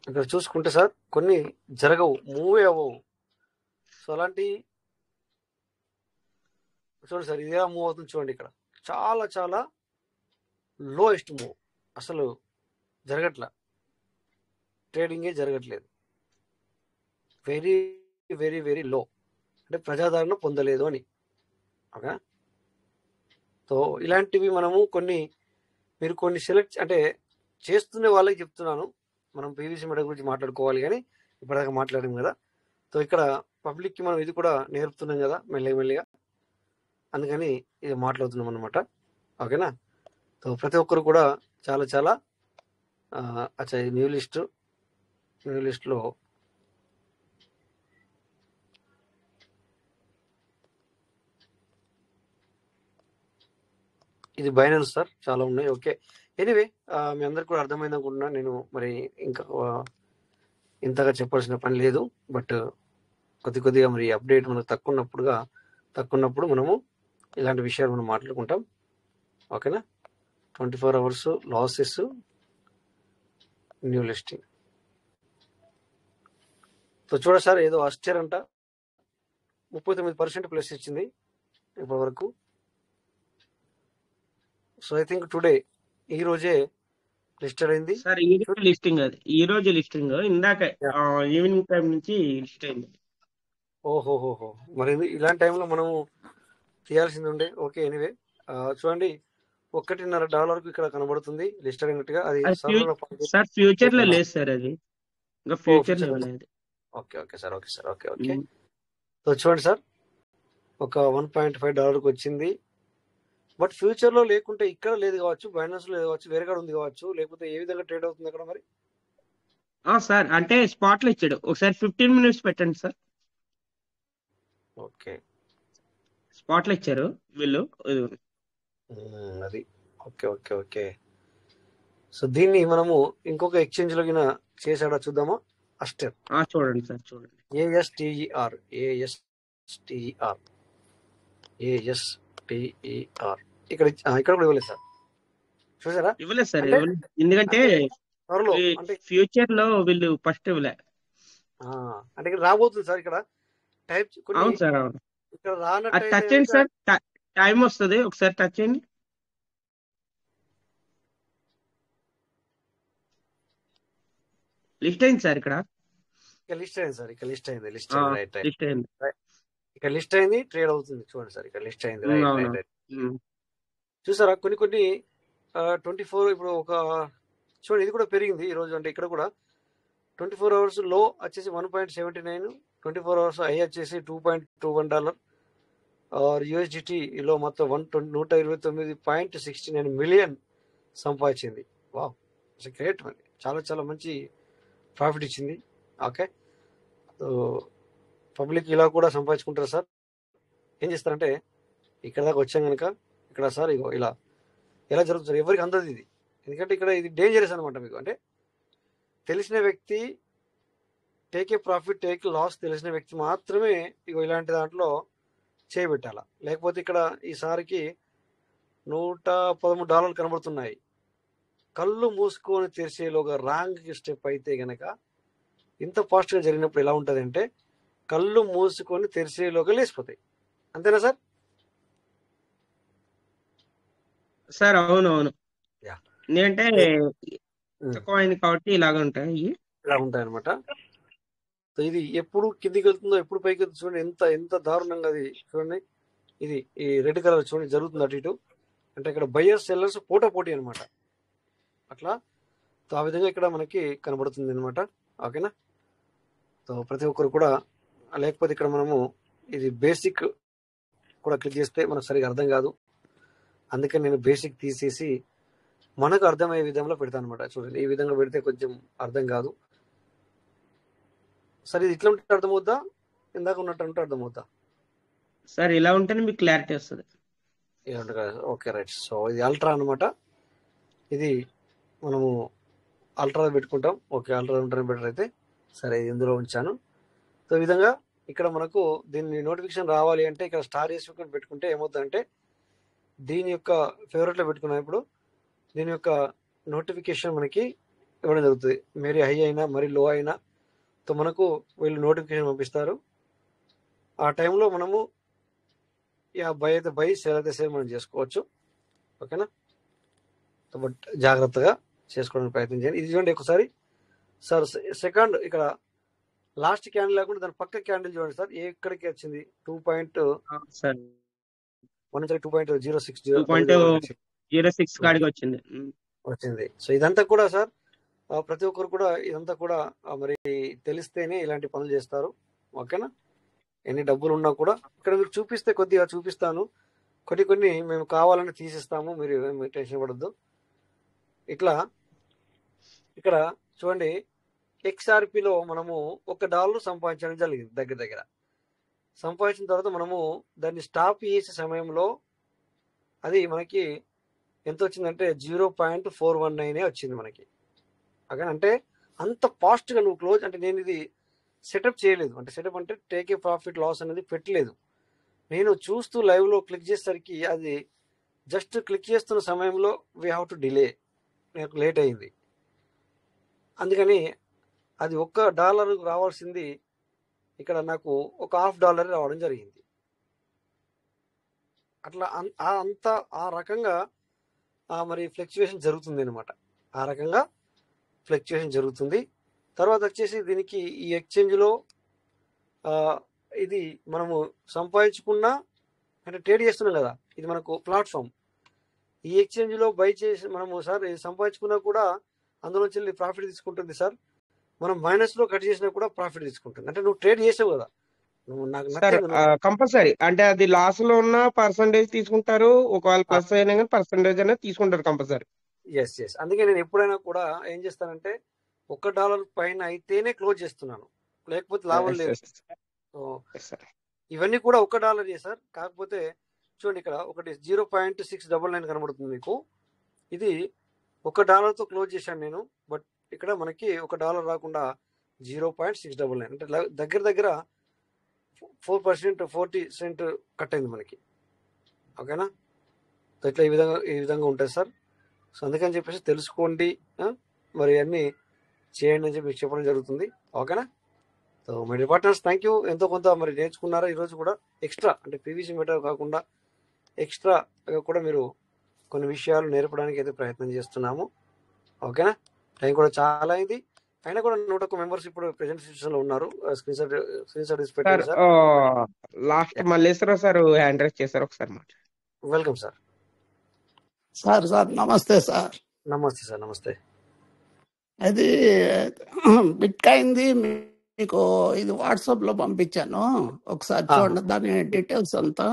ఇక్కడ చూసుకుంటే సార్ కొన్ని జరగవు, మూవే అవ్వవు. సో అలాంటి చూడండి సార్, ఇదే మూవ్ అవుతుంది చూడండి. ఇక్కడ చాలా చాలా లోయెస్ట్ మూవ్, అసలు జరగట్లా, ట్రేడింగే జరగట్లేదు. వెరీ వెరీ వెరీ లో, అంటే ప్రజాదరణ పొందలేదు అని. ఓకే, సో ఇలాంటివి మనము మీరు కొన్ని సెలెక్ట్ అంటే చేస్తున్న వాళ్ళకి చెప్తున్నాను. మనం పీవీసీ మెడ గురించి మాట్లాడుకోవాలి కానీ ఇప్పటిదాకా మాట్లాడాం కదా. సో ఇక్కడ పబ్లిక్కి మనం ఇది కూడా నేర్పుతున్నాం కదా మెల్లిగా, అందుకని ఇది మాట్లాడుతున్నాం అనమాట. ఓకేనా, సో ప్రతి ఒక్కరు కూడా చాలా చాలా అచ్చా, ఇది న్యూ లిస్ట్లో ఇది బైనాన్స్ సార్, చాలా ఉన్నాయి. ఓకే, ఎనీవే మీ అందరికి కూడా అర్థమైంది అనుకుంటున్నాను. నేను మరి ఇంకా ఇంతగా చెప్పాల్సిన పని లేదు. బట్ కొద్దిగా మరి అప్డేట్ మనకు తక్కువ ఉన్నప్పుడు మనము ఇలాంటి విషయాలు మనం మాట్లాడుకుంటాం. ఓకేనా, 24 hours losses, new listing. So చూడ సార్, ఏదో అస్టర్ అంట 39% ప్లస్ ఇచ్చింది ఇప్పటి వరకు. సో ఐ థింక్ టుడే, ఈ రోజే లిస్టెడ్ అయింది సార్. ఈ రోజు లిస్టింగ్ ఇందాక ఈవినింగ్ టైం నుంచి లిస్ట్ అయింది. ఓహోహోహో, మరి ఇలాంటి టైంలో మనము తీయాల్సింది ఉండే. ఓకే, ఎనీవే చూడండి, $1.5 ఇక్కడ కనబడుతుంది లిస్టెడ్ అయినట్టుగా. అది సార్ ఫ్యూచర్ లో లేదు సార్, అది ఇంకా ఫ్యూచర్ లో లేదు. Okay sir, okay. సో చూడండి సార్, ఒక $1.5 వచ్చింది. బట్ ఫ్యూచర్ లో లేకుంటే ఇక్కడ లేదు కావచ్చు, బైనాన్స్ లో లేదు కావచ్చు, వేరే కాడ ఉంది కావచ్చు, లేకపోతే ఏ విధంగా ట్రేడ్ అవుతుంది అక్కడ మరి? సార్ అంటే స్పాట్ లో ఇచ్చాడు. ఒకసారి 15 minutes పెట్టండి సార్. ఓకే, స్పాట్ లో ఇచ్చారు వీళ్ళు. అది ఓకే. సో దీన్ని మనము ఇంకొక ఎక్స్చేంజ్ లో చేసాడా చూద్దామా? అస్టర్ చూడండి సార్, చూడండి. ASTER ఇక్కడ కూడా ఇవ్వలేదు సార్, చూసారా? ఇవ్వలేదు సార్, ఎందుకంటే ఫ్యూచర్ లో వీళ్ళు ఫస్ట్ ఇవ్వలే. అంటే ఇక్కడ రాబోతుంది సార్, ఇక్కడ టైప్. అవును సార్, అవును. ఇక్కడ టచ్ చేయండి సార్, టైం వస్తుంది, ఒకసారి టచ్ చేయండి. లిస్ట్ అయింది సార్, ఇక్కడ లిస్ట్ అయింది సార్, ఇక్కడ లిస్ట్ అయింది. ఇక్కడ లిస్ట్ అయింది, ట్రేడ్ అవుతుంది. చూడండి సార్, ఇక్కడ లిస్ట్ అయింది. రైట్. చూసారా, కొన్ని 24 ఇప్పుడు ఒక చూడండి, ఇది కూడా పెరిగింది ఈ రోజు. అంటే ఇక్కడ కూడా 24 hours లో వచ్చేసి 1.79, 24 hours హై వచ్చేసి $2.21. USDT లో మొత్తం 129.69 మిలియన్ సంపాదించింది. వావ్, గ్రేట్ అండి, చాలా చాలా మంచి ప్రాఫిట్ ఇచ్చింది. ఓకే, సో పబ్లిక్ ఇలా కూడా సంపాదించుకుంటారు సార్. ఏం చేస్తారంటే, ఇక్కడ దాకా వచ్చాం కనుక ఇక్కడ సార్ ఇగో ఇలా ఎలా జరుగుతుంది సార్, ఎవరికి అందదు ఇది. ఎందుకంటే ఇక్కడ ఇది డేంజరస్ అనమాట. మీకు అంటే తెలిసిన వ్యక్తి, take a profit, take loss తెలిసిన వ్యక్తి మాత్రమే ఇగో ఇలాంటి దాంట్లో చేయబెట్టాల. లేకపోతే ఇక్కడ ఈసారికి $113 కనబడుతున్నాయి. కళ్ళు మూసుకొని తెరిచేలోగా రాంగ్ స్టెప్ అయితే గనక ఇంత ఫాస్ట్గా జరిగినప్పుడు ఎలా ఉంటుంది అంటే, కళ్ళు మూసుకొని తెరిచేలోగా లేచిపోతాయి. అంతేనా సార్? సార్ అవునవును, ఎందుకంటే కాయిన్ కాబట్టి ఇలా ఉంటాయి అనమాట. సో ఇది ఎప్పుడు కిందికి వెళ్తుందో ఎప్పుడు పైకి వెళ్తుందో చూడండి, ఎంత దారుణంగా అది చూడండి. ఇది ఈ రెడ్ కలర్ చూడండి జరుగుతుంది అటు ఇటు. అంటే ఇక్కడ బయర్స్ సెల్లర్స్ పోటీ అనమాట. అట్లా సో ఆ విధంగా ఇక్కడ మనకి కనబడుతుంది అనమాట. ఓకేనా, సో ప్రతి ఒక్కరు కూడా, లేకపోతే ఇక్కడ మనము ఇది బేసిక్ కూడా క్లిక్ చేస్తే మనకు సరిగా అర్థం కాదు. అందుకని నేను బేసిక్ తీసేసి మనకు అర్థమయ్యే విధంలో పెడతాను అనమాట. చూడండి, ఈ విధంగా పెడితే కొంచెం అర్థం కాదు. సరే, ఇది ఇట్లా ఉంటే అర్థమవుద్దా, ఇందాక ఉన్నట్టు అర్థమవుద్దా సార్? ఇలా ఉంటేనే మీకు క్లారిటీ వస్తుంది. Okay, right. సో ఇది అల్ట్రా అనమాట. ఇది మనము అల్ట్రా పెట్టుకుంటాం. ఓకే, అల్ట్రా ఉంటేనే బెటర్ అయితే. సరే, ఇందులో ఉంచాను. సో ఈ విధంగా ఇక్కడ మనకు దీన్ని నోటిఫికేషన్ రావాలి అంటే ఇక్కడ స్టార్ వేసుకొని పెట్టుకుంటే ఏమవుతుందంటే దీని యొక్క ఫేవరెట్ లో పెట్టుకున్నాం. ఇప్పుడు దీని యొక్క నోటిఫికేషన్ మనకి ఇవ్వడం జరుగుతుంది. మరీ హై అయినా మరీ లో అయినా సో మనకు వీళ్ళు నోటిఫికేషన్ పంపిస్తారు. ఆ టైంలో మనము బై అయితే బై, సేల్ అయితే సేల్ మనం చేసుకోవచ్చు. ఓకేనా? బట్ జాగ్రత్తగా చేసుకోవడానికి ప్రయత్నం చేయండి. ఇది చూడండి ఒకసారి సార్. సెకండ్ ఇక్కడ లాస్ట్ క్యాండిల్ లేకుండా దాని పక్క క్యాండిల్ చూడండి సార్. ఎక్కడికి వచ్చింది? 2.06 కాడికి వచ్చింది. వచ్చింది. సో ఇదంతా కూడా సార్ ప్రతి ఒక్కరు కూడా ఇదంతా కూడా మరి తెలిస్తేనే ఇలాంటి పనులు చేస్తారు. ఓకేనా? ఎన్ని డబ్బులు ఉన్నా కూడా ఇక్కడ మీకు చూపిస్తే కొద్దిగా చూపిస్తాను. కొన్ని మేము కావాలని తీసిస్తాము, మీరు టెన్షన్ పడద్దు. ఇట్లా ఇక్కడ చూడండి, XRPలో మనము $1 సంపాదించడం జరిగింది. దగ్గర సంపాదించిన తర్వాత మనము దాన్ని స్టాప్ చేసే సమయంలో అది మనకి ఎంత వచ్చిందంటే 0.419 వచ్చింది మనకి. ఓకే, అంటే అంత ఫాస్ట్గా నువ్వు క్లోజ్ అంటే నేను ఇది సెటప్ చేయలేదు. అంటే సెటప్ అంటే టేక్ ఏ ప్రాఫిట్ లాస్ అనేది పెట్టలేదు. నేను చూస్తూ లైవ్లో క్లిక్ చేసేసరికి అది జస్ట్ క్లిక్ చేస్తున్న సమయంలో వీ హ్యావ్ టు డిలే, నాకు లేట్ అయింది. అందుకని అది $1 రావాల్సింది ఇక్కడ నాకు ఒక $0.5 రావడం జరిగింది. అట్లా అంత ఆ రకంగా మరి ఫ్లక్చుయేషన్ జరుగుతుంది అనమాట. ఆ రకంగా ఫ్లక్చుయేషన్ జరుగుతుంది. తర్వాత వచ్చేసి దీనికి ఈ ఎక్స్చేంజ్లో ఇది మనము సంపాదించుకున్నా అంటే ట్రేడ్ చేస్తున్నాం కదా, ఇది మనకు ప్లాట్ఫామ్. ఈ ఎక్స్చేంజ్లో బై చేసి మనము సార్ సంపాదించుకున్నా కూడా అందులోంచి వెళ్ళి ప్రాఫిట్ తీసుకుంటుంది సార్. మనం మైనస్లో కట్ చేసినా కూడా ప్రాఫిట్ తీసుకుంటుంది. అంటే నువ్వు ట్రేడ్ చేసావు కదా, నువ్వు నాకు కంపల్సరీ అంటే అది లాస్ లో ఉన్న పర్సంటేజ్ తీసుకుంటారు. ఒకవేళ ప్లస్ అయినా కానీ పర్సంటేజ్ అనేది తీసుకుంటారు కంపల్సరీ. ఎస్. అందుకే నేను ఎప్పుడైనా కూడా ఏం చేస్తానంటే $1 పైన అయితేనే క్లోజ్ చేస్తున్నాను, లేకపోతే లాభం లేదు. ఇవన్నీ కూడా $1 సార్. కాకపోతే చూడండి ఇక్కడ ఒకటి 0.699 కనబడుతుంది మీకు. ఇది $1తో క్లోజ్ చేశాను నేను. బట్ ఇక్కడ మనకి $1 రాకుండా 0.699 అంటే దగ్గర 4% 40 కట్ అయింది మనకి. ఓకేనా? ఇట్లా ఈ విధంగా ఉంటుంది సార్. సో అందుకని చెప్పేసి తెలుసుకోండి, మరి అన్నీ చేయండి అని చెప్పి మీకు చెప్పడం జరుగుతుంది. ఓకేనా? So my dear partners thank you. ఎంతో కొంత మరి నేర్చుకున్నారా ఈరోజు కూడా. ఎక్స్ట్రా అంటే పీవీసీ మీటర్ కాకుండా ఎక్స్ట్రా కూడా మీరు కొన్ని విషయాలు నేర్పడానికి అయితే ప్రయత్నం చేస్తున్నాము. ఓకేనా? టైం కూడా చాలా అయింది. అయినా కూడా 101 మెంబర్స్ ఇప్పుడు ప్రెజెంట్ సిచ్యువేషన్ లో ఉన్నారు. స్క్రీన్ షాట్ పెట్టండి sir. Last Malleshwara sir hand raise చేశారు, ఒకసారి మాట్లాడండి. Welcome sir. సార్ నమస్తే సార్. నమస్తే సార్. నమస్తే. అది బిట్ కాయింది మీకు ఇది వాట్సాప్ లో పంపించాను, ఒకసారి చూడండి దాని డీటెయిల్స్ అంతా.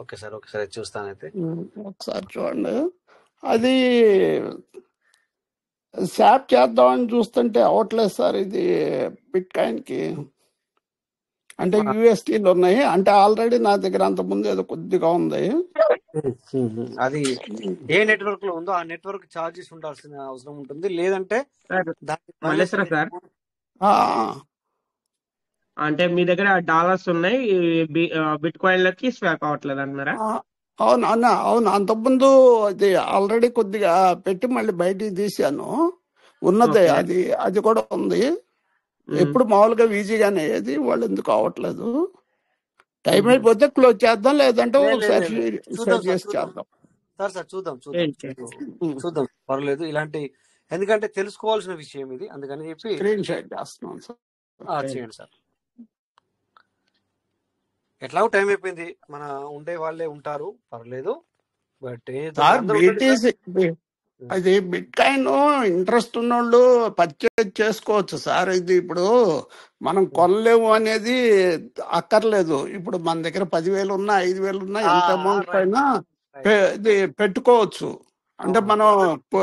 Okay sir. ఒకసారి చూస్తాను అయితే. ఒకసారి చూడండి. అది శాప్ చేద్దామని చూస్తుంటే అవట్లేదు సార్. ఇది బిట్ కాయిన్ కి అంటే యూఎస్టీలు ఉన్నాయి. అంటే ఆల్రెడీ నా దగ్గర అంత ముందు ఏదో కొద్దిగా ఉంది. అది ఏ నెట్వర్క్ లో ఉందో ఆ నెట్వర్క్ చార్జెస్ ఉండాల్సిన అవసరం ఉంటుంది. లేదంటే మల్లేశ్వర సార్ అంటే మీ దగ్గర డాలర్స్ ఉన్నాయి, బిట్ కాయిన్ లకి స్వాప్ అవ్వట్లేదు అన్నారా? అవును అవును. అంతకుముందు అది ఆల్రెడీ కొద్దిగా పెట్టి మళ్ళీ బయటికి తీసాను. ఉన్నదే అది కూడా ఉంది. ఎప్పుడు మామూలుగా ఈజీగానే అయ్యేది, వాళ్ళు ఎందుకు అవ్వట్లేదు. టైం అయిపోతే క్లోజ్ చేద్దాం, లేదంటే ఒకసారి షేర్ చేసి చేద్దాం. సార్ చూద్దాం పర్లేదు. ఇలాంటి ఎందుకంటే తెలుసుకోవాల్సిన విషయం ఇది, అందుకని చెప్పి స్క్రీన్ షేర్ చేస్తున్నాం సార్. చేయండి సార్. ఎట్లాగో టైం అయిపోయింది, మన ఉండే వాళ్ళే ఉంటారు, పర్లేదు. బట్ అది బిట్ కాయిన్ ఇంట్రెస్ట్ ఉన్నోళ్ళు పర్చేజ్ చేసుకోవచ్చు సార్. ఇది ఇప్పుడు మనం కొనలేము అనేది అక్కర్లేదు. ఇప్పుడు మన దగ్గర 10,000 ఉన్నా 5,000 ఉన్నా ఎంత అమౌంట్ అయినా ఇది పెట్టుకోవచ్చు. అంటే మనం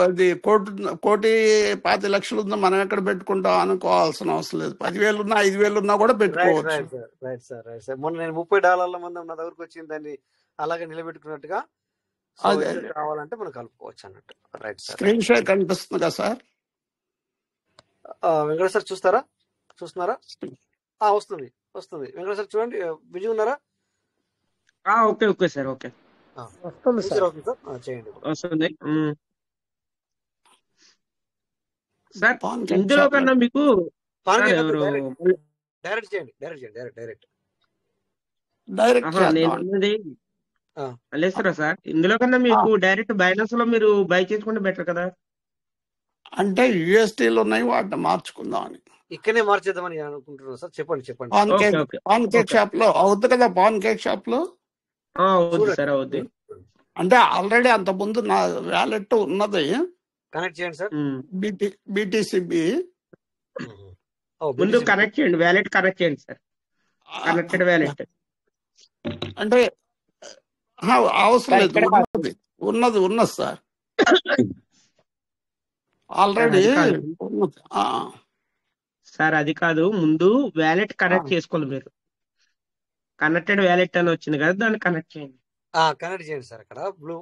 అది 1,25,00,000 ఉందా మనం ఎక్కడ పెట్టుకుంటాం అనుకోవాల్సిన అవసరం లేదు. 10,000 ఉన్నా 5,000 ఉన్నా కూడా పెట్టుకోవచ్చు. Right sir. మొన్న నేను $30 మంది నా దగ్గరకు వచ్చింది, దాన్ని అలాగే నిలబెట్టుకున్నట్టుగా కావాలంటే మనం కలుపుకోవచ్చు అన్నట్టు. Right sir. స్క్రీన్ షేర్ కనిపిస్తుంది కదా సార్? వెంకట సార్ చూస్తున్నారా? వస్తుంది. వెంకట సార్ చూడండి, బిజీ ఉన్నారా? Okay sir. ఓకే వస్తుంది సార్. ఓకే సార్ చేయండి ఇప్పుడు. వస్తుంది. సార్ పాన్ కేక్ ఇందులో షాప్ కన్నా మీకు పాన్ సార్ కేక్ ఎవరు డైరెక్ట్ చేయండి డైరెక్ట్. డైరెక్ట్ నేను చేద్దాం. అన్నది లేస్తారా సార్? ఇందులో కన్నా మీకు డైరెక్ట్ బైనాన్స్ లో మీరు బై చేసుకుంటే బెటర్ కదా. అంటే యూఎస్టీలు ఉన్నాయి, వాటిని మార్చుకుందాం అని. ఇక్కడనే మార్చేద్దామని అనుకుంటున్నాను సార్. చెప్పండి. పాన్ కేక్ షాప్ లో అవుతుంది కదా, పాన్ కేక్ షాప్ లో అవుద్ది సార్, అవుద్ది. అంటే ఆల్రెడీ అంత ముందు నా వ్యాలెట్ ఉన్నది, కనెక్ట్ చేయండి సార్. బీటీసీబీ ముందు కనెక్ట్ చేయండి, వ్యాలెట్ కనెక్ట్ చేయండి సార్. కనెక్టెడ్ వ్యాలెట్ అంటే అవసరం లేదు, ఉన్నది సార్ ఆల్రెడీ ఉన్నది. సార్ అది కాదు, ముందు వ్యాలెట్ కనెక్ట్ చేసుకోవాలి మీరు. కనెక్టెడ్ వ్యాలెట్ అని వచ్చింది కదా, దాన్ని కనెక్ట్ చేయండి. కనెక్ట్ చేయండి సార్. అక్కడ బ్లూ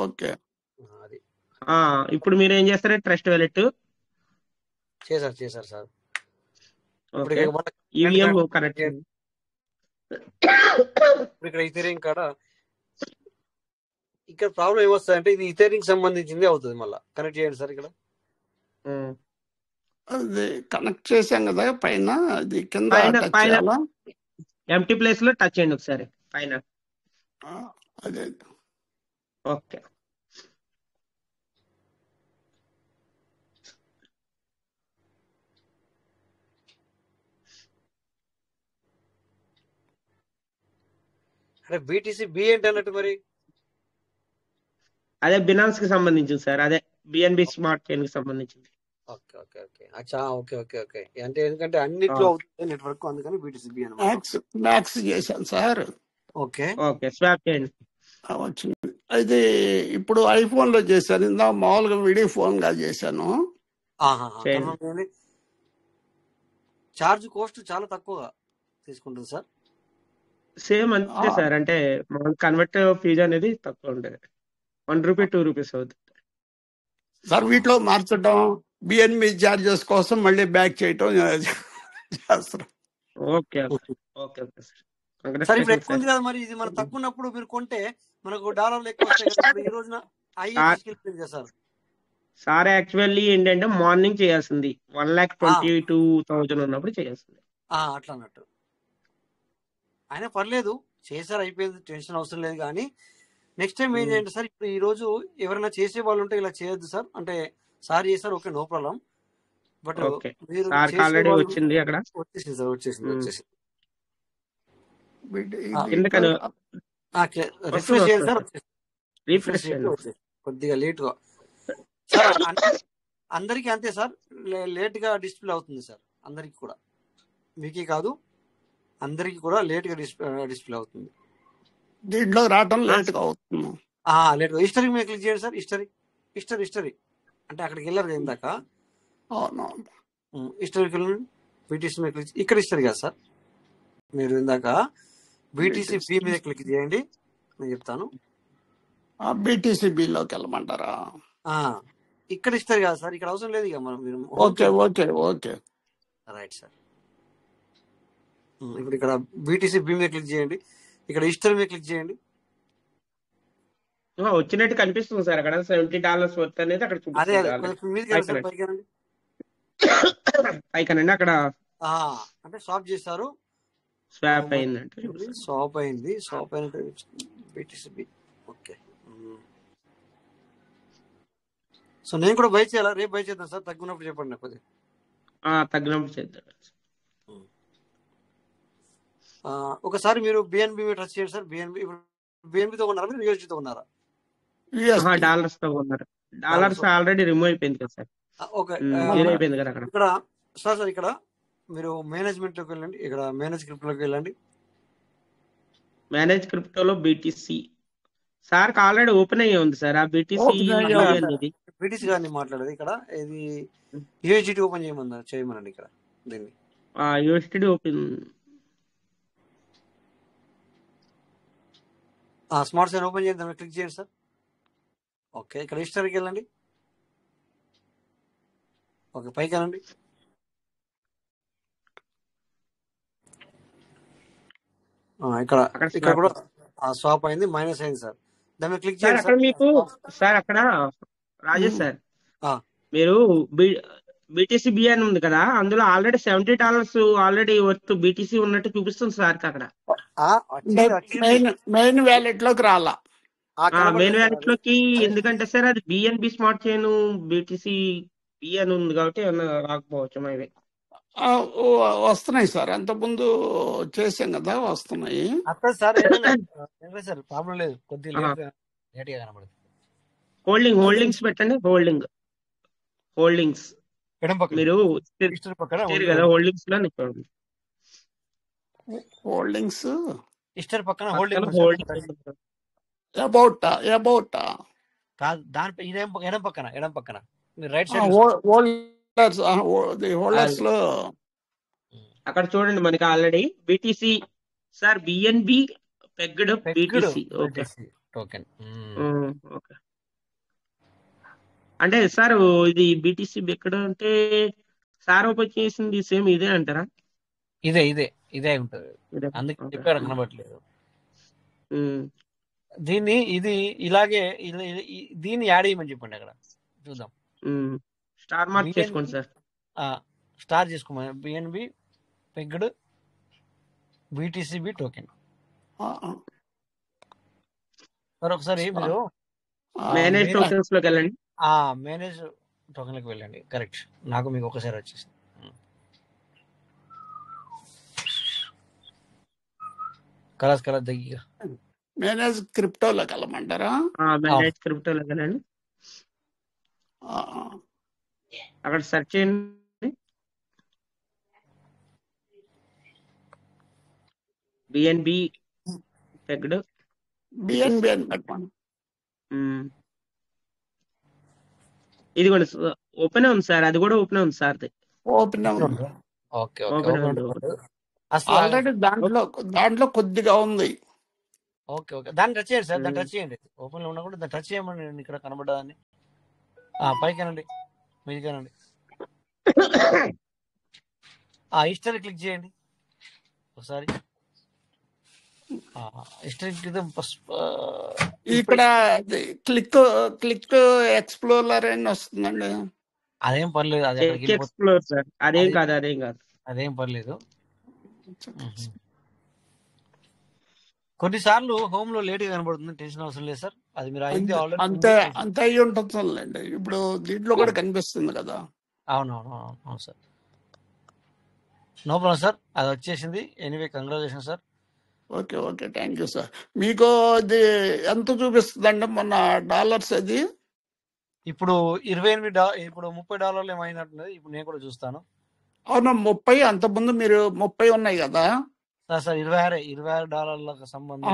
ఓకే. అది ఇప్పుడు మీరు ఏం చేస్తారు? ట్రస్ట్ వ్యాలెట్ చేశారు సార్. ఈవీఎం కనెక్ట్ చేయండి. ఇప్పుడు ఇక్కడ ఇథేరియం కాడ ఇక్కడ ప్రాబ్లం ఏమొస్తుంది అంటే ఇది ఇథేరియం సంబంధించింది అవుతుంది. మళ్ళీ కనెక్ట్ చేయండి సార్. ఇక్కడ అది కనెక్ట్ చేసాం కదా పైన, అది కింద ఎంటీ ప్లేస్ లో టచ్ చేయండి ఒకసారి పైన. అదే ఓకే. అంటే బీటీసీ బి ఏంటి అన్నట్టు మరి? అదే బినాన్స్ కి సంబంధించింది సార్, అదే బిఎన్బి స్మార్ట్ చైన్ కి సంబంధించింది. ఓకే. అచ్చా ఓకే. అంటే ఎందుకంటే అన్నిట్లో అవుతుంది నెట్వర్క్, అందుకని బీటీసీ బి అన్నమాట. మ్యాక్స్ చేశాను సార్. ఓకే స్వాప్ చేయండి. వచ్చింది. ఇది ఇప్పుడు ఐఫోన్ లో చేశాను, ఇందా మామూలుగా వీడియో ఫోన్ గా చేశాను. చార్జ్ కాస్ట్ చాలా తక్కువగా తీసుకుంటుంది సార్. సేమ్ అంతే సార్, అంటే కన్వర్ట్ ఫీజు అనేది తక్కువ ఉండేది, ₹1 ₹2 అవుతుంది సార్. వీటిలో మార్చడం, బిఎన్బి చార్జెస్ కోసం మళ్ళీ బ్యాక్ చేయటం చేస్తారు. ఓకే సార్ ఇప్పుడు ఎక్కువ ఉంది కదా మరి, ఇది మన తక్కువ ఉన్నప్పుడు మీరు కొంటే మనకు $లు ఎక్కువ వస్తాయి కదా. ఈ రోజున సార్ సార్ యాక్చువల్లీ ఏంటంటే మార్నింగ్ చేయాల్సింది 1,22,000 ఉన్నప్పుడు చేయాల్సింది. అట్లా అన్నట్టు ఆయన పర్లేదు చేశారు, అయిపోయింది, టెన్షన్ అవసరం లేదు. కానీ నెక్స్ట్ టైం ఏం చేయండి సార్, ఇప్పుడు ఈ రోజు ఎవరైనా చేసే వాళ్ళు ఉంటే ఇలా చేయొద్దు సార్. అంటే సార్ చేశారు, ఓకే, నో ప్రాబ్లం. బట్ మీరు ఆల్రెడీ వచ్చింది అక్కడ, వచ్చేసింది. కొద్దిగా లేట్ గా సార్, అందరికి అంతే సార్, లేట్ గా డిస్ప్లే అవుతుంది సార్. అందరికి కూడా, మీకే కాదు అందరికి కూడా లేట్ గా డిస్ప్లే అవుతుంది. దీంట్లో రావటం లేట్ గా అవుతుంది. లేట్ గా హిస్టరీ మీద క్లిక్ చేయండి సార్. హిస్టరీ అంటే అక్కడికి వెళ్ళారు కదా ఇందాక, హిస్టరీకి వెళ్ళండి. బీటీసీ మీద క్లిక్, ఇక్కడ హిస్టరీ కదా సార్. మీరు ఇందాక బీటీసీ బి మీద క్లిక్ చేయండి, నేను చెప్తాను. బీటీసీ బిలోకి వెళ్ళమంటారా? ఇక్కడ హిస్టరీ కదా సార్, ఇక్కడ అవసరం లేదు ఇక మనం. Okay right sir. ఇప్పుడు ఇక్కడ బీటీసీ బి మీద క్లిక్ చేయండి, ఇక్కడ హిస్టరీ మీద క్లిక్ చేయండి. వచ్చినట్టు కనిపిస్తుంది సార్ అక్కడ $70 వర్త్ అనేది అక్కడ పైకనండి. అక్కడ అంటే స్వాప్ చేస్తారు, స్వాప్ అయిందంటే స్వాప్ అయినట్టు బీటీసీ బి. ఓకే. సో నేను కూడా బై చేయాలా? రేపు బై చేద్దాం సార్, తగ్గినప్పుడు చెప్పండి నాకు కొద్దిగా. తగ్గినప్పుడు చేద్దాం. ఒకసారి మీరు బిఎన్బి టచ్ చేయండి సార్. బిఎన్బితో ఉన్నారా మీరు యూఎస్డీతో ఉన్నారా? డాలర్స్ తో ఉన్నారు. డాలర్స్ ఆల్రెడీ రిమూవ్ అయిపోయింది కదా సార్. ఓకే, అయిపోయింది కదా అక్కడ. ఇక్కడ సార్ ఇక్కడ మీరు మేనేజ్మెంట్ లోకి వెళ్ళండి, ఇక్కడ మేనేజ్ క్రిప్టోలోకి వెళ్ళండి. మేనేజ్ క్రిప్టోలో బీటీసీ సార్ ఆల్రెడీ ఓపెన్ అయ్యి ఉంది సార్. ఆ బీటీసీ గారిని మాట్లాడేది ఇక్కడ, ఇది యూఎస్డీ ఓపెన్ చేయమనండి ఇక్కడ. దీన్ని USD open smart sign open చేయండి, దాన్ని క్లిక్ చేయండి సార్. ఓకే, ఇక్కడ హిస్టరీకి వెళ్ళండి. ఓకే, పైకి వెళ్ళండి. ఇక్కడ కూడా స్వాప్ అయింది, మైనస్ అయింది సార్. దాని మీద క్లిక్ సార్ చేయండి అక్కడ సార్. మీకు సార్ అక్కడ రాజేష్ సార్ ఆ, మీరు బీటీసీ బి అని ఉంది కదా, అందులో ఆల్రెడీ $70 ఆల్రెడీ వర్త్ బీటీసీ ఉన్నట్టు చూపిస్తుంది సార్ అక్కడ. వచ్చింది వచ్చింది. మెయిన్ వ్యాలెట్ లోకి రాలా. మెయిన్ కనబడలేదు సార్ వ్యాలెట్ అది. లోకి, ఎందుకంటే సార్ అది BNB smart chain BTC B అని ఉంది కాబట్టి ఏమన్నా రాకపోవచ్చు మేబీ. వస్తున్నాయి సార్, అంతకుముందు చేసాం కదా, వస్తున్నాయి. అక్కడ సార్ ఏం సార్ ప్రాబ్లం లేదు, కొద్దిగా లేట్గా కనబడుతుంది. హోల్డింగ్స్ పెట్టండి. హోల్డింగ్స్ ఎడం పక్కన మీరు హిస్టరీ పక్కన స్టీర్ కదా, హోల్డింగ్స్ లో నింపండి. హోల్డింగ్స్ హిస్టరీ పక్కన పక్కన హోల్డింగ్ హోల్డింగ్ అబౌట్ కాదు, దాని ఎడం పక్కన మీరు రైట్ సైడ్ హోల్డర్స్ లో అక్కడ చూడండి మనకి ఆల్రెడీ BTC sir BNB pegged BTC. Okay token. Okay. అంటే సార్ ఇది బీటీసీ ఎక్కడ అంటే సార్ ఓపెన్ చేసింది సేమ్ ఇదే అంటారా? ఇదే ఉంటుంది, అందుకే చెప్పారు కనబడట్లేదు. దీన్ని ఇలాగే దీన్ని యాడ్ చేయమని చెప్పండి అక్కడ చూద్దాం. స్టార్ మార్క్ చేసుకోండి సార్. స్టార్ చేసుకోమని BNB pegged BTCB token. Sir ఒకసారి మీరు మేనేజ్ టోకెన్స్ లోకి వెళ్ళండి. మేనేజ్ టోకెన్లోకి వెళ్ళండి. కరెక్ట్, నాకు మీకు ఒకసారి వచ్చేసింది. కలర్స్ దగ్గర మేనేజ్ క్రిప్టోలోకి వెళ్ళమంటారా? మేనేజ్ క్రిప్టోలోకి వెళ్ళండి. అక్కడ సెర్చ్ చేయండి బిఎన్బి పెగ్డ్ బిఎన్బి అని పెట్టండి. ఇది కూడా ఓపెన్ ఉంది సార్, అది కూడా ఓపెన్ ఉంది సార్. ఓపెన్ ఉంది. అసలు ఆల్రెడీ దాంట్లో కొద్దిగా ఉంది. ఓకే దాన్ని టచ్ చేయండి సార్, దాన్ని టచ్ చేయండి. ఓపెన్ లో ఉన్నా కూడా దాన్ని టచ్ చేయమని నేను ఇక్కడ కనబడ్డాన్ని. పైకేనండి, మీదికేనండి. హిస్టరీ క్లిక్ చేయండి ఒకసారి. హిస్టరీ ఇక్కడ క్లిక్ ఎక్స్ప్లోరర్ అని వస్తుందండి. అదేం పర్లేదు, ఎక్స్ప్లోర్ సార్, అదేం కాదు అదేం పర్లేదు. కొన్నిసార్లు హోమ్ లో లేట్ గా కనబడుతుంది, టెన్షన్ అవసరం లేదు సార్. అది మీరు అయింది అంతే అయ్యి ఉంటుందండి. ఇప్పుడు దీంట్లో కూడా కనిపిస్తుంది కదా. అవును సార్, నో ప్రాబ్లం సార్, అది వచ్చేసింది. Anyway congratulation sir. Okay thank you sir. మీకు అది ఎంత చూపిస్తుందండి మొన్న డాలర్స్? అది ఇప్పుడు ఇప్పుడు $30 ఏమైనట్టున్నది. ఇప్పుడు నేను కూడా చూస్తాను. అవును 30, అంతకుముందు మీరు 30 ఉన్నాయి కదా సార్. $26 సంబంధం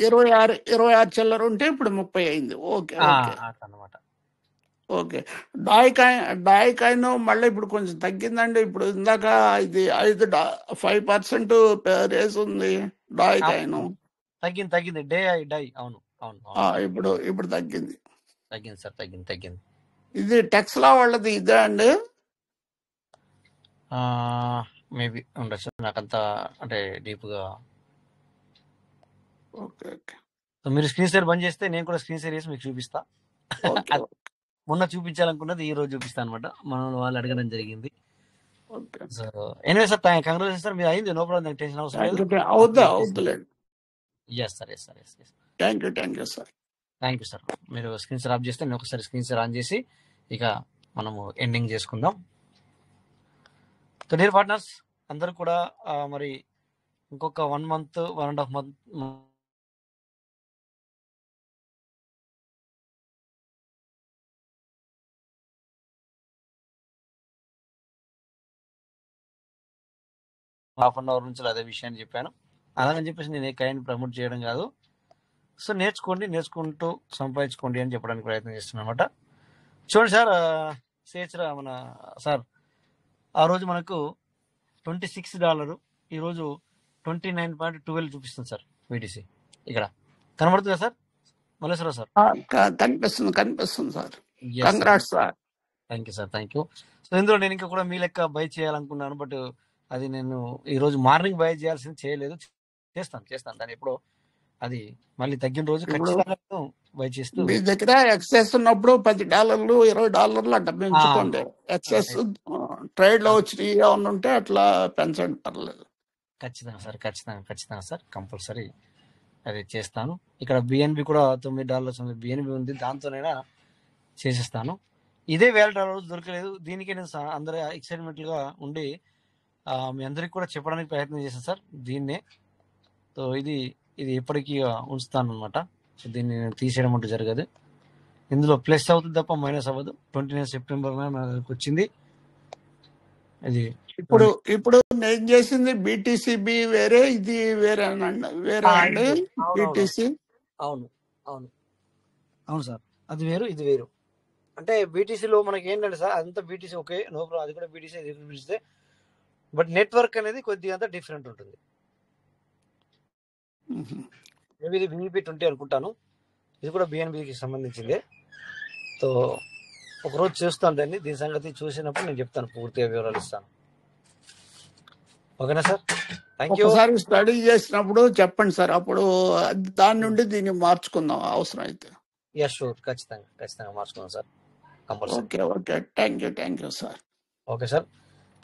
26 చిల్లర ఉంటే ఇప్పుడు 30 అయింది. ఓకే అన్నమాట. ఓకే. డాయ్ కాయిన్ మళ్ళీ ఇప్పుడు కొంచెం తగ్గిందండి. ఇప్పుడు ఇందాక ఇది 5% రేస్ ఉంది డాయ్ కాయిన్. తగ్గింది డై. అవును ఇప్పుడు తగ్గింది సార్, తగ్గింది. ఇది టెక్స్లా వాళ్ళది ఇదే అండి? మేబీ ఉండొచ్చు, నాకంతా అంటే డీప్ గా. ఓకే మీరు స్క్రీన్ షేర్ బంద్ చేస్తే నేను కూడా స్క్రీన్ షేర్ చేసి మీకు చూపిస్తా. మొన్న చూపించాలనుకున్నది ఈ రోజు చూపిస్తాను అనమాట. వాళ్ళు అడగడం జరిగింది. So anyway sir, congratulation sir, మీరు అయింది. నో ప్రాబ్లం, టెన్షన్ అవసరం లేదు. Thank you sir. మీరు స్క్రీన్ షేర్ ఆఫ్ చేస్తే నేను ఒకసారి స్క్రీన్ షేర్ ఆన్ చేసి ఇక మనము ఎండింగ్ చేసుకుందాం. సో డియర్ పార్ట్నర్స్ అందరూ కూడా మరి ఇంకొక 1 month 1.5 month ½ an hour నుంచి అదే విషయాన్ని చెప్పాను. అలాగని చెప్పేసి నేను ఏ కైండ్ ప్రమోట్ చేయడం కాదు. సో నేర్చుకుంటూ సంపాదించుకోండి అని చెప్పడానికి ప్రయత్నం చేస్తున్నాను అనమాట. చూడండి సార్, మన సార్ ఆ రోజు మనకు $26, ఈరోజు 29.12 చూపిస్తుంది సార్ వీటీసీ. ఇక్కడ కనబడుతుందా సార్ మల్లేశ్వరరావు సార్? కనిపిస్తుంది sir. Congrats sir. Thank you sir, thank you. So ఇందులో నేను ఇంకా కూడా మీ లెక్క బై చేయాలనుకున్నాను, బట్ అది నేను ఈరోజు మార్నింగ్ బై చేయాల్సింది చేయలేదు. చేస్తాను దాన్ని ఎప్పుడో అది మళ్ళీ తగ్గిన రోజు ఇప్పుడు ఖచ్చితంగా బై చేస్తూ మీ దగ్గర ఎక్సెస్ ఉన్నప్పుడు $10 $20 అట్లా పెంచుకోండి. ఎక్సెస్ ట్రేడ్ లో వచ్చినాయి ఏమన్నా ఉంటే అట్లా పెంచండి, పర్లేదు. ఖచ్చితంగా సార్, ఖచ్చితంగా సార్, కంపల్సరీ అది చేస్తాను. ఇక్కడ బిఎన్బి కూడా $9 బిఎన్బి ఉంది, దాంతోనైనా చేసేస్తాను. ఇదే $1000 దొరకలేదు, దీనికే నేను అందరూ ఎక్సైట్మెంట్గా ఉండి మీ అందరికి కూడా చెప్పడానికి ప్రయత్నం చేశాను సార్ దీన్నే. సో ఇది ఎప్పటికీ ఉంచుతాను అనమాట. సో దీన్ని నేను తీసేయడం అంటూ జరగదు. ఇందులో ప్లస్ అవుతుంది తప్ప మైనస్ అవ్వదు. 29 సెప్టెంబర్ మన దగ్గరకు వచ్చింది. ఇది ఇప్పుడు నేను చేసింది BTCB వేరే, ఇది వేరే అండి. BTC అవును సార్, అది వేరు ఇది వేరు. అంటే బీటీసీలో మనకి ఏంటంటే సార్ అదంతా బీటీసీ ఓకే, నో ప్రాబ్లం, అది కూడా బీటీసీ, ఇది బీటీసీ, బట్ నెట్వర్క్ అనేది కొద్దిగా అంతా డిఫరెంట్ ఉంటుంది. మేబీ ఇది BNB20 అనుకుంటాను, ఇది కూడా BNBకి సంబంధించిందే. సో ఒకరోజు చూస్తాను దాన్ని, దీని సంగతి చూసినప్పుడు నేను చెప్తాను, పూర్తిగా వివరాలు ఇస్తాను. ఓకేనా సార్? Thank you. ఒకసారి స్టడీ చేసినప్పుడు చెప్పండి సార్, అప్పుడు దాని నుండి దీన్ని మార్చుకుందాం అవసరం అయితే. షూర్, ఖచ్చితంగా మార్చుకుందాం sir, compulsory. Okay, thank you sir. Okay sir,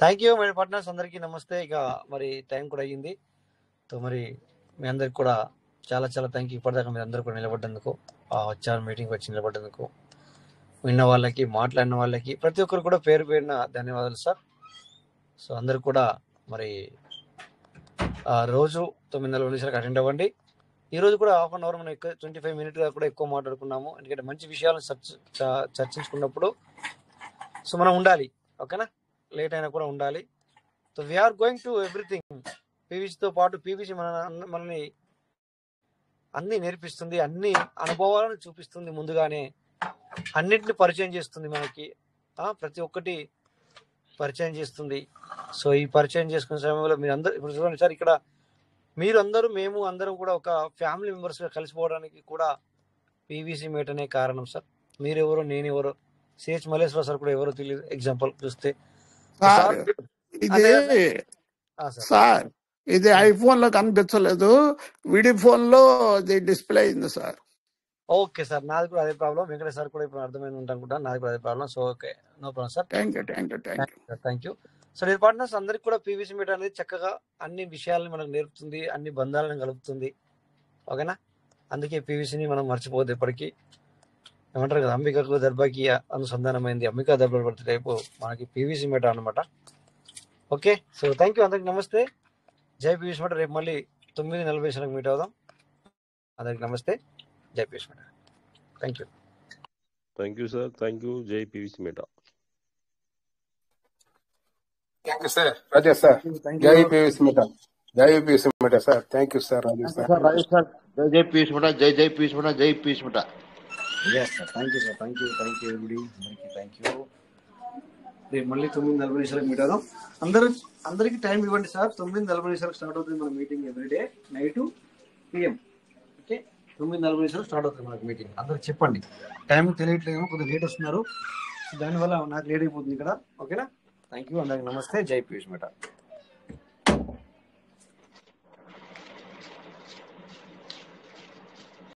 thank you my partners, అందరికీ నమస్తే. ఇక మరి టైం కూడా అయ్యింది. సో మరి మీ అందరికి కూడా చాలా థ్యాంక్ యూ. ఇప్పటిదాకా మీరు అందరూ కూడా నిలబడ్డందుకు, వచ్చారు మీటింగ్ వచ్చి నిలబడ్డందుకు, విన్న వాళ్ళకి, మాట్లాడిన వాళ్ళకి, ప్రతి ఒక్కరు కూడా పేరు పేరున ధన్యవాదాలు సార్. సో అందరు కూడా మరి రోజు 9:40 అటెండ్ అవ్వండి. ఈరోజు కూడా హాఫ్ అన్ అవర్ మనం 25 మినిట్గా కూడా ఎక్కువ మాట్లాడుకున్నాము, ఎందుకంటే మంచి విషయాలను చర్చించుకున్నప్పుడు సో మనం ఉండాలి. ఓకేనా, లేట్ అయినా కూడా ఉండాలి. So we're going to everything. పీవీసీతో పాటు పీవీసీ మనని అన్ని నేర్పిస్తుంది, అన్ని అనుభవాలను చూపిస్తుంది, ముందుగానే అన్నింటిని పరిచయం చేస్తుంది మనకి, ప్రతి ఒక్కటి పరిచయం చేస్తుంది. సో ఈ పరిచయం చేసుకునే సమయంలో మీరు అందరూ ఇప్పుడు చూడండి సార్, ఇక్కడ మీరు అందరూ, మేము అందరం కూడా ఒక ఫ్యామిలీ మెంబర్స్గా కలిసిపోవడానికి కూడా పీవీసీ మీట్ అనే కారణం సార్. మీరెవరో, నేనెవరో, సిహెచ్ మల్లేశ్వర సార్ కూడా ఎవరో తెలియదు, ఎగ్జాంపుల్ చూస్తే. సార్ ఇది ఐఫోన్ లో కనిపించలేదు, వీడి ఫోన్ లో ఇది డిస్ప్లే అయింది సార్. ఓకే సార్, నాది కూడా అదే ప్రాబ్లం. వెంకటేష్ సార్ కూడా ఇప్పుడు అర్థమైంది ఉంటాను, నాది కూడా అదే problem. So okay, no problem sir. Thank you. So నేను పార్ట్నర్స్ అందరికి కూడా పీవీసీ మీట్ అనేది చక్కగా అన్ని విషయాలను మనకు నేర్పుతుంది, అన్ని బంధాలను కలుపుతుంది. ఓకేనా, అందుకే పీవీసీని మనం మర్చిపోవద్దు ఎప్పటికీ. ఏమంటారు కదా, అంబికకు దర్బాకి అనుసంధానమైంది, అంబికా దర్బార్ బర్త్ టైపు మనకి పీవీసీ మీట అనమాట. ఓకే, సో థ్యాంక్ యూ, అందరికి నమస్తే. జై పీవీసీ మీట. రేపు మళ్ళీ 9:40 మీట్ అవుదాం. అందరికి నమస్తే, జై పీవీసీ మీట. Thank you sir, thank you. జై పీవీసీ మీట. Thank you sir, Rajesh sir. జై పీవీసీ మీట, జై పీవీసీ మీట sir. Thank you sir, Rajesh sir. జై పీవీసీ మీట, జై పీవీసీ మీట, జై పీవీసీ మీట. Thank you sir, thank you everybody, అందరికీ థ్యాంక్ యూ. రేపు మళ్ళీ 9:40 మీట్ అవుదాం. అందరికి టైం ఇవ్వండి సార్. 9:40 స్టార్ట్ అవుతుంది మన meeting, everyday night PM. Okay, 9:40 start అవుతుంది మనకి మీటింగ్. అందరికి చెప్పండి, టైం తెలియట్లేదు, కొద్దిగా లేట్ వస్తున్నారు, దానివల్ల నాకు లేట్ అయిపోతుంది ఇక్కడ. ఓకేనా, థ్యాంక్ యూ, అందరికి నమస్తే. జై పీవీసీ మీట.